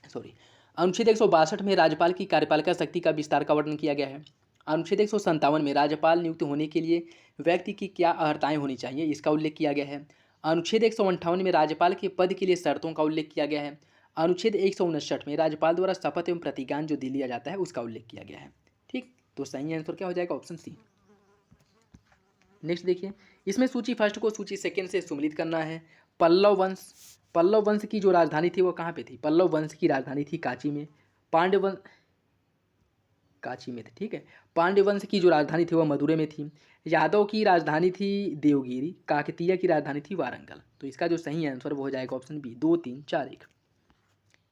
सॉरी, अनुच्छेद 162 में राज्यपाल की कार्यपालिका शक्ति का विस्तार का वर्णन किया गया है। अनुच्छेद 157 में राज्यपाल नियुक्त होने के लिए व्यक्ति की क्या अर्हताएं होनी चाहिए, इसका उल्लेख किया गया है। अनुच्छेद 158 में राज्यपाल के पद के लिए शर्तों का उल्लेख किया गया है। अनुच्छेद 159 में राज्यपाल द्वारा शपथ एवं प्रतिज्ञान जो दिया जाता है उसका उल्लेख किया गया है। ठीक, तो सही आंसर क्या हो जाएगा, ऑप्शन सी। नेक्स्ट देखिए, इसमें सूची फर्स्ट को सूची सेकेंड से सुमिलित करना है। पल्लव वंश की जो राजधानी थी वो कहाँ पे थी, पल्लव वंश की राजधानी थी कांची में। कांची में थी। ठीक है, पांड्य वंश की जो राजधानी थी वह मदुरै में थी। यादव की राजधानी थी देवगिरी, काकतीय की राजधानी थी वारंगल। तो इसका जो सही आंसर वो हो जाएगा ऑप्शन बी, 2, 3, 4, 1।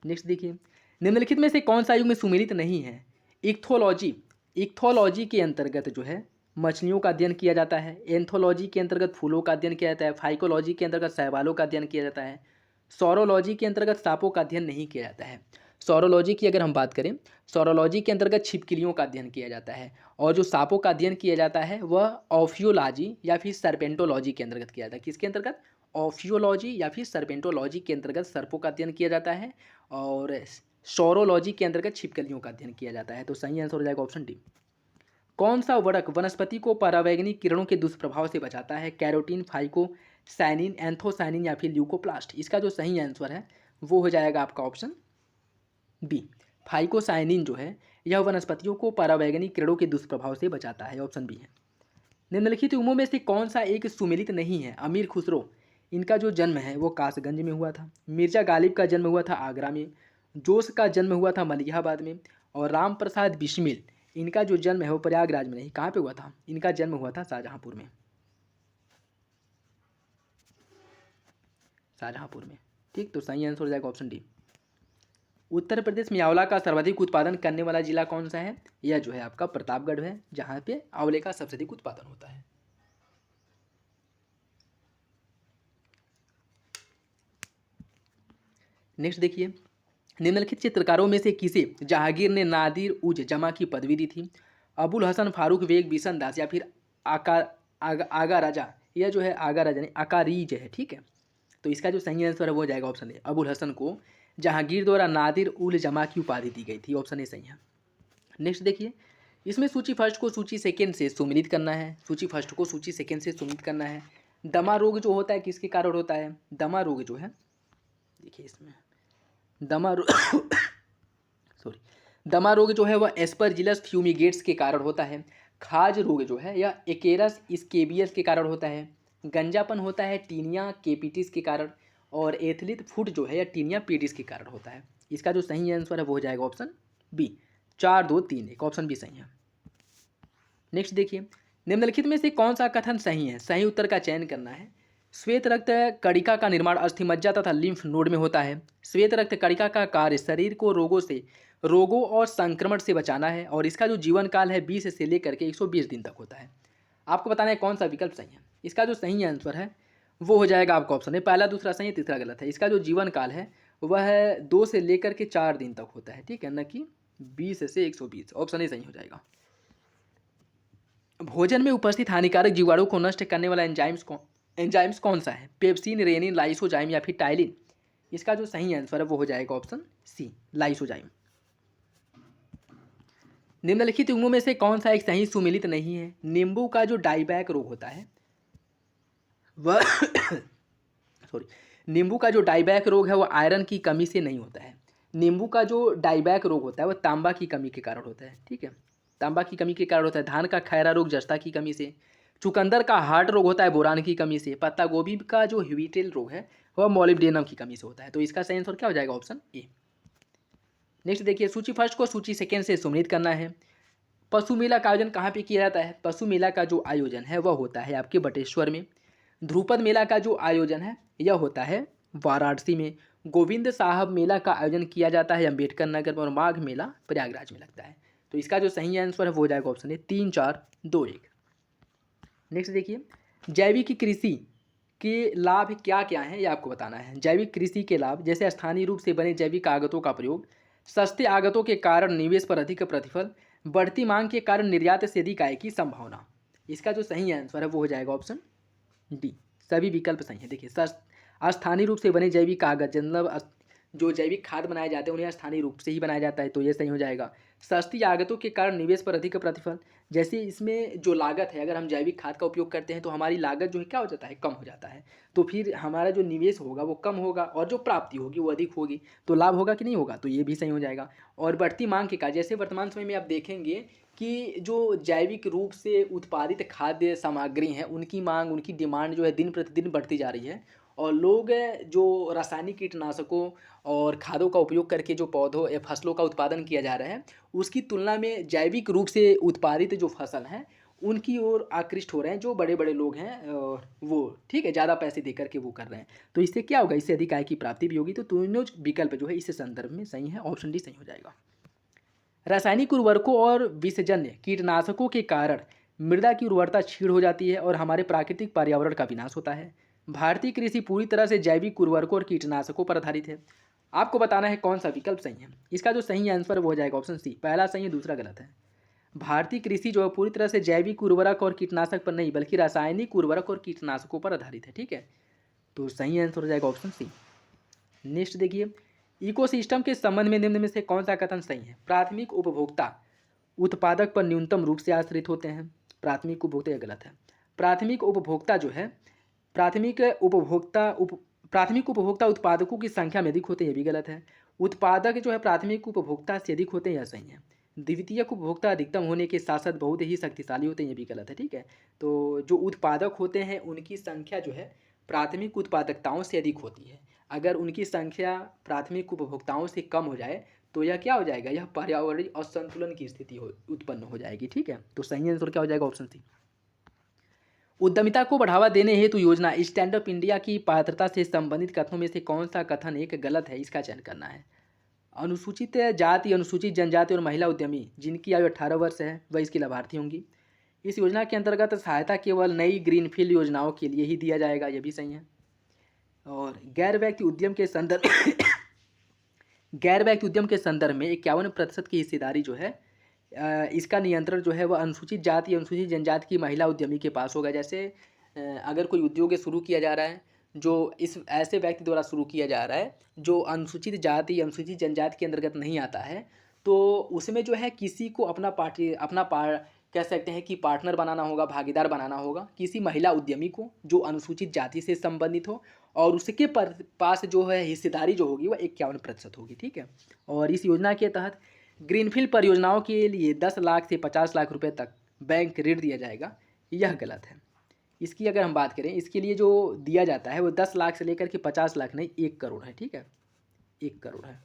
नेक्स्ट देखिए, निम्नलिखित में से कौन सा युग में सुमेलित नहीं है, इक्थोलॉजी के अंतर्गत जो है मछलियों का अध्ययन किया जाता है, एंथोलॉजी के अंतर्गत फूलों का अध्ययन किया जाता है, फाइकोलॉजी के अंतर्गत शैवालों का अध्ययन किया जाता है, सौरोलॉजी के अंतर्गत सांपों का अध्ययन नहीं किया जाता है। सौरोलॉजी की अगर हम बात करें, सौरोलॉजी के अंतर्गत छिपकलियों का अध्ययन किया जाता है, और जो सांपों का अध्ययन किया जाता है वह ऑफियोलॉजी या फिर सर्पेंटोलॉजी के अंतर्गत किया जाता है। किसके अंतर्गत, ऑफियोलॉजी या फिर सर्पेंटोलॉजी के अंतर्गत सर्पों का अध्ययन किया जाता है, और सौरोलॉजी के अंतर्गत छिपकलियों का अध्ययन किया जाता है। तो सही आंसर हो जाएगा ऑप्शन डी। कौन सा वरक वनस्पति को परावैंगनिक किरणों के दुष्प्रभाव से बचाता है, कैरोटीन, फाइकोसाइनिन, एंथोसाइनिन या फिर ल्यूकोप्लास्ट। इसका जो सही आंसर है वो हो जाएगा आपका ऑप्शन बी, फाइकोसाइनिन जो है यह वनस्पतियों को परावैंगनिक किरणों के दुष्प्रभाव से बचाता है, ऑप्शन बी है। निम्नलिखित युगों में से कौन सा एक सुमेलित नहीं है, अमीर खुसरो, इनका जो जन्म है वो कासगंज में हुआ था। मिर्जा गालिब का जन्म हुआ था आगरा में। जोश का जन्म हुआ था मलिहाबाद में, और राम प्रसाद बिस्मिल, इनका जो जन्म है वो प्रयागराज में नहीं, कहाँ पे हुआ था, इनका जन्म हुआ था शाहजहाँपुर में। शाहजहाँपुर में, ठीक। तो सही आंसर हो जाएगा ऑप्शन डी। उत्तर प्रदेश में आंवला का सर्वाधिक उत्पादन करने वाला जिला कौन सा है? यह जो है आपका प्रतापगढ़ है, जहाँ पे आंवले का सबसे अधिक उत्पादन होता है। नेक्स्ट देखिए, निम्नलिखित चित्रकारों में से किसे जहांगीर ने नादिर उज जमा की पदवी दी थी? अबुल हसन फारूक बेग बिशन दास, या फिर आगा राजा, यह जो है आगा राजा नहीं अकारीज है, ठीक है। तो इसका जो सही आंसर है वो हो जाएगा ऑप्शन ए, अबुल हसन को जहांगीर द्वारा नादिर उल जमा की उपाधि दी गई थी, ऑप्शन ए सही है। नेक्स्ट देखिए, इसमें सूची फर्स्ट को सूची सेकेंड से सम्मिलित करना है, सूची फर्स्ट को सूची सेकेंड से सम्मिलित करना है। दमा रोग जो होता है किसके कारण होता है? दमा रोग जो है, देखिए इसमें दमा सॉरी, दमा रोग जो है वह एस्परजिलस फ्यूमिगेट्स के कारण होता है। खाज रोग जो है यह एकेरस स्केबियस के कारण होता है। गंजापन होता है टीनिया केपिटिस के कारण, और एथलीट फुट जो है यह टीनिया पेडिस के कारण होता है। इसका जो सही आंसर है वो हो जाएगा ऑप्शन बी, 4 2 3 1, ऑप्शन बी सही है। नेक्स्ट देखिए, निम्नलिखित में से कौन सा कथन सही है? सही उत्तर का चयन करना है। श्वेत रक्त कणिका का निर्माण अस्थिमज्जा तथा लिम्फ नोड में होता है। श्वेत रक्त कणिका का कार्य शरीर को रोगों और संक्रमण से बचाना है, और इसका जो जीवन काल है 20 से लेकर के 120 दिन तक होता है। आपको बताना है कौन सा विकल्प सही है। इसका जो सही आंसर है वो हो जाएगा आपका ऑप्शन है, पहला दूसरा सही है, तीसरा गलत है। इसका जो जीवन काल है वह 2 से लेकर के 4 दिन तक होता है, ठीक है, न कि 20 से 120, ऑप्शन ही सही हो जाएगा। भोजन में उपस्थित हानिकारक जीवाणु को नष्ट करने वाला एंजाइम्स कौन सा है? पेप्सिन, रेनिन, लाइसोजाइम या फिर टाइलिन? इसका जो सही आंसर है वो हो जाएगा ऑप्शन सी, लाइसोजाइम। निम्नलिखित युग्मों में से कौन सा एक सही सुमेलित नहीं है? नींबू का जो डाइबैक रोग होता है वह सॉरी, नींबू का जो डाइबैक रोग है वह आयरन की कमी से नहीं होता है। नींबू का जो डाइबैक रोग होता है वह तांबा की कमी के कारण होता है, ठीक है, तांबा की कमी के कारण होता है। धान का खैरा रोग जस्ता की कमी से। चुकंदर का हार्ट रोग होता है बोरान की कमी से। पत्ता गोभी का जो ह्यूटेल रोग है वह मॉलिब्डेनम की कमी से होता है। तो इसका सही आंसर क्या हो जाएगा? Option A. नेक्स्ट देखिए, सूची फर्स्ट को सूची सेकेंड से सम्मिलित करना है। पशु मेला का आयोजन कहाँ पे किया जाता है? पशु मेला का जो आयोजन है वह होता है आपके बटेश्वर में। ध्रुपद मेला का जो आयोजन है यह होता है वाराणसी में। गोविंद साहब मेला का आयोजन किया जाता है अम्बेडकर नगर में, और माघ मेला प्रयागराज में लगता है। तो इसका जो सही आंसर है वो हो जाएगा ऑप्शन ए, 3 4 2 1। नेक्स्ट देखिए, जैविक कृषि के लाभ क्या क्या हैं ये आपको बताना है। जैविक कृषि के लाभ, जैसे स्थानीय रूप से बने जैविक आगतों का प्रयोग, सस्ते आगतों के कारण निवेश पर अधिक प्रतिफल, बढ़ती मांग के कारण निर्यात से अधिक आय की संभावना। इसका जो सही आंसर है वो हो जाएगा ऑप्शन डी, सभी विकल्प सही है। देखिए, स्थानीय रूप से बने जैविक कागज, मतलब जो जैविक खाद बनाए जाते हैं उन्हें स्थानीय रूप से ही बनाया जाता है, तो ये सही हो जाएगा। सस्ती लागतों के कारण निवेश पर अधिक प्रतिफल, जैसे इसमें जो लागत है, अगर हम जैविक खाद का उपयोग करते हैं तो हमारी लागत जो है क्या हो जाता है? कम हो जाता है। तो फिर हमारा जो निवेश होगा वो कम होगा, और जो प्राप्ति होगी वो अधिक होगी, तो लाभ होगा कि नहीं होगा? तो ये भी सही हो जाएगा। और बढ़ती मांग के कारण, जैसे वर्तमान समय में आप देखेंगे कि जो जैविक रूप से उत्पादित खाद्य सामग्री हैं उनकी मांग, उनकी डिमांड जो है दिन प्रतिदिन बढ़ती जा रही है, और लोग जो रासायनिक कीटनाशकों और खादों का उपयोग करके जो पौधों या फसलों का उत्पादन किया जा रहा है उसकी तुलना में जैविक रूप से उत्पादित जो फसल हैं उनकी ओर आकृष्ट हो रहे हैं जो बड़े बड़े लोग हैं, और वो ठीक है ज़्यादा पैसे दे करके वो कर रहे हैं। तो इससे क्या होगा? इससे अधिक आय की प्राप्ति भी होगी। तो दोनों विकल्प जो है इस संदर्भ में सही है, ऑप्शन डी सही हो जाएगा। रासायनिक उर्वरकों और विषजन्य कीटनाशकों के कारण मृदा की उर्वरता क्षीण हो जाती है और हमारे प्राकृतिक पर्यावरण का विनाश होता है। भारतीय कृषि पूरी तरह से जैविक उर्वरकों और कीटनाशकों पर आधारित है। आपको बताना है कौन सा विकल्प सही है। इसका जो सही आंसर वो हो जाएगा ऑप्शन सी, पहला सही है दूसरा गलत है। भारतीय कृषि जो है पूरी तरह से जैविक उर्वरक और कीटनाशक पर नहीं बल्कि रासायनिक उर्वरक और कीटनाशकों पर आधारित है, ठीक है। तो सही आंसर हो जाएगा ऑप्शन सी। नेक्स्ट देखिए, इकोसिस्टम के संबंध में निम्न में से कौन सा कथन सही है? प्राथमिक उपभोक्ता उत्पादक पर न्यूनतम रूप से आश्रित होते हैं। प्राथमिक उपभोक्ता, यह गलत है। प्राथमिक उपभोक्ता जो है प्राथमिक उपभोक्ता उत्पादकों की संख्या में अधिक होते हैं, यह भी गलत है। उत्पादक जो है प्राथमिक उपभोक्ता से अधिक होते हैं, यह सही है। द्वितीयक उपभोक्ता अधिकतम होने के साथ साथ बहुत ही शक्तिशाली होते हैं, यह भी गलत है, ठीक है। तो जो उत्पादक होते हैं उनकी संख्या जो है प्राथमिक उत्पादकताओं से अधिक होती है। अगर उनकी संख्या प्राथमिक उपभोक्ताओं से कम हो जाए तो यह क्या हो जाएगा, यह पर्यावरणीय असंतुलन की स्थिति उत्पन्न हो जाएगी। ठीक है, तो सही आंसर क्या हो जाएगा, ऑप्शन सी। उद्यमिता को बढ़ावा देने हेतु योजना स्टैंड अप इंडिया की पात्रता से संबंधित कथनों में से कौन सा कथन एक गलत है, इसका चयन करना है। अनुसूचित जाति, अनुसूचित जनजाति और महिला उद्यमी जिनकी आयु 18 वर्ष है वह इसकी लाभार्थी होंगी। इस योजना के अंतर्गत सहायता केवल नई ग्रीनफील्ड योजनाओं के लिए ही दिया जाएगा, यह भी सही है। और गैर व्यक्ति उद्यम के संदर्भ गैर व्यक्ति उद्यम के संदर्भ में 51% की हिस्सेदारी जो है इसका नियंत्रण जो है वह अनुसूचित जाति, अनुसूचित जनजाति की महिला उद्यमी के पास होगा। जैसे अगर कोई उद्योग शुरू किया जा रहा है जो इस ऐसे व्यक्ति द्वारा शुरू किया जा रहा है जो अनुसूचित जाति, अनुसूचित जनजाति के अंतर्गत नहीं आता है, तो उसमें जो है किसी को कह सकते हैं कि पार्टनर बनाना होगा, भागीदार बनाना होगा किसी महिला उद्यमी को जो अनुसूचित जाति से संबंधित हो, और उसके पास जो है हिस्सेदारी जो होगी वह 51% होगी। ठीक है, और इस योजना के तहत ग्रीनफील्ड परियोजनाओं के लिए 10 लाख से 50 लाख रुपए तक बैंक ऋण दिया जाएगा, यह गलत है। इसकी अगर हम बात करें, इसके लिए जो दिया जाता है वो 10 लाख से लेकर के 50 लाख नहीं, 1 करोड़ है। ठीक है, 1 करोड़ है,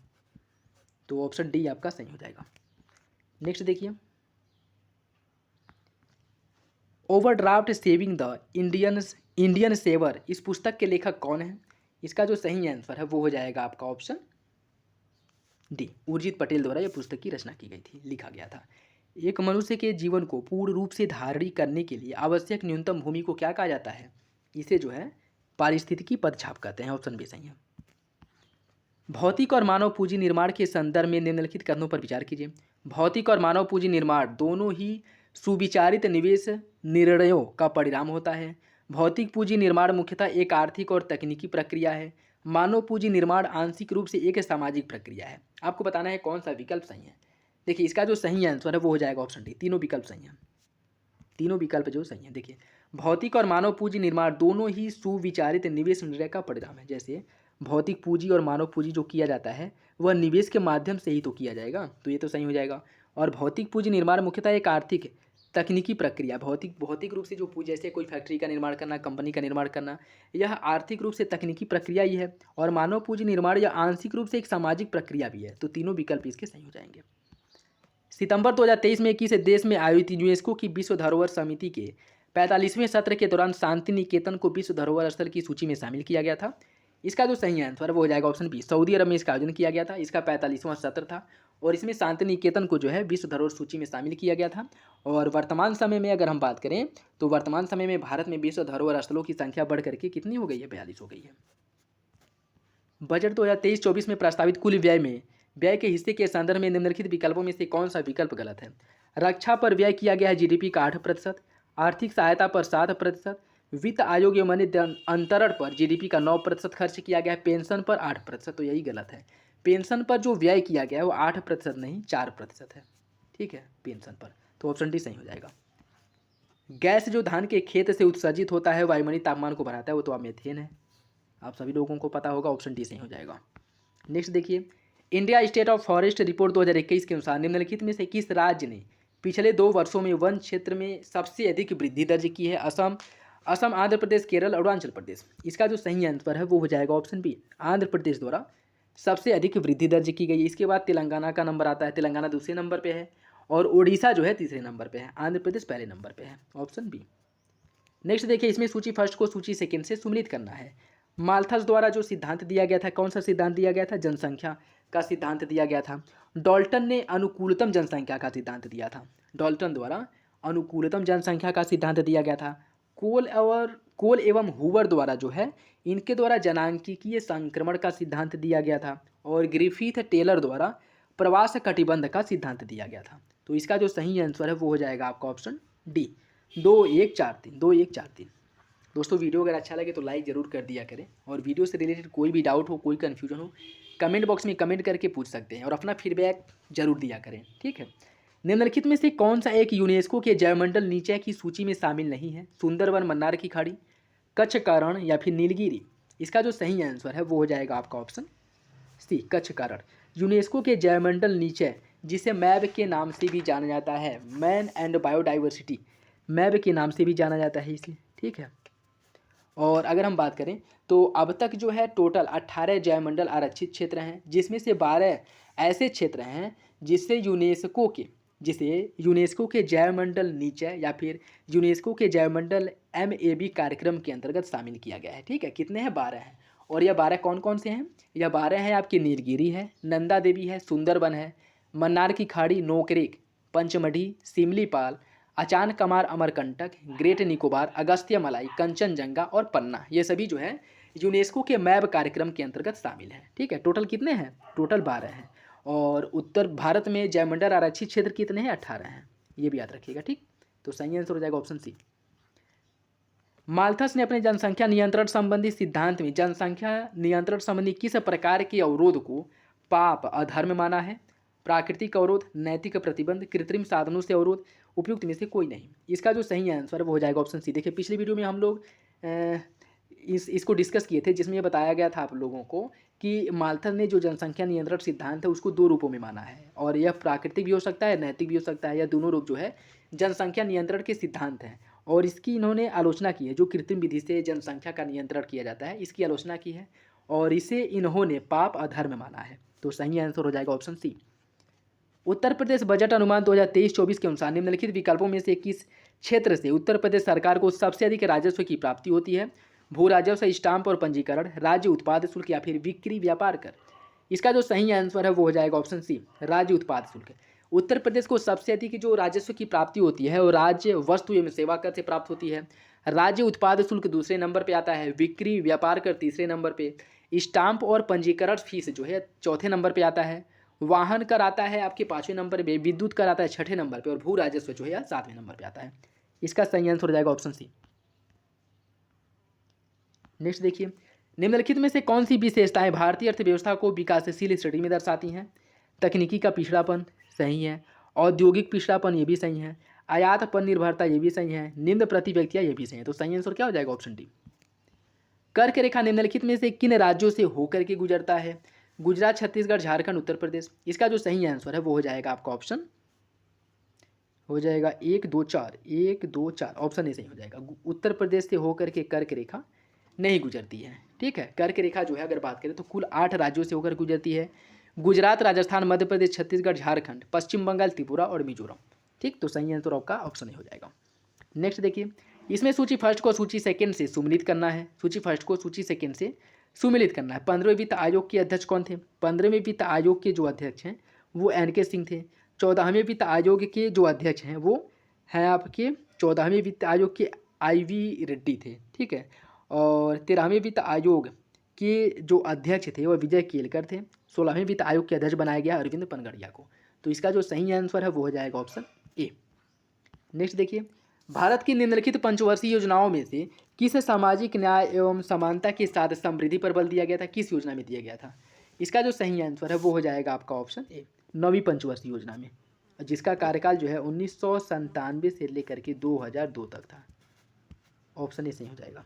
तो ऑप्शन डी आपका सही हो जाएगा। नेक्स्ट देखिए, overdraft saving the Indian saver, इस पुस्तक के लेखक कौन है, इसका जो सही आंसर है वो हो जाएगा आपका ऑप्शन डी। उर्जित पटेल द्वारा यह पुस्तक की रचना की गई थी, लिखा गया था। एक मनुष्य के जीवन को पूर्ण रूप से धारण करने के लिए आवश्यक न्यूनतम भूमि को क्या कहा जाता है, इसे जो है पारिस्थितिकी पदछाप कहते हैं, ऑप्शन बी सही है। भौतिक और मानव पूंजी निर्माण के संदर्भ में निम्नलिखित कथनों पर विचार कीजिए। भौतिक और मानव पूंजी निर्माण दोनों ही सुविचारित निवेश निर्णयों का परिणाम होता है। भौतिक पूंजी निर्माण मुख्यतः एक आर्थिक और तकनीकी प्रक्रिया है। मानव पूंजी निर्माण आंशिक रूप से एक सामाजिक प्रक्रिया है। आपको बताना है कौन सा विकल्प सही है। देखिए, इसका जो सही आंसर है वो हो जाएगा ऑप्शन डी। तीनों विकल्प सही हैं, तीनों विकल्प जो सही हैं। देखिए, भौतिक और मानव पूंजी निर्माण दोनों ही सुविचारित निवेश निर्णय का परिणाम है। जैसे भौतिक पूंजी और मानव पूंजी जो किया जाता है वह निवेश के माध्यम से ही तो किया जाएगा, तो ये तो सही हो जाएगा। और भौतिक पूंजी निर्माण मुख्यतः एक आर्थिक तकनीकी प्रक्रिया, भौतिक रूप से जो पूंजी, जैसे कोई फैक्ट्री का निर्माण करना, कंपनी का निर्माण करना, यह आर्थिक रूप से तकनीकी प्रक्रिया ही है। और मानव पूंजी निर्माण यह आंशिक रूप से एक सामाजिक प्रक्रिया भी है। तो तीनों विकल्प इसके सही हो जाएंगे। सितंबर 2023 में किस देश में आयोजित यूनेस्को की विश्व धरोहर समिति के 45वें सत्र के दौरान शांति निकेतन को विश्व धरोहर स्थल की सूची में शामिल किया गया था? इसका जो सही आंसर वो हो जाएगा ऑप्शन बी। सऊदी अरब में इसका आयोजन किया गया था। इसका 45वां सत्र था और इसमें शांति निकेतन को जो है विश्व धरोहर सूची में शामिल किया गया था। और वर्तमान समय में अगर हम बात करें तो वर्तमान समय में भारत में विश्व धरोहर स्थलों की संख्या बढ़ करके कितनी हो गई है, 42 हो गई है। बजट 2023-24 में प्रस्तावित कुल व्यय के हिस्से के संदर्भ में निम्नलिखित विकल्पों में से कौन सा विकल्प गलत है? रक्षा पर व्यय किया गया है जीडीपी का 8%, आर्थिक सहायता पर 7%, वित्त आयोग एवं अन्य अंतरण पर जीडीपी का 9% खर्च किया गया है, पेंशन पर 8%, तो यही गलत है। पेंशन पर जो व्यय किया गया है वो 8% नहीं 4% है। ठीक है, पेंशन पर, तो ऑप्शन डी सही हो जाएगा। गैस जो धान के खेत से उत्सर्जित होता है वायुमंडलीय तापमान को बढ़ाता है, वो तो मीथेन है, आप सभी लोगों को पता होगा, ऑप्शन डी सही हो जाएगा। नेक्स्ट देखिए, India state of forest report 2021 के अनुसार निम्नलिखित में से किस राज्य ने पिछले 2 वर्षों में वन क्षेत्र में सबसे अधिक वृद्धि दर्ज की है? असम, आंध्र प्रदेश, केरल, अरुणाचल प्रदेश। इसका जो सही आंसर है वो हो जाएगा ऑप्शन बी। आंध्र प्रदेश द्वारा सबसे अधिक वृद्धि दर्ज की गई। इसके बाद तेलंगाना का नंबर आता है, तेलंगाना दूसरे नंबर पे है और उड़ीसा जो है तीसरे नंबर पे है, आंध्र प्रदेश पहले नंबर पे है, ऑप्शन बी। नेक्स्ट देखिए, इसमें सूची फर्स्ट को सूची सेकेंड से सम्मिलित करना है। माल्थस द्वारा जो सिद्धांत दिया गया था, कौन सा सिद्धांत दिया गया था? जनसंख्या का सिद्धांत दिया गया था। डाल्टन ने अनुकूलतम जनसंख्या का सिद्धांत दिया था। डाल्टन द्वारा अनुकूलतम जनसंख्या का सिद्धांत दिया गया था। कोल एवं हूवर द्वारा जो है इनके द्वारा जनांकीय संक्रमण का सिद्धांत दिया गया था। और ग्रिफिथ टेलर द्वारा प्रवास कटिबंध का सिद्धांत दिया गया था। तो इसका जो सही आंसर है वो हो जाएगा आपका ऑप्शन डी, 2-1-4-3। दोस्तों, वीडियो अगर अच्छा लगे तो लाइक ज़रूर कर दिया करें और वीडियो से रिलेटेड कोई भी डाउट हो, कोई कन्फ्यूजन हो, कमेंट बॉक्स में कमेंट करके पूछ सकते हैं और अपना फीडबैक जरूर दिया करें। ठीक है, निम्नलिखित में से कौन सा एक यूनेस्को के जैवमंडल नीचे की सूची में शामिल नहीं है? सुंदरवन, मन्नार की खाड़ी, कच्छ कारण या फिर नीलगिरी? इसका जो सही आंसर है वो हो जाएगा आपका ऑप्शन सी, कच्छ कारण। यूनेस्को के जैवमंडल नीचे, जिसे मैब के नाम से भी जाना जाता है, मैन एंड बायोडाइवर्सिटी, मैब के नाम से भी जाना जाता है इसे। ठीक है, और अगर हम बात करें तो अब तक जो है टोटल 18 जैवमंडल आरक्षित क्षेत्र हैं, जिसमें से 12 ऐसे क्षेत्र हैं जिसे यूनेस्को के जैवमंडल नीचे या फिर यूनेस्को के जैवमंडल MAB कार्यक्रम के अंतर्गत शामिल किया गया है। ठीक है, कितने हैं? 12 हैं। और यह 12 कौन कौन से हैं? यह 12 हैं आपकी नीलगिरी है, नंदा देवी है, सुंदरबन है, मन्नार की खाड़ी, नोकरेक, पंचमढ़ी, सिमलीपाल, अचान कमार, अमरकंटक, ग्रेट निकोबार, अगस्त्य मलाई, कंचनजंगा और पन्ना, ये सभी जो है यूनेस्को के मैब कार्यक्रम के अंतर्गत शामिल हैं। ठीक है, टोटल कितने हैं? टोटल 12 हैं। और उत्तर भारत में जैवमंडल आरक्षित क्षेत्र कितने हैं? 18 हैं। ये भी याद रखिएगा। ठीक, तो सही आंसर हो जाएगा ऑप्शन सी। माल्थस ने अपने जनसंख्या नियंत्रण संबंधी सिद्धांत में जनसंख्या नियंत्रण संबंधी किस प्रकार के अवरोध को पाप, अधर्म माना है? प्राकृतिक अवरोध, नैतिक प्रतिबंध, कृत्रिम साधनों से अवरोध, उपयुक्त में से कोई नहीं। इसका जो सही आंसर है वो हो जाएगा ऑप्शन सी। देखिए, पिछली वीडियो में हम लोग इसको डिस्कस किए थे, जिसमें ये बताया गया था आप लोगों को कि माल्थस ने जो जनसंख्या नियंत्रण सिद्धांत है उसको 2 रूपों में माना है, और यह प्राकृतिक भी हो सकता है, नैतिक भी हो सकता है। यह दोनों रूप जो है जनसंख्या नियंत्रण के सिद्धांत हैं, और इसकी इन्होंने आलोचना की है। जो कृत्रिम विधि से जनसंख्या का नियंत्रण किया जाता है, इसकी आलोचना की है, और इसे इन्होंने पाप, अधर्म माना है। तो सही आंसर हो जाएगा ऑप्शन सी। उत्तर प्रदेश बजट अनुमान 2023-24 के अनुसार निम्नलिखित विकल्पों में से किस क्षेत्र से उत्तर प्रदेश सरकार को सबसे अधिक राजस्व की प्राप्ति होती है? भू राजस्व, स्टाम्प और पंजीकरण, राज्य उत्पाद शुल्क या फिर बिक्री व्यापार कर? इसका जो सही आंसर है वो हो जाएगा ऑप्शन सी, राज्य उत्पाद शुल्क। उत्तर प्रदेश को सबसे अधिक जो राजस्व की प्राप्ति होती है वो राज्य वस्तु एवं सेवा कर से प्राप्त होती है। राज्य उत्पाद शुल्क दूसरे नंबर पे आता है, बिक्री व्यापार कर तीसरे नंबर पे, स्टाम्प और पंजीकरण फीस जो है चौथे नंबर पे आता है, वाहन कर आता है आपके 5वें नंबर पे, विद्युत कर आता है 6ठे नंबर पे, और भू राजस्व जो है 7वें नंबर पे आता है। इसका सही आंसर हो जाएगा ऑप्शन सी। नेक्स्ट देखिए, निम्नलिखित में से कौन सी विशेषताएं भारतीय अर्थव्यवस्था को विकासशील श्रेणी में दर्शाती हैं? तकनीकी का पिछड़ापन सही है, औद्योगिक पिछड़ापन ये भी सही है, आयात पर निर्भरता ये भी सही है, निम्न प्रति व्यक्तियाँ ये भी सही है। तो सही आंसर क्या हो जाएगा? Option D. कर्क रेखा निम्नलिखित में से किन राज्यों से होकर के गुजरता है? गुजरात, छत्तीसगढ़, झारखंड, उत्तर प्रदेश। इसका जो सही आंसर है वो हो जाएगा आपका ऑप्शन हो जाएगा 1 2 4, 1 2 4, ऑप्शन ए सही हो जाएगा। उत्तर प्रदेश से होकर के कर्क रेखा नहीं गुजरती है। ठीक है, कर्क रेखा जो है अगर बात करें तो कुल 8 राज्यों से होकर गुजरती है। गुजरात, राजस्थान, मध्य प्रदेश, छत्तीसगढ़, झारखंड, पश्चिम बंगाल, त्रिपुरा और मिजोरम। ठीक, तो सही आंसर आपका ऑप्शन ए हो जाएगा। नेक्स्ट देखिए, इसमें सूची फर्स्ट को सूची सेकंड से सुमिलित करना है। सूची फर्स्ट को सूची सेकंड से सुमिलित करना है। 15वें वित्त आयोग के अध्यक्ष कौन थे? 15वें वित्त आयोग के जो अध्यक्ष हैं वो NK सिंह थे। 14वें वित्त आयोग के जो अध्यक्ष हैं वो हैं आपके 14वें वित्त आयोग के IV रेड्डी थे। ठीक है, और 13वें वित्त आयोग के जो अध्यक्ष थे वो विजय केलकर थे। 16वें वित्त आयोग के अध्यक्ष बनाया गया अरविंद पनगड़िया को। तो इसका जो सही आंसर है वो हो जाएगा ऑप्शन ए। नेक्स्ट देखिए, भारत की निम्नलिखित पंचवर्षीय योजनाओं में से किस सामाजिक न्याय एवं समानता के साथ समृद्धि पर बल दिया गया था? किस योजना में दिया गया था? इसका जो सही आंसर है वो हो जाएगा आपका ऑप्शन ए, 9वीं पंचवर्षीय योजना में, जिसका कार्यकाल जो है 1997 से लेकर के 2002 तक था। ऑप्शन ए सही हो जाएगा।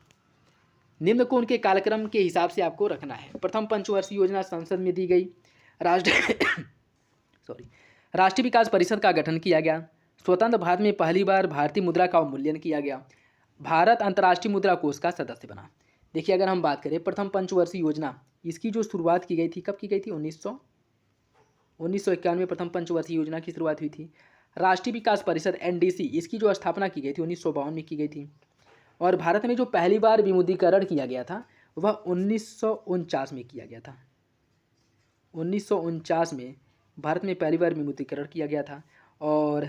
निम्न को उनके कार्यक्रम के हिसाब से आपको रखना है। प्रथम पंचवर्षीय योजना संसद में दी गई। राष्ट्रीय विकास परिषद का गठन किया गया। स्वतंत्र भारत में पहली बार भारतीय मुद्रा का अवमूल्यन किया गया। भारत अंतर्राष्ट्रीय मुद्रा कोष का सदस्य बना। देखिए, अगर हम बात करें प्रथम पंचवर्षीय योजना, इसकी जो शुरुआत की गई थी, कब की गई थी? 1991 में प्रथम पंचवर्षीय योजना की शुरुआत हुई थी। राष्ट्रीय विकास परिषद NDC, इसकी जो स्थापना की गई थी 1952 में की गई थी। और भारत में जो पहली बार विमुद्रीकरण किया गया था वह 1949 में किया गया था। 1949 में भारत में पहली बार विमुद्रीकरण किया गया था। और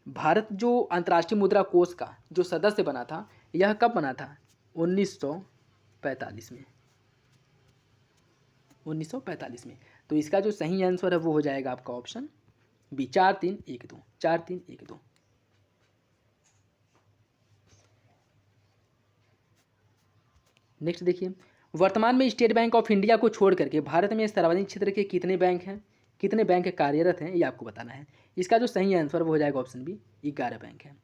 भारत जो अंतर्राष्ट्रीय मुद्रा कोष का जो सदस्य बना था, यह कब बना था? 1945 में। 1945 में। तो इसका जो सही आंसर है वो हो जाएगा आपका ऑप्शन बी, 4312, 4312। नेक्स्ट देखिए, वर्तमान में स्टेट बैंक ऑफ इंडिया को छोड़ करके भारत में सार्वजनिक क्षेत्र के कितने बैंक हैं? कितने बैंक कार्यरत हैं ये आपको बताना है। इसका जो सही आंसर वो हो जाएगा ऑप्शन बी, 11 बैंक हैं।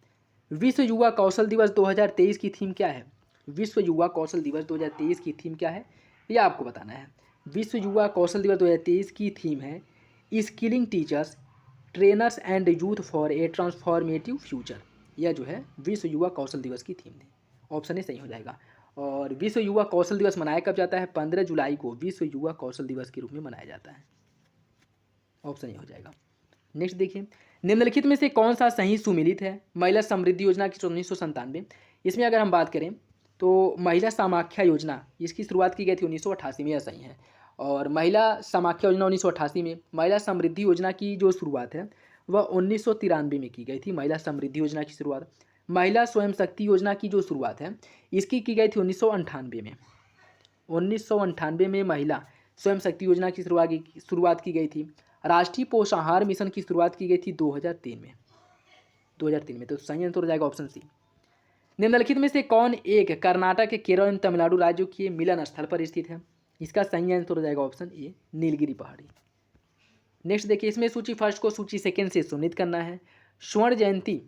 विश्व युवा कौशल दिवस 2023 की थीम क्या है? विश्व युवा कौशल दिवस 2023 की थीम क्या है ये आपको बताना है। विश्व युवा कौशल दिवस 2023 की थीम है skilling teachers, trainers and youth for a transformative future. यह जो है विश्व युवा कौशल दिवस की थीम है। ऑप्शन ए सही हो जाएगा। और विश्व युवा कौशल दिवस मनाया कब जाता है? 15 जुलाई को विश्व युवा कौशल दिवस के रूप में मनाया जाता है। ऑप्शन ये हो जाएगा। नेक्स्ट देखिए, निम्नलिखित में से कौन सा सही सुमेलित है? महिला समृद्धि योजना की 1997। इसमें अगर हम बात करें तो महिला समाख्या योजना इसकी शुरुआत की गई थी 1988 में, यह सही है। और महिला समाख्या योजना 1988 में, महिला समृद्धि योजना की जो शुरुआत है वह 1993 में की गई थी। महिला समृद्धि योजना की शुरुआत, महिला स्वयं शक्ति योजना की जो शुरुआत है इसकी की गई थी 1998 में। 1998 में महिला स्वयं शक्ति योजना की शुरुआत की गई थी। राष्ट्रीय पोषाहार मिशन की शुरुआत की गई थी 2003 में। 2003 में, तो सही आंसर हो जाएगा ऑप्शन सी। निम्नलिखित में से कौन एक कर्नाटक, केरल एवं तमिलनाडु राज्यों के मिलन स्थल पर स्थित है? इसका सही आंसर हो जाएगा ऑप्शन ए, नीलगिरी पहाड़ी। नेक्स्ट देखिए, इसमें सूची फर्स्ट को सूची सेकेंड से सुनिश्चित करना है। स्वर्ण जयंती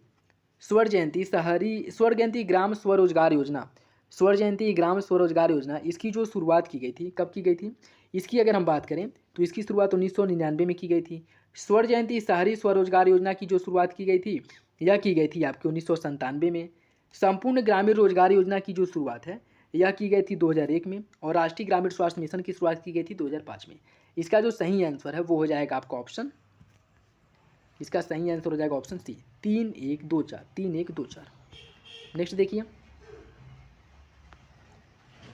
ग्राम स्वरोजगार योजना इसकी जो शुरुआत की गई थी, कब की गई थी? इसकी अगर हम बात करें तो इसकी शुरुआत 1999 में की गई थी। स्वर्ण जयंती शहरी स्वरोजगार योजना की जो शुरुआत की गई थी यह की गई थी आपकी 1997 में। संपूर्ण ग्रामीण रोजगार योजना की जो शुरुआत है यह की गई थी 2001 में। और राष्ट्रीय ग्रामीण स्वास्थ्य मिशन की शुरुआत की गई थी 2005 में। इसका जो सही आंसर है वो हो जाएगा आपका ऑप्शन, इसका सही आंसर हो जाएगा ऑप्शन सी, 3124। नेक्स्ट देखिए,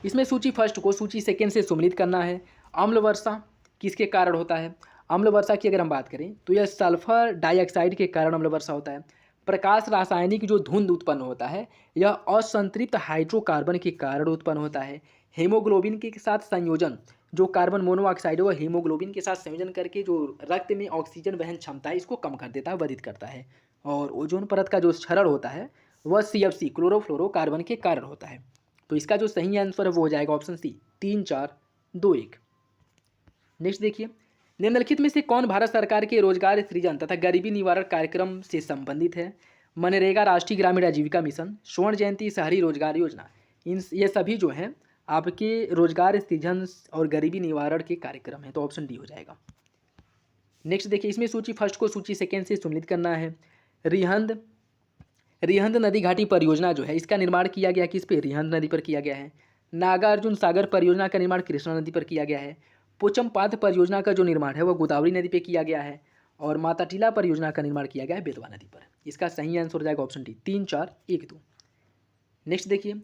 इसमें सूची फर्स्ट को सूची सेकेंड से सम्मिलित करना है। अम्ल वर्षा किसके कारण होता है? अम्ल वर्षा की अगर हम बात करें तो यह सल्फर डाइऑक्साइड के कारण अम्ल वर्षा होता है। प्रकाश रासायनिक जो धुंध उत्पन्न होता है यह असंतृप्त हाइड्रोकार्बन के कारण उत्पन्न होता है। हीमोग्लोबिन के साथ संयोजन, जो कार्बन मोनोऑक्साइड है वह हीमोग्लोबिन के साथ संयोजन करके जो रक्त में ऑक्सीजन वहन क्षमता है इसको कम कर देता है, वर्धित करता है। और ओजोन परत का जो क्षरण होता है वह CFC क्लोरोफ्लोरोकार्बन के कारण होता है। तो इसका जो सही आंसर है वो हो जाएगा ऑप्शन सी, 3421। नेक्स्ट देखिए, निम्नलिखित में से कौन भारत सरकार के रोजगार सृजन तथा गरीबी निवारण कार्यक्रम से संबंधित है? मनरेगा, राष्ट्रीय ग्रामीण आजीविका मिशन, स्वर्ण जयंती शहरी रोजगार योजना, ये सभी जो हैं आपके रोजगार सृजन और गरीबी निवारण के कार्यक्रम हैं। तो ऑप्शन डी हो जाएगा। नेक्स्ट देखिए, इसमें सूची फर्स्ट को सूची सेकेंड से सम्मिलित करना है। रिहंद नदी घाटी परियोजना जो है इसका निर्माण किया गया किस पे? रिहंद नदी पर किया गया है। नागार्जुन सागर परियोजना का निर्माण कृष्णा नदी पर किया गया है। पोचमपाद परियोजना का जो निर्माण है वह गोदावरी नदी पे किया गया है। और माताटीला परियोजना का निर्माण किया गया है बेतवा नदी पर। इसका सही आंसर हो जाएगा ऑप्शन डी, 3412। नेक्स्ट देखिए,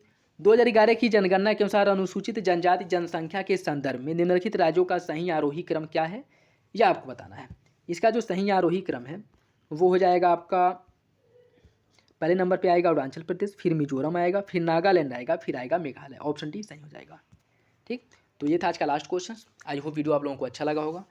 2011 की जनगणना के अनुसार अनुसूचित जनजाति जनसंख्या के संदर्भ में निम्नलिखित राज्यों का सही आरोही क्रम क्या है, यह आपको बताना है। इसका जो सही आरोही क्रम है वो हो जाएगा आपका, पहले नंबर पे आएगा अरुणाचल प्रदेश, फिर मिजोरम आएगा, फिर नागालैंड आएगा, फिर आएगा मेघालय। ऑप्शन डी सही हो जाएगा। ठीक, तो ये था आज का last question. I hope video आप लोगों को अच्छा लगा होगा।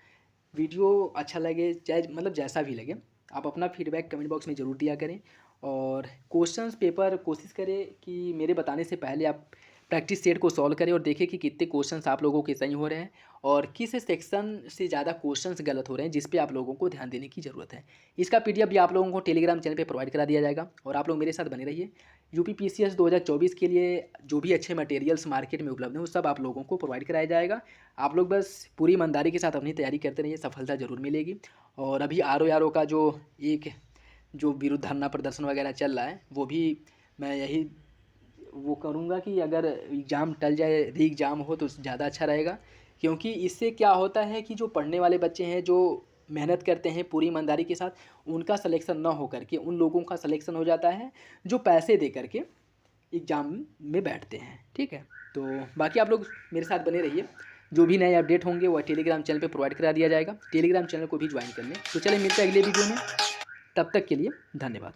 वीडियो अच्छा लगे चाहे मतलब जैसा भी लगे, आप अपना फीडबैक कमेंट बॉक्स में ज़रूर दिया करें। और क्वेश्चंस पेपर कोशिश करें कि मेरे बताने से पहले आप प्रैक्टिस सेट को सॉल्व करें और देखें कि कितने क्वेश्चंस आप लोगों के सही हो रहे हैं और किस सेक्शन से ज़्यादा क्वेश्चंस गलत हो रहे हैं, जिस पे आप लोगों को ध्यान देने की ज़रूरत है। इसका PDF भी आप लोगों को टेलीग्राम चैनल पे प्रोवाइड करा दिया जाएगा। और आप लोग मेरे साथ बने रहिए। UPPCS 2024 के लिए जो भी अच्छे मटेरियल्स मार्केट में उपलब्ध हैं वो सब आप लोगों को प्रोवाइड कराया जाएगा। आप लोग बस पूरी ईमानदारी के साथ अपनी तैयारी करते रहिए, सफलता ज़रूर मिलेगी। और अभी RO का जो विरुद्ध धरना प्रदर्शन वगैरह चल रहा है वो भी मैं यही वो करूँगा कि अगर एग्ज़ाम टल जाए, री एग्ज़ाम हो तो ज़्यादा अच्छा रहेगा। क्योंकि इससे क्या होता है कि जो पढ़ने वाले बच्चे हैं, जो मेहनत करते हैं पूरी ईमानदारी के साथ, उनका सिलेक्शन ना हो करके उन लोगों का सिलेक्शन हो जाता है जो पैसे दे करके एग्ज़ाम में बैठते हैं। ठीक है, तो बाकी आप लोग मेरे साथ बने रहिए। जो भी नए अपडेट होंगे वो टेलीग्राम चैनल पे प्रोवाइड करा दिया जाएगा। टेलीग्राम चैनल को भी ज्वाइन कर लें। तो चलिए मिलते हैं अगले वीडियो में, तब तक के लिए धन्यवाद।